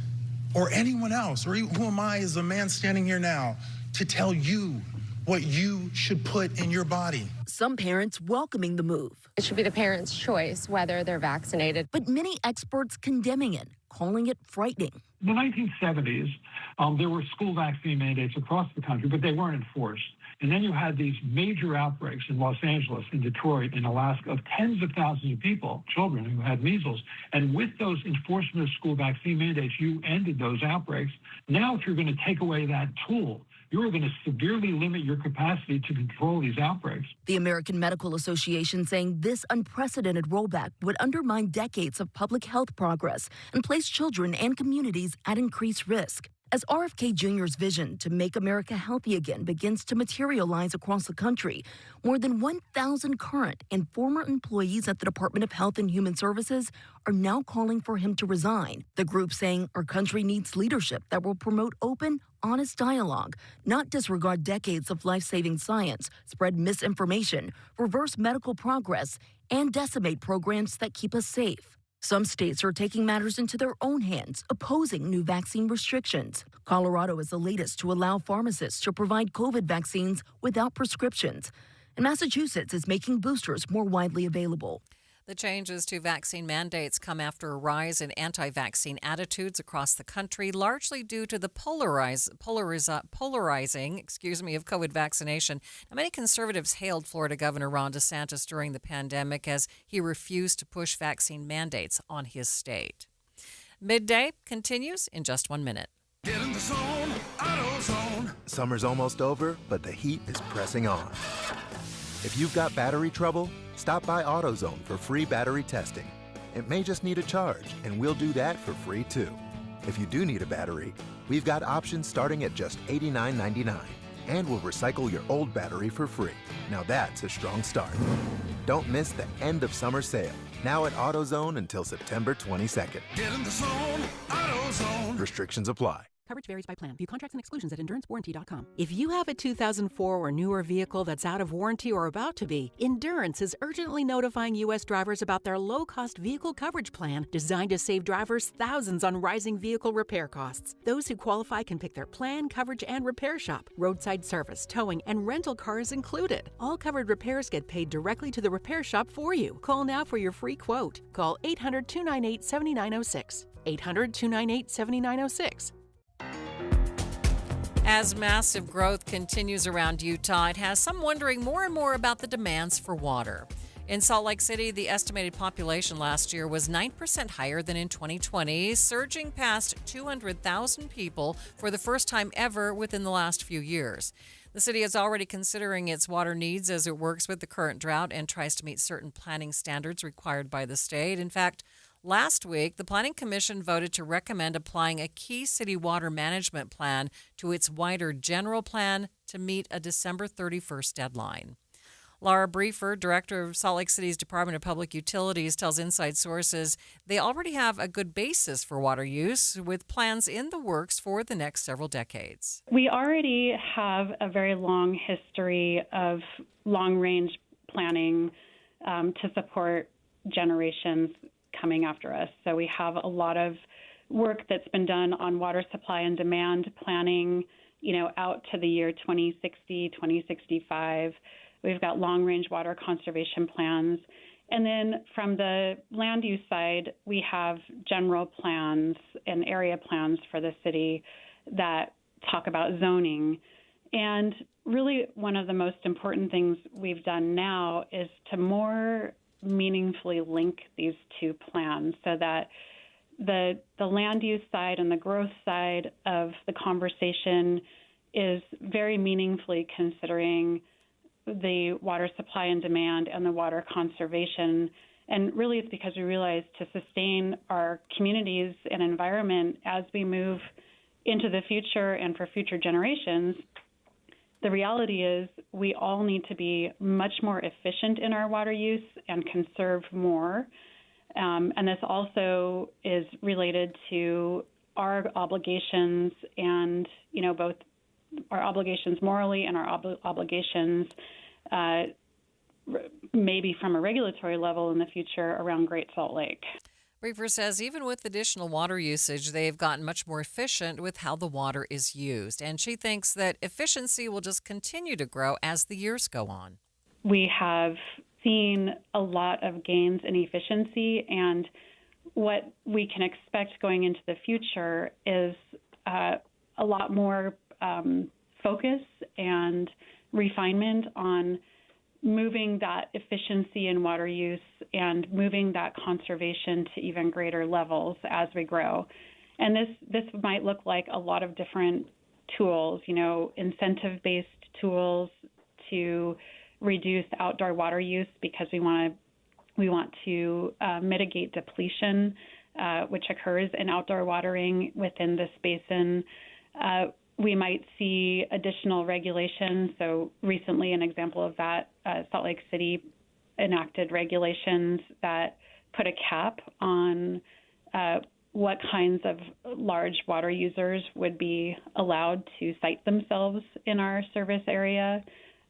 or anyone else, or who am I as a man standing here now to tell you what you should put in your body? Some parents welcoming the move. It should be the parents' choice whether they're vaccinated. But many experts condemning it, calling it frightening. In the 1970s, there were school vaccine mandates across the country, but they weren't enforced. And then you had these major outbreaks in Los Angeles, in Detroit, in Alaska, of tens of thousands of people, children who had measles. And with those enforcement of school vaccine mandates, you ended those outbreaks. Now, if you're going to take away that tool, you're going to severely limit your capacity to control these outbreaks. The American Medical Association saying this unprecedented rollback would undermine decades of public health progress and place children and communities at increased risk. As RFK Jr.'s vision to make America healthy again begins to materialize across the country, more than 1,000 current and former employees at the Department of Health and Human Services are now calling for him to resign. The group saying our country needs leadership that will promote open, honest dialogue, not disregard decades of life-saving science, spread misinformation, reverse medical progress, and decimate programs that keep us safe. Some states are taking matters into their own hands, opposing new vaccine restrictions. Colorado is the latest to allow pharmacists to provide COVID vaccines without prescriptions. And Massachusetts is making boosters more widely available. The changes to vaccine mandates come after a rise in anti-vaccine attitudes across the country, largely due to the polarizing of COVID vaccination. Now, many conservatives hailed Florida Governor Ron DeSantis during the pandemic as he refused to push vaccine mandates on his state. Midday continues in just 1 minute. Get in the zone, AutoZone. Summer's almost over, but the heat is pressing on. If you've got battery trouble, stop by AutoZone for free battery testing. It may just need a charge, and we'll do that for free too. If you do need a battery, we've got options starting at just $89.99, and we'll recycle your old battery for free. Now that's a strong start. Don't miss the end of summer sale, now at AutoZone until September 22nd. Get in the zone, AutoZone. Restrictions apply. Coverage varies by plan. View contracts and exclusions at endurancewarranty.com. If you have a 2004 or newer vehicle that's out of warranty or about to be, Endurance is urgently notifying U.S. drivers about their low-cost vehicle coverage plan designed to save drivers thousands on rising vehicle repair costs. Those who qualify can pick their plan, coverage, and repair shop. Roadside service, towing, and rental cars included. All covered repairs get paid directly to the repair shop for you. Call now for your free quote. Call 800-298-7906. 800-298-7906. As massive growth continues around Utah, it has some wondering more and more about the demands for water. In Salt Lake City, the estimated population last year was 9% higher than in 2020, surging past 200,000 people for the first time ever within the last few years. The city is already considering its water needs as it works with the current drought and tries to meet certain planning standards required by the state. In fact, last week, the Planning Commission voted to recommend applying a key city water management plan to its wider general plan to meet a December 31st deadline. Laura Briefer, director of Salt Lake City's Department of Public Utilities, tells Inside Sources they already have a good basis for water use with plans in the works for the next several decades. We already have a very long history of long-range planning to support generations coming after us. So we have a lot of work that's been done on water supply and demand planning, out to the year 2060, 2065. We've got long-range water conservation plans. And then from the land use side, we have general plans and area plans for the city that talk about zoning. And really one of the most important things we've done now is to more meaningfully link these two plans so that the land use side and the growth side of the conversation is very meaningfully considering the water supply and demand and the water conservation. And really it's because we realize to sustain our communities and environment as we move into the future and for future generations, the reality is we all need to be much more efficient in our water use and conserve more. And this also is related to our obligations and, both our obligations morally and our obligations maybe from a regulatory level in the future around Great Salt Lake. Briefer says even with additional water usage, they've gotten much more efficient with how the water is used. And she thinks that efficiency will just continue to grow as the years go on. We have seen a lot of gains in efficiency, and what we can expect going into the future is a lot more focus and refinement on moving that efficiency in water use and moving that conservation to even greater levels as we grow. And this might look like a lot of different tools, incentive-based tools to reduce outdoor water use because we want to mitigate depletion, which occurs in outdoor watering within this basin. We might see additional regulations. So recently, an example of that, Salt Lake City enacted regulations that put a cap on what kinds of large water users would be allowed to site themselves in our service area,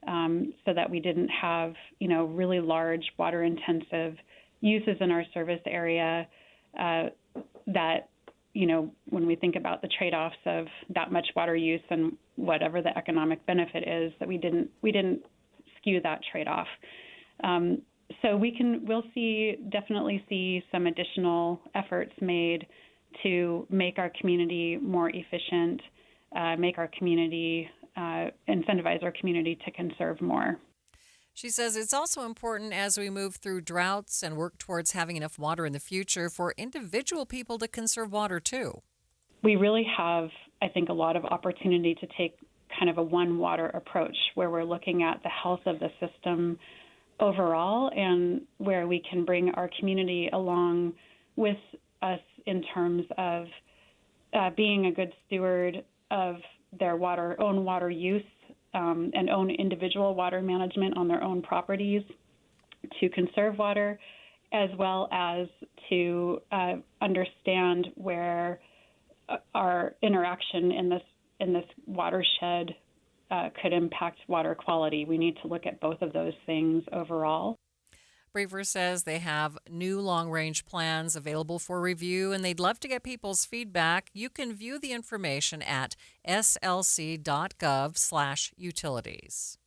so that we didn't have, really large water-intensive uses in our service area that, when we think about the trade-offs of that much water use and whatever the economic benefit is, that we didn't skew that trade-off. So we'll definitely see some additional efforts made to make our community more efficient, make our community, incentivize our community to conserve more. She says it's also important as we move through droughts and work towards having enough water in the future for individual people to conserve water too. We really have, I think, a lot of opportunity to take kind of a one water approach where we're looking at the health of the system overall and where we can bring our community along with us in terms of being a good steward of their own water use and own individual water management on their own properties to conserve water, as well as to understand where our interaction in this watershed could impact water quality. We need to look at both of those things overall. Brever says they have new long-range plans available for review, and they'd love to get people's feedback. You can view the information at slc.gov/utilities.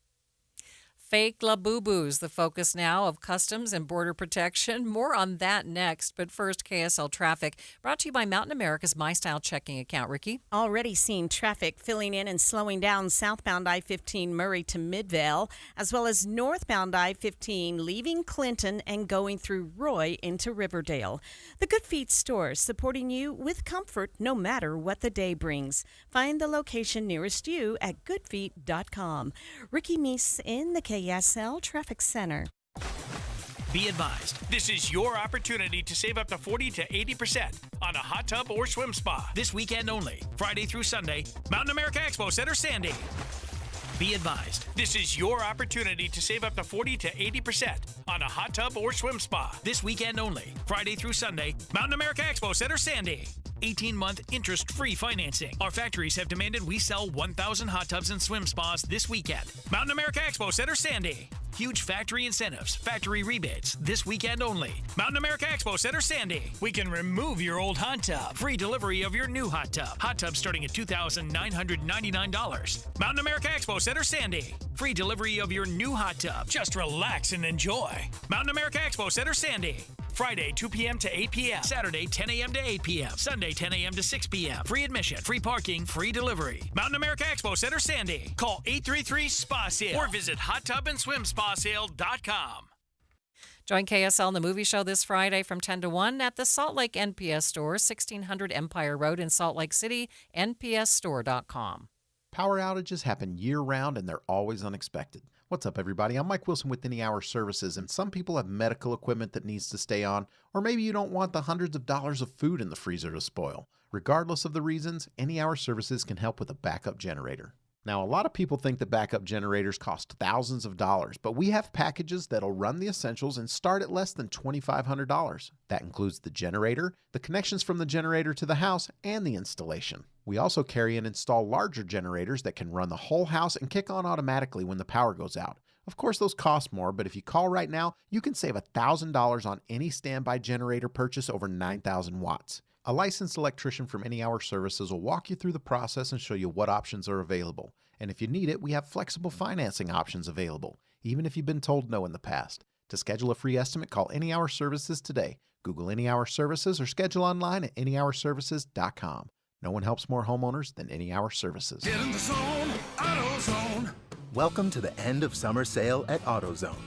Fake Labubu's the focus now of Customs and Border Protection. More on that next. But first, KSL Traffic, brought to you by Mountain America's My Style checking account. Ricky? Already seeing traffic filling in and slowing down southbound I-15 Murray to Midvale, as well as northbound I-15 leaving Clinton and going through Roy into Riverdale. The Good Feet store, supporting you with comfort no matter what the day brings. Find the location nearest you at goodfeet.com. Ricky Meese in the KSL Traffic Center. Be advised, this is your opportunity to save up to 40 to 80% on a hot tub or swim spa. This weekend only, Friday through Sunday, Mountain America Expo Center, Sandy. Be advised, this is your opportunity to save up to 40 to 80% on a hot tub or swim spa. This weekend only, Friday through Sunday, Mountain America Expo Center, Sandy. 18-month interest-free financing. Our factories have demanded we sell 1,000 hot tubs and swim spas this weekend. Mountain America Expo Center, Sandy. Huge factory incentives, factory rebates, this weekend only. Mountain America Expo Center, Sandy. We can remove your old hot tub. Free delivery of your new hot tub. Hot tub starting at $2,999. Mountain America Expo Center, Sandy. Free delivery of your new hot tub. Just relax and enjoy. Mountain America Expo Center, Sandy. Friday, 2 p.m. to 8 p.m. Saturday, 10 a.m. to 8 p.m. Sunday, 10 a.m. to 6 p.m. Free admission, free parking, free delivery. Mountain America Expo Center, Sandy. Call 833-SPA-SALE or visit hottubandSwimSpaSale.com. Join KSL in the movie show this Friday from 10 to 1 at the Salt Lake NPS store, 1600 Empire Road in Salt Lake City, npsstore.com. Power outages happen year-round and they're always unexpected. What's up, everybody? I'm Mike Wilson with Any Hour Services, and some people have medical equipment that needs to stay on, or maybe you don't want the hundreds of dollars of food in the freezer to spoil. Regardless of the reasons, Any Hour Services can help with a backup generator. Now, a lot of people think that backup generators cost thousands of dollars, but we have packages that'll run the essentials and start at less than $2,500. That includes the generator, the connections from the generator to the house, and the installation. We also carry and install larger generators that can run the whole house and kick on automatically when the power goes out. Of course, those cost more, but if you call right now, you can save $1,000 on any standby generator purchase over 9,000 watts. A licensed electrician from Any Hour Services will walk you through the process and show you what options are available. And if you need it, we have flexible financing options available, even if you've been told no in the past. To schedule a free estimate, call Any Hour Services today. Google Any Hour Services or schedule online at anyhourservices.com. No one helps more homeowners than Any Hour Services. Get in the zone, AutoZone. Welcome to the end of summer sale at AutoZone.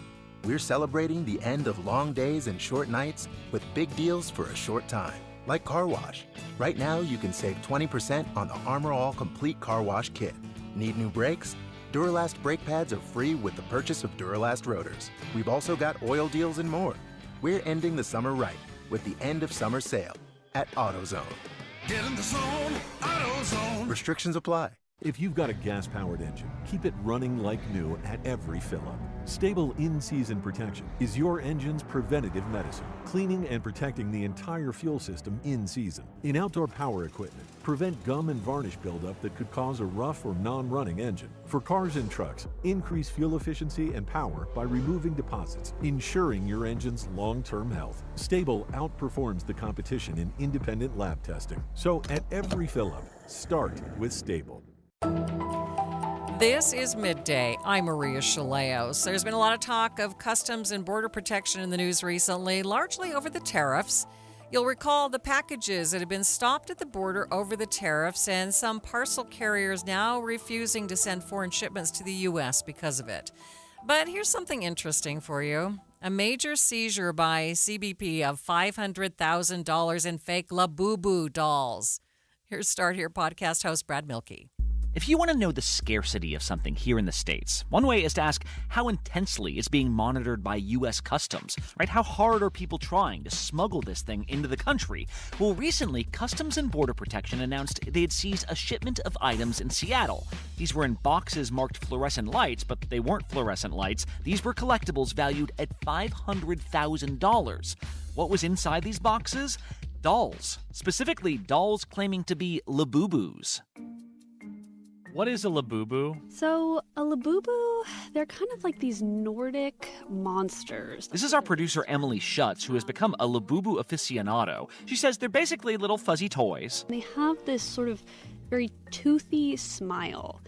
We're celebrating the end of long days and short nights with big deals for a short time. Like car wash. Right now, you can save 20% on the Armor All Complete Car Wash Kit. Need new brakes? Duralast brake pads are free with the purchase of Duralast rotors. We've also got oil deals and more. We're ending the summer right with the end of summer sale at AutoZone. Get in the zone, AutoZone. AutoZone. Restrictions apply. If you've got a gas-powered engine, keep it running like new at every fill-up. Stable in-season protection is your engine's preventative medicine, cleaning and protecting the entire fuel system in season. In outdoor power equipment, prevent gum and varnish buildup that could cause a rough or non-running engine. For cars and trucks, increase fuel efficiency and power by removing deposits, ensuring your engine's long-term health. Stable outperforms the competition in independent lab testing. So at every fill-up, start with Stable. This is Midday. I'm Maria Shilaos. There's been a lot of talk of Customs and Border Protection in the news recently, largely over the tariffs. You'll recall the packages that have been stopped at the border over the tariffs, and some parcel carriers now refusing to send foreign shipments to the U.S. because of it. But here's something interesting for you. A major seizure by CBP of $500,000 in fake Labubu dolls. Here's Start Here podcast host Brad Milkey. If you want to know the scarcity of something here in the States, one way is to ask how intensely it's being monitored by U.S. Customs, right? How hard are people trying to smuggle this thing into the country? Well, recently, Customs and Border Protection announced they had seized a shipment of items in Seattle. These were in boxes marked fluorescent lights, but they weren't fluorescent lights. These were collectibles valued at $500,000. What was inside these boxes? Dolls. Specifically, dolls claiming to be Labubus. What is a Labubu? So, a Labubu, they're kind of like these Nordic monsters. This is our producer, Emily Schutz, who has become a Labubu aficionado. She says they're basically little fuzzy toys. They have this sort of very toothy smile,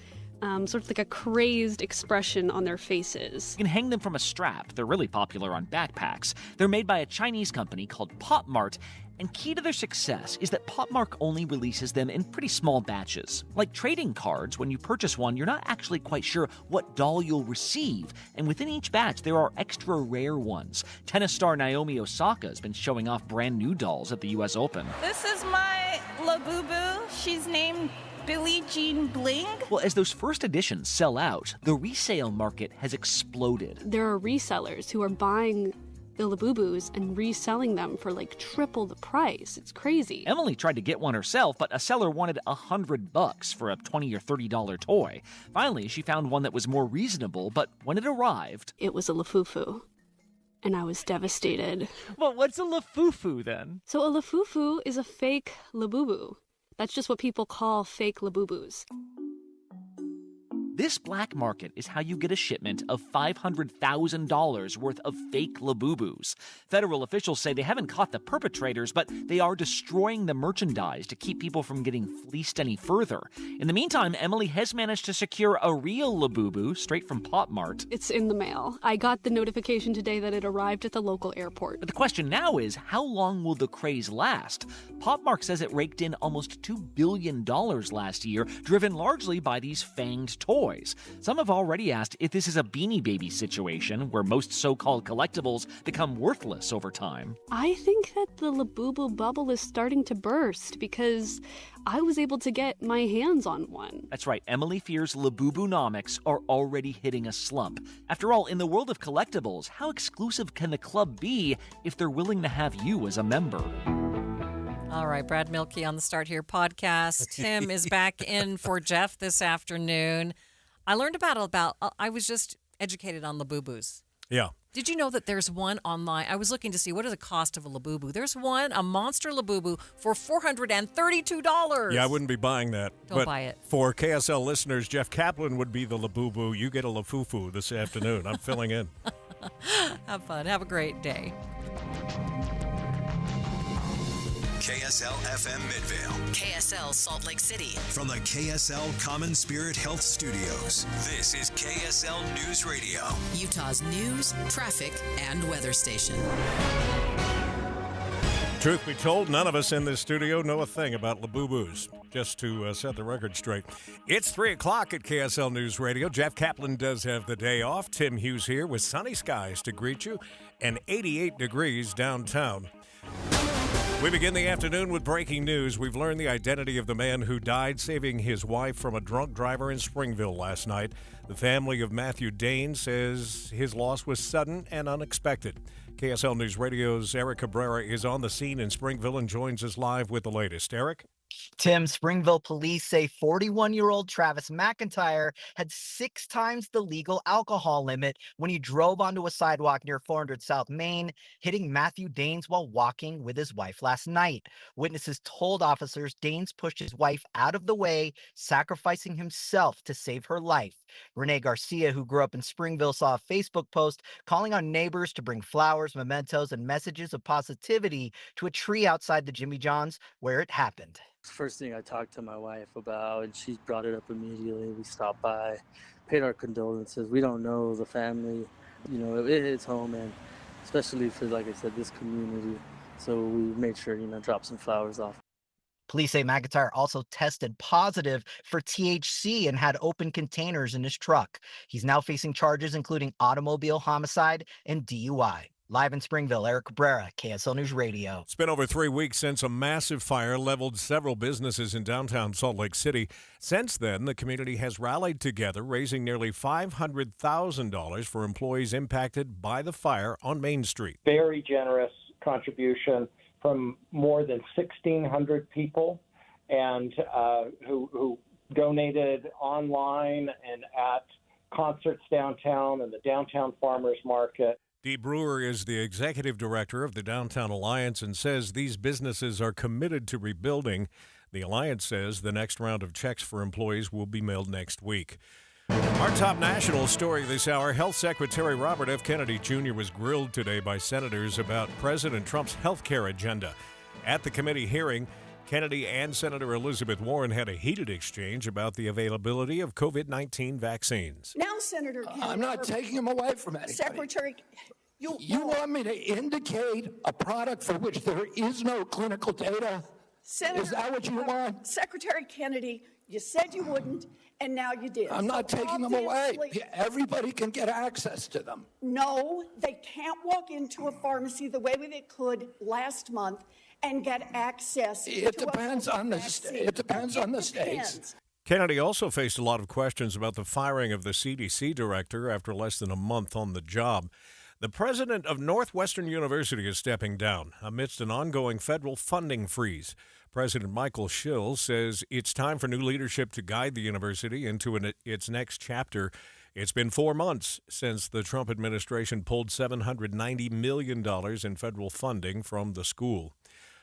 sort of like a crazed expression on their faces. You can hang them from a strap. They're really popular on backpacks. They're made by a Chinese company called Pop Mart. And key to their success is that Pop Mart only releases them in pretty small batches. Like trading cards, when you purchase one, you're not actually quite sure what doll you'll receive. And within each batch, there are extra rare ones. Tennis star Naomi Osaka has been showing off brand new dolls at the U.S. Open. This is my Labubu. She's named Billie Jean Bling. Well, as those first editions sell out, the resale market has exploded. There are resellers who are buying the Labubus and reselling them for like triple the price. It's crazy. Emily tried to get one herself, but a seller wanted $100 for a $20 or $30 toy. Finally, she found one that was more reasonable, but when it arrived... It was a Lafufu, and I was devastated. Well, what's a Lafufu then? So a Lafufu is a fake Labubu. That's just what people call fake Labubus. This black market is how you get a shipment of $500,000 worth of fake Labubus. Federal officials say they haven't caught the perpetrators, but they are destroying the merchandise to keep people from getting fleeced any further. In the meantime, Emily has managed to secure a real Labubu straight from Pop Mart. It's in the mail. I got the notification today that it arrived at the local airport. But the question now is, how long will the craze last? Pop Mart says it raked in almost $2 billion last year, driven largely by these fanged toys. Some have already asked if this is a Beanie Baby situation, where most so-called collectibles become worthless over time. I think that the Labubu bubble is starting to burst because I was able to get my hands on one. That's right, Emily fears Labubunomics are already hitting a slump. After all, in the world of collectibles, how exclusive can the club be if they're willing to have you as a member? All right, Brad Milkey on the Start Here podcast. Tim is back in for Jeff this afternoon. I learned I was just educated on Labubus. Yeah. Did you know that there's one online? I was looking to see what is the cost of a Labubu. There's one, a monster Labubu, for $432. Yeah, I wouldn't be buying that. Don't buy it. For KSL listeners, Jeff Kaplan would be the Labubu. You get a Lafufu this afternoon. I'm filling in. Have fun. Have a great day. KSL FM Midvale. KSL Salt Lake City. From the KSL Common Spirit Health Studios, this is KSL News Radio. Utah's news, traffic, and weather station. Truth be told, none of us in this studio know a thing about Labubus, just to set the record straight. It's 3 o'clock at KSL News Radio. Jeff Kaplan does have the day off. Tim Hughes here with sunny skies to greet you and 88 degrees downtown. We begin the afternoon with breaking news. We've learned the identity of the man who died saving his wife from a drunk driver in Springville last night. The family of Matthew Dane says his loss was sudden and unexpected. KSL News Radio's Eric Cabrera is on the scene in Springville and joins us live with the latest. Eric? Tim, Springville police say 41-year-old Travis McIntyre had 6 times the legal alcohol limit when he drove onto a sidewalk near 400 South Main, hitting Matthew Danes while walking with his wife last night. Witnesses told officers Danes pushed his wife out of the way, sacrificing himself to save her life. Renee Garcia, who grew up in Springville, saw a Facebook post calling on neighbors to bring flowers, mementos, and messages of positivity to a tree outside the Jimmy John's where it happened. First thing I talked to my wife about, and she brought it up immediately. We stopped by, paid our condolences. We don't know the family, it's home, and especially for, like I said, this community. So we made sure, drop some flowers off. Police say McIntyre also tested positive for THC and had open containers in his truck. He's now facing charges including automobile homicide and DUI. Live in Springville, Eric Cabrera, KSL News Radio. It's been over 3 weeks since a massive fire leveled several businesses in downtown Salt Lake City. Since then, the community has rallied together, raising nearly $500,000 for employees impacted by the fire on Main Street. Very generous contribution from more than 1,600 people, and who donated online and at concerts downtown and the downtown farmers market. Dee Brewer is the executive director of the Downtown Alliance and says these businesses are committed to rebuilding. The Alliance says the next round of checks for employees will be mailed next week. Our top national story this hour, Health Secretary Robert F. Kennedy Jr. was grilled today by senators about President Trump's health care agenda. At the committee hearing, Kennedy and Senator Elizabeth Warren had a heated exchange about the availability of COVID-19 vaccines. Now, Senator Kennedy, I'm not taking them away from anybody. Secretary, you want me to indicate a product for which there is no clinical data? Senator, is that what you want? Secretary Kennedy, you said you wouldn't, and now you did. I'm not taking them away. Everybody can get access to them. No, they can't walk into a pharmacy the way they could last month and get access. It depends on the states. Kennedy also faced a lot of questions about the firing of the CDC director after less than a month on the job. The president of Northwestern University is stepping down amidst an ongoing federal funding freeze. President Michael Schill says it's time for new leadership to guide the university into its next chapter. It's been 4 months since the Trump administration pulled $790 million in federal funding from the school.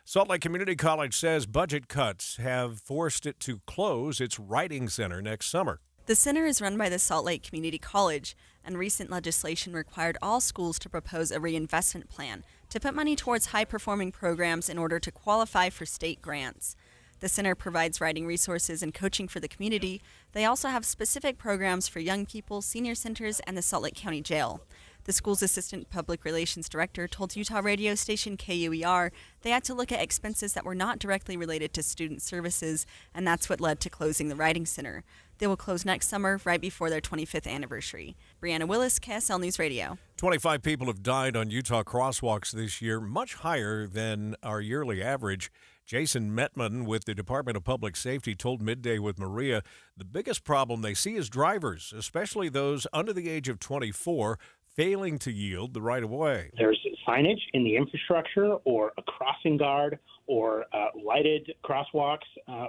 Salt Lake Community College says budget cuts have forced it to close its writing center next summer. The center is run by the Salt Lake Community College, and recent legislation required all schools to propose a reinvestment plan to put money towards high-performing programs in order to qualify for state grants. The center provides writing resources and coaching for the community. They also have specific programs for young people, senior centers, and the Salt Lake County Jail. The school's assistant public relations director told Utah radio station KUER they had to look at expenses that were not directly related to student services, and that's what led to closing the writing center. They will close next summer, right before their 25th anniversary. Brianna Willis, KSL News Radio. 25 people have died on Utah crosswalks this year, much higher than our yearly average. Jason Metman with the Department of Public Safety told Midday with Maria the biggest problem they see is drivers, especially those under the age of 24, failing to yield the right of way. There's signage in the infrastructure or a crossing guard or lighted crosswalks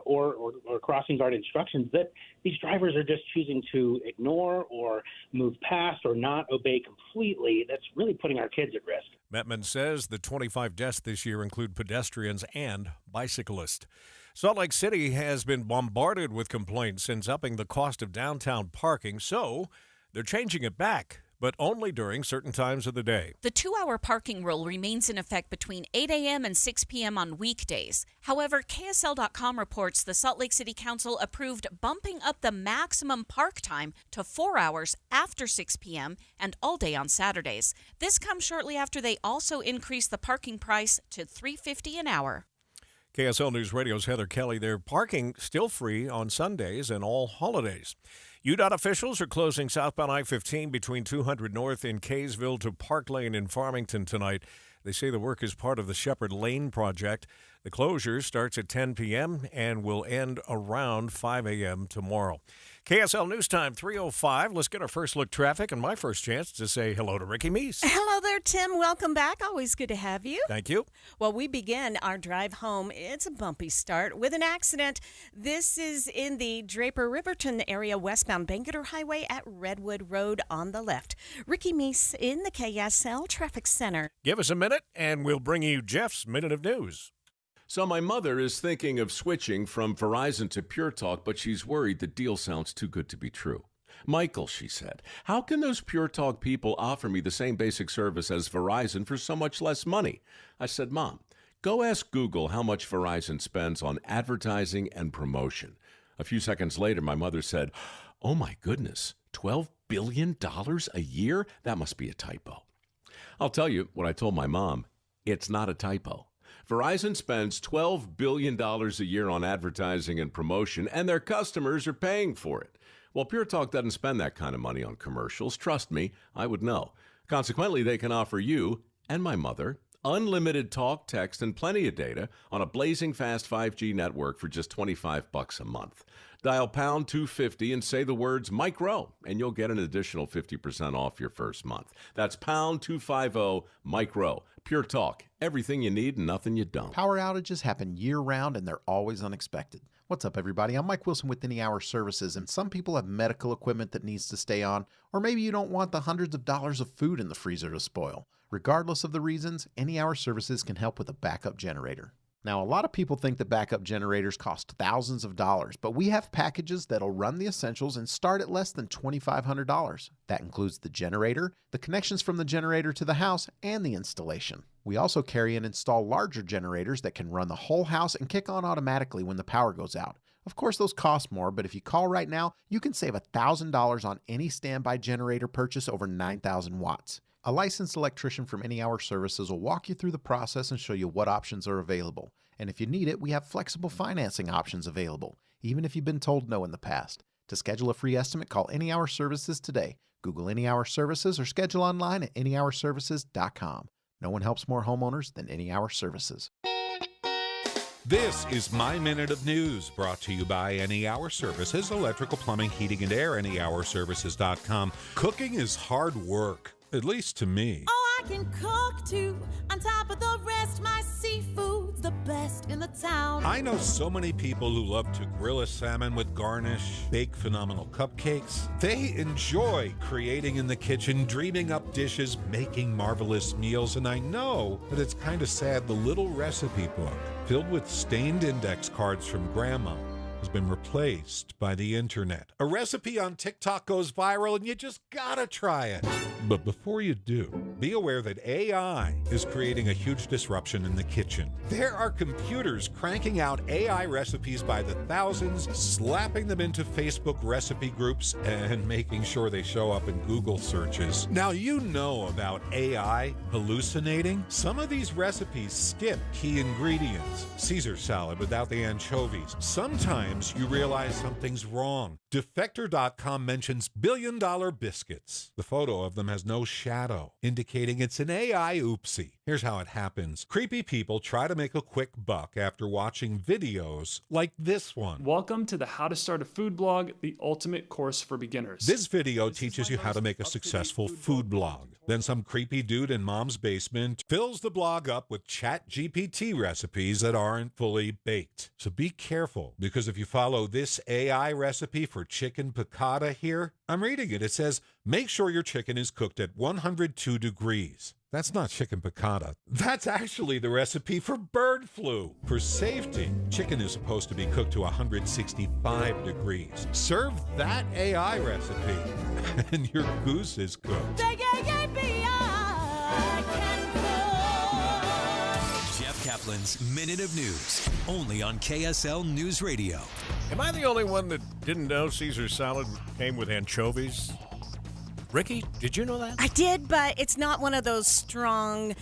or crossing guard instructions that these drivers are just choosing to ignore or move past or not obey completely. That's really putting our kids at risk. Metman says the 25 deaths this year include pedestrians and bicyclists. Salt Lake City has been bombarded with complaints since upping the cost of downtown parking, so they're changing it back, but only during certain times of the day. The 2-hour parking rule remains in effect between 8 a.m. and 6 p.m. on weekdays. However, KSL.com reports the Salt Lake City Council approved bumping up the maximum park time to 4 hours after 6 p.m. and all day on Saturdays. This comes shortly after they also increased the parking price to $3.50 an hour. KSL News Radio's Heather Kelly. Their parking still free on Sundays and all holidays. UDOT officials are closing southbound I-15 between 200 North in Kaysville to Park Lane in Farmington tonight. They say the work is part of the Shepherd Lane project. The closure starts at 10 p.m. and will end around 5 a.m. tomorrow. KSL News Time 3:05. Let's get our first look traffic and my first chance to say hello to Ricky Meese. Hello there, Tim. Welcome back. Always good to have you. Thank you. Well, we begin our drive home. It's a bumpy start with an accident. This is in the Draper-Riverton area, westbound Bangerter Highway at Redwood Road on the left. Ricky Meese in the KSL Traffic Center. Give us a minute and we'll bring you Jeff's Minute of News. So my mother is thinking of switching from Verizon to Pure Talk, but she's worried the deal sounds too good to be true. Michael, she said, how can those Pure Talk people offer me the same basic service as Verizon for so much less money? I said, Mom, go ask Google how much Verizon spends on advertising and promotion. A few seconds later, my mother said, oh my goodness, $12 billion a year? That must be a typo. I'll tell you what I told my mom. It's not a typo. Verizon spends $12 billion a year on advertising and promotion, and their customers are paying for it. Well, Pure Talk doesn't spend that kind of money on commercials. Trust me, I would know. Consequently, they can offer you and my mother unlimited talk, text, and plenty of data on a blazing fast 5G network for just $25 a month. Dial pound 250 and say the words Mike Rowe, and you'll get an additional 50% off your first month. That's pound 250 Mike Rowe. Pure Talk. Everything you need and nothing you don't. Power outages happen year-round, and they're always unexpected. What's up, everybody? I'm Mike Wilson with Any Hour Services, and some people have medical equipment that needs to stay on, or maybe you don't want the hundreds of dollars of food in the freezer to spoil. Regardless of the reasons, Any Hour Services can help with a backup generator. Now, a lot of people think that backup generators cost thousands of dollars, but we have packages that'll run the essentials and start at less than $2,500. That includes the generator, the connections from the generator to the house, and the installation. We also carry and install larger generators that can run the whole house and kick on automatically when the power goes out. Of course, those cost more, but if you call right now, you can save $1,000 on any standby generator purchase over 9,000 watts. A licensed electrician from Any Hour Services will walk you through the process and show you what options are available. And if you need it, we have flexible financing options available, even if you've been told no in the past. To schedule a free estimate, call Any Hour Services today. Google Any Hour Services or schedule online at anyhourservices.com. No one helps more homeowners than Any Hour Services. This is My Minute of News, brought to you by Any Hour Services, electrical, plumbing, heating, and air, anyhourservices.com. Cooking is hard work, at least to me. Oh, I can cook too. On top of the rest, my seafood's the best in the town. I know so many people who love to grill a salmon with garnish, bake phenomenal cupcakes. They enjoy creating in the kitchen, dreaming up dishes, making marvelous meals, and I know that it's kind of sad the little recipe book, filled with stained index cards from Grandma, has been replaced by the internet. A recipe on TikTok goes viral and you just gotta try it. But before you do, be aware that AI is creating a huge disruption in the kitchen. There are computers cranking out AI recipes by the thousands, slapping them into Facebook recipe groups, and making sure they show up in Google searches. Now, you know about AI hallucinating. Some of these recipes skip key ingredients. Caesar salad without the anchovies. Sometimes you realize something's wrong. Defector.com mentions billion-dollar biscuits. The photo of them has no shadow, indicating it's an AI oopsie. Here's how it happens. Creepy people try to make a quick buck after watching videos like this one. Welcome to the How to Start a Food Blog, the ultimate course for beginners. This video teaches you how to make a successful food blog. Then some creepy dude in mom's basement fills the blog up with ChatGPT recipes that aren't fully baked. So be careful, because if you follow this AI recipe for chicken piccata here, I'm reading it. It says, make sure your chicken is cooked at 102 degrees. That's not chicken piccata. That's actually the recipe for bird flu. For safety, chicken is supposed to be cooked to 165 degrees. Serve that AI recipe, and your goose is cooked. Jeff Kaplan's Minute of News, only on KSL News Radio. Am I the only one that didn't know Caesar salad came with anchovies? Ricky, did you know that? I did, but it's not one of those strong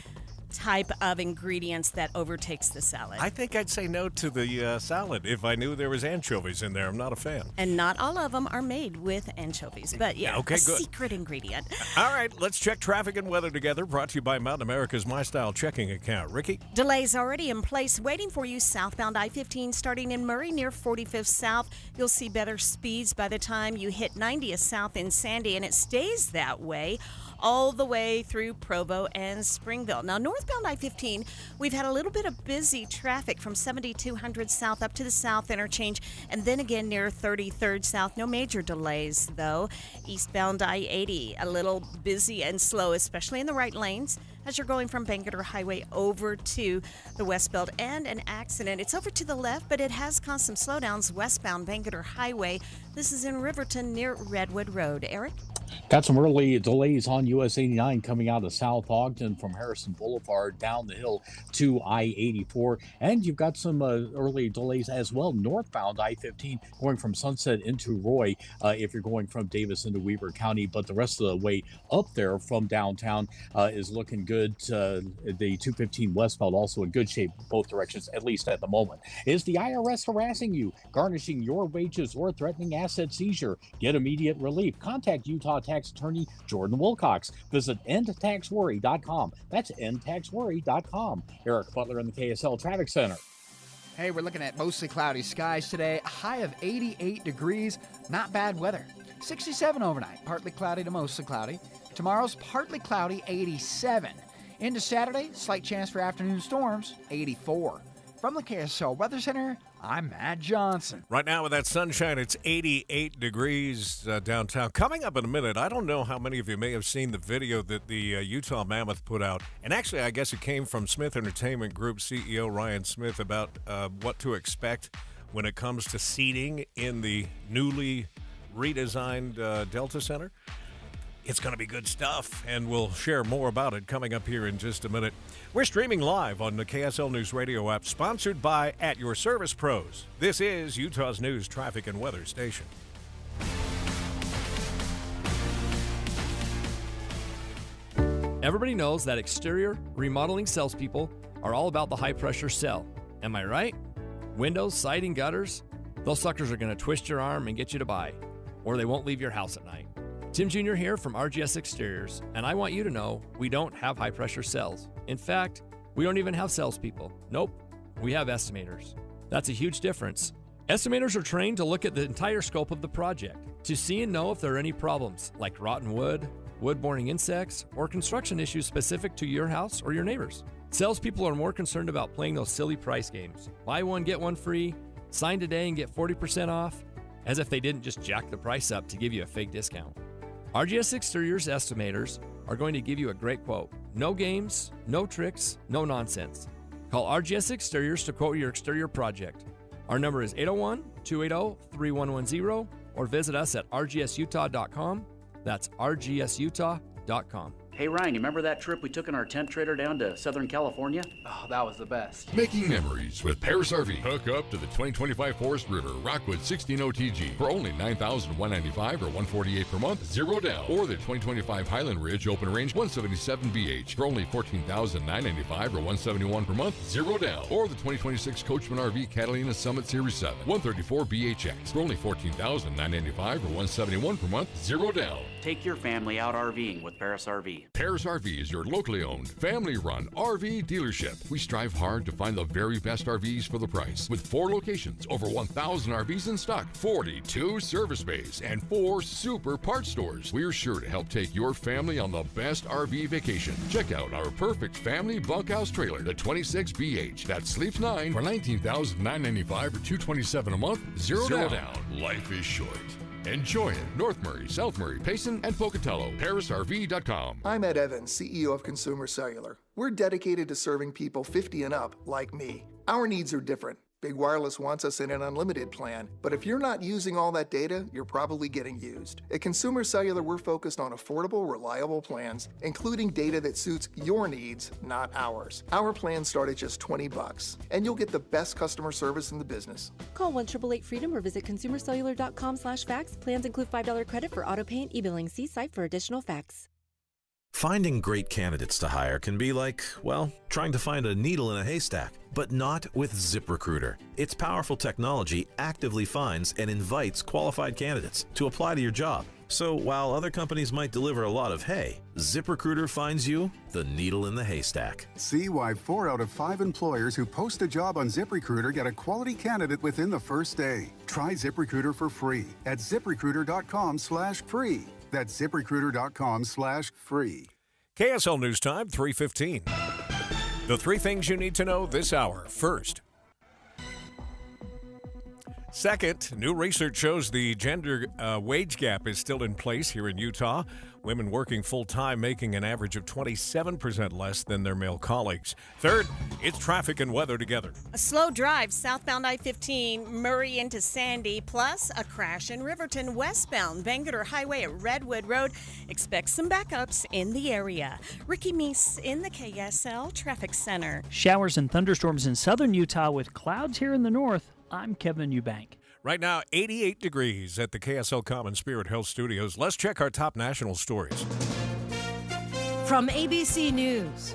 type of ingredients that overtakes the salad. I think I'd say no to the salad if I knew there was anchovies in there. I'm not a fan. And not all of them are made with anchovies, but yeah, Okay, a good. secret ingredient. All right, let's check traffic and weather together. Brought to you by Mountain America's My Style checking account. Ricky? Delays already in place waiting for you southbound I-15 starting in Murray near 45th South. You'll see better speeds by the time you hit 90th South in Sandy, and it stays that way all the way through Provo and Springville. Now, northbound I-15, we've had a little bit of busy traffic from 7200 South up to the South Interchange, and then again near 33rd South. No major delays, though. Eastbound I-80, a little busy and slow, especially in the right lanes as you're going from Bangerter Highway over to the West Belt. And an accident. It's over to the left, but it has caused some slowdowns westbound Bangerter Highway. This is in Riverton near Redwood Road. Eric? Got some early delays on US 89 coming out of South Ogden from Harrison Boulevard down the hill to I-84. And you've got some early delays as well northbound I-15 going from Sunset into Roy if you're going from Davis into Weber County. But the rest of the way up there from downtown is looking good. The 215 westbound also in good shape both directions, at least at the moment. Is the IRS harassing you, garnishing your wages, or threatening asset seizure? Get immediate relief. Contact Utah Tax Attorney Jordan Wilcox. Visit endtaxworry.com. That's endtaxworry.com. Eric Butler in the KSL Traffic Center. Hey, we're looking at mostly cloudy skies today. A high of 88 degrees. Not bad weather. 67 overnight. Partly cloudy to mostly cloudy. Tomorrow's partly cloudy, 87. Into Saturday, slight chance for afternoon storms, 84. From the KSL Weather Center, I'm Matt Johnson. Right now with that sunshine, it's 88 degrees downtown. Coming up in a minute, I don't know how many of you may have seen the video that the Utah Mammoth put out. And actually, I guess it came from Smith Entertainment Group CEO Ryan Smith about what to expect when it comes to seating in the newly redesigned Delta Center. It's going to be good stuff, and we'll share more about it coming up here in just a minute. We're streaming live on the KSL News Radio app, sponsored by At Your Service Pros. This is Utah's news, traffic, and weather station. Everybody knows that exterior remodeling salespeople are all about the high-pressure sell. Am I right? Windows, siding, gutters, those suckers are going to twist your arm and get you to buy, or they won't leave your house at night. Tim Jr. here from RGS Exteriors, and I want you to know we don't have high-pressure cells. In fact, we don't even have salespeople. Nope, we have estimators. That's a huge difference. Estimators are trained to look at the entire scope of the project, to see and know if there are any problems, like rotten wood, wood-borne insects, or construction issues specific to your house or your neighbors. Salespeople are more concerned about playing those silly price games. Buy one, get one free, sign today and get 40% off, as if they didn't just jack the price up to give you a fake discount. RGS Exteriors estimators are going to give you a great quote. No games, no tricks, no nonsense. Call RGS Exteriors to quote your exterior project. Our number is 801-280-3110 or visit us at rgsutah.com. That's rgsutah.com. Hey Ryan, you remember that trip we took in our tent trailer down to Southern California? Oh, that was the best. Making memories with Paris RV. Hook up to the 2025 Forest River Rockwood 16 OTG for only $9,195 or $148 per month, zero down. Or the 2025 Highland Ridge Open Range 177 BH for only $14,995 or $171 per month, zero down. Or the 2026 Coachman RV Catalina Summit Series 7 134 BHX for only $14,995 or $171 per month, zero down. Take your family out RVing with Paris RV. Paris RV is your locally owned, family-run RV dealership. We strive hard to find the very best RVs for the price. With 4 locations, over 1,000 RVs in stock, 42 service bays, and 4 super parts stores. We're sure to help take your family on the best RV vacation. Check out our perfect family bunkhouse trailer, the 26BH. That sleeps 9 for $19,995 or $227 a month, zero down. Life is short. Enjoy it. North Murray, South Murray, Payson, and Pocatello. ParisRV.com. I'm Ed Evans, CEO of Consumer Cellular. We're dedicated to serving people 50 and up like me. Our needs are different. Big Wireless wants us in an unlimited plan, but if you're not using all that data, you're probably getting used. At Consumer Cellular, we're focused on affordable, reliable plans, including data that suits your needs, not ours. Our plans start at just $20, and you'll get the best customer service in the business. Call 1-888-FREEDOM or visit consumercellular.com/facts. Plans include $5 credit for auto pay and e-billing. See site for additional facts. Finding great candidates to hire can be like, well, trying to find a needle in a haystack, but not with ZipRecruiter. Its powerful technology actively finds and invites qualified candidates to apply to your job. So while other companies might deliver a lot of hay, ZipRecruiter finds you the needle in the haystack. See why 4 out of 5 employers who post a job on ZipRecruiter get a quality candidate within the first day. Try ZipRecruiter for free at ZipRecruiter.com/free. That's ZipRecruiter.com/free. KSL News Time, 3:15. The 3 things you need to know this hour. First, second, new research shows the gender wage gap is still in place here in Utah. Women working full-time making an average of 27% less than their male colleagues. Third, it's traffic and weather together. A slow drive southbound I-15, Murray into Sandy, plus a crash in Riverton westbound Bangerter Highway at Redwood Road. Expect some backups in the area. Ricky Meese in the KSL Traffic Center. Showers and thunderstorms in southern Utah with clouds here in the north. I'm Kevin Eubank. Right now, 88 degrees at the KSL Common Spirit Health Studios. Let's check our top national stories. From ABC News,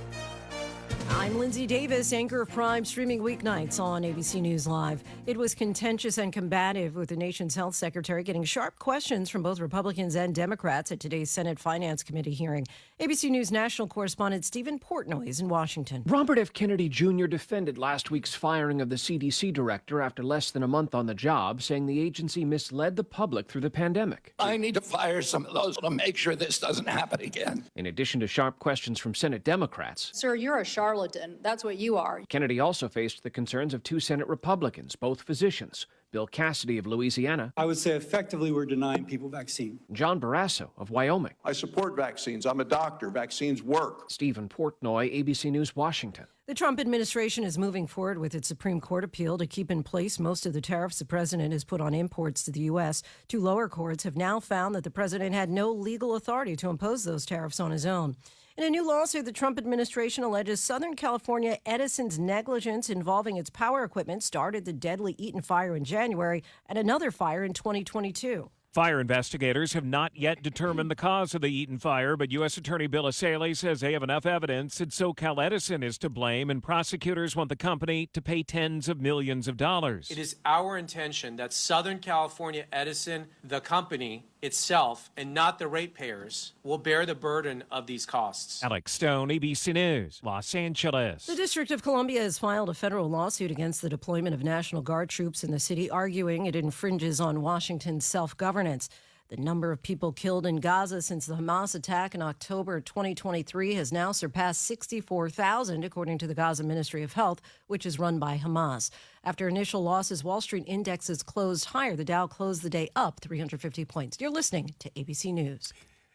I'm Lindsay Davis, anchor of Prime, streaming weeknights on ABC News Live. It was contentious and combative, with the nation's health secretary getting sharp questions from both Republicans and Democrats at today's Senate Finance Committee hearing. ABC News national correspondent Stephen Portnoy is in Washington. Robert F. Kennedy Jr. defended last week's firing of the CDC director after less than a month on the job, saying the agency misled the public through the pandemic. I need to fire some of those to make sure this doesn't happen again. In addition to sharp questions from Senate Democrats, Sir, you're a charlatan. That's what you are. Kennedy also faced the concerns of 2 Senate Republicans, both physicians. Bill Cassidy of Louisiana. I would say effectively we're denying people vaccine. John Barrasso of Wyoming. I support vaccines. I'm a doctor. Vaccines work. Stephen Portnoy, ABC News, Washington. The Trump administration is moving forward with its Supreme Court appeal to keep in place most of the tariffs the president has put on imports to the U.S. 2 lower courts have now found that the president had no legal authority to impose those tariffs on his own. In a new lawsuit, the Trump administration alleges Southern California Edison's negligence involving its power equipment started the deadly Eaton fire in January and another fire in 2022. Fire investigators have not yet determined the cause of the Eaton fire, but U.S. Attorney Bill Asaley says they have enough evidence that SoCal Edison is to blame, and prosecutors want the company to pay tens of millions of dollars. It is our intention that Southern California Edison, the company itself, and not the ratepayers, will bear the burden of these costs. Alex Stone, ABC News, Los Angeles. The District of Columbia has filed a federal lawsuit against the deployment of National Guard troops in the city, arguing it infringes on Washington's self-governance. The number of people killed in Gaza since the Hamas attack in October 2023 has now surpassed 64,000, according to the Gaza Ministry of Health, which is run by Hamas. After initial losses, Wall Street indexes closed higher. The Dow closed the day up 350 points. You're listening to ABC News.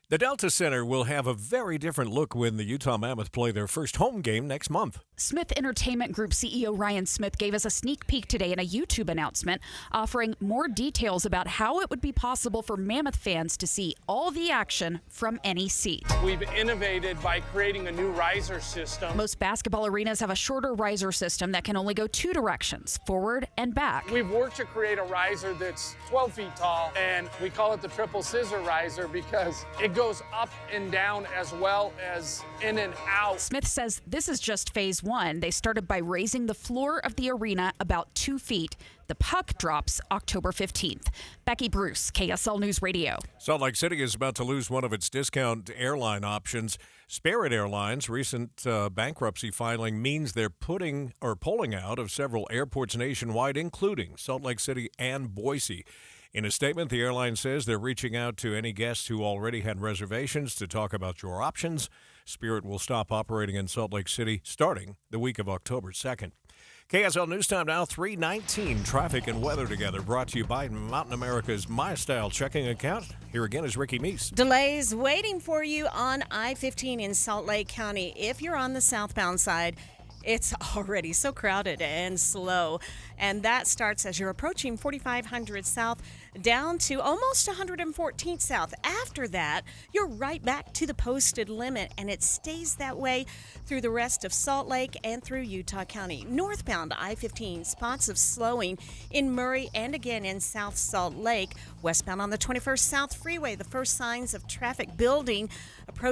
The Delta Center will have a very different look when the Utah Mammoth play their first home game next month. Smith Entertainment Group CEO Ryan Smith gave us a sneak peek today in a YouTube announcement, offering more details about how it would be possible for Mammoth fans to see all the action from any seat. We've innovated by creating a new riser system. Most basketball arenas have a shorter riser system that can only go 2 directions, forward and back. We've worked to create a riser that's 12 feet tall, and we call it the triple scissor riser because it goes up and down as well as in and out. Smith says this is just phase 1. They started by raising the floor of the arena about 2 feet. The puck drops October 15th. Becky Bruce, KSL News Radio. Salt Lake City is about to lose one of its discount airline options. Spirit Airlines' recent bankruptcy filing means they're pulling out of several airports nationwide, including Salt Lake City and Boise. In a statement, the airline says they're reaching out to any guests who already had reservations to talk about your options. Spirit will stop operating in Salt Lake City starting the week of October 2nd. KSL News Time now, 3:19. Traffic and weather together, brought to you by Mountain America's MyStyle checking account. Here again is Ricky Meese. Delays waiting for you on I-15 in Salt Lake County. If you're on the southbound side, it's already so crowded and slow. And that starts as you're approaching 4500 South down to almost 114th South. After that, you're right back to the posted limit, and it stays that way through the rest of Salt Lake and through Utah County. Northbound I-15, spots of slowing in Murray and again in South Salt Lake. Westbound on the 21st South Freeway, the first signs of traffic building approaching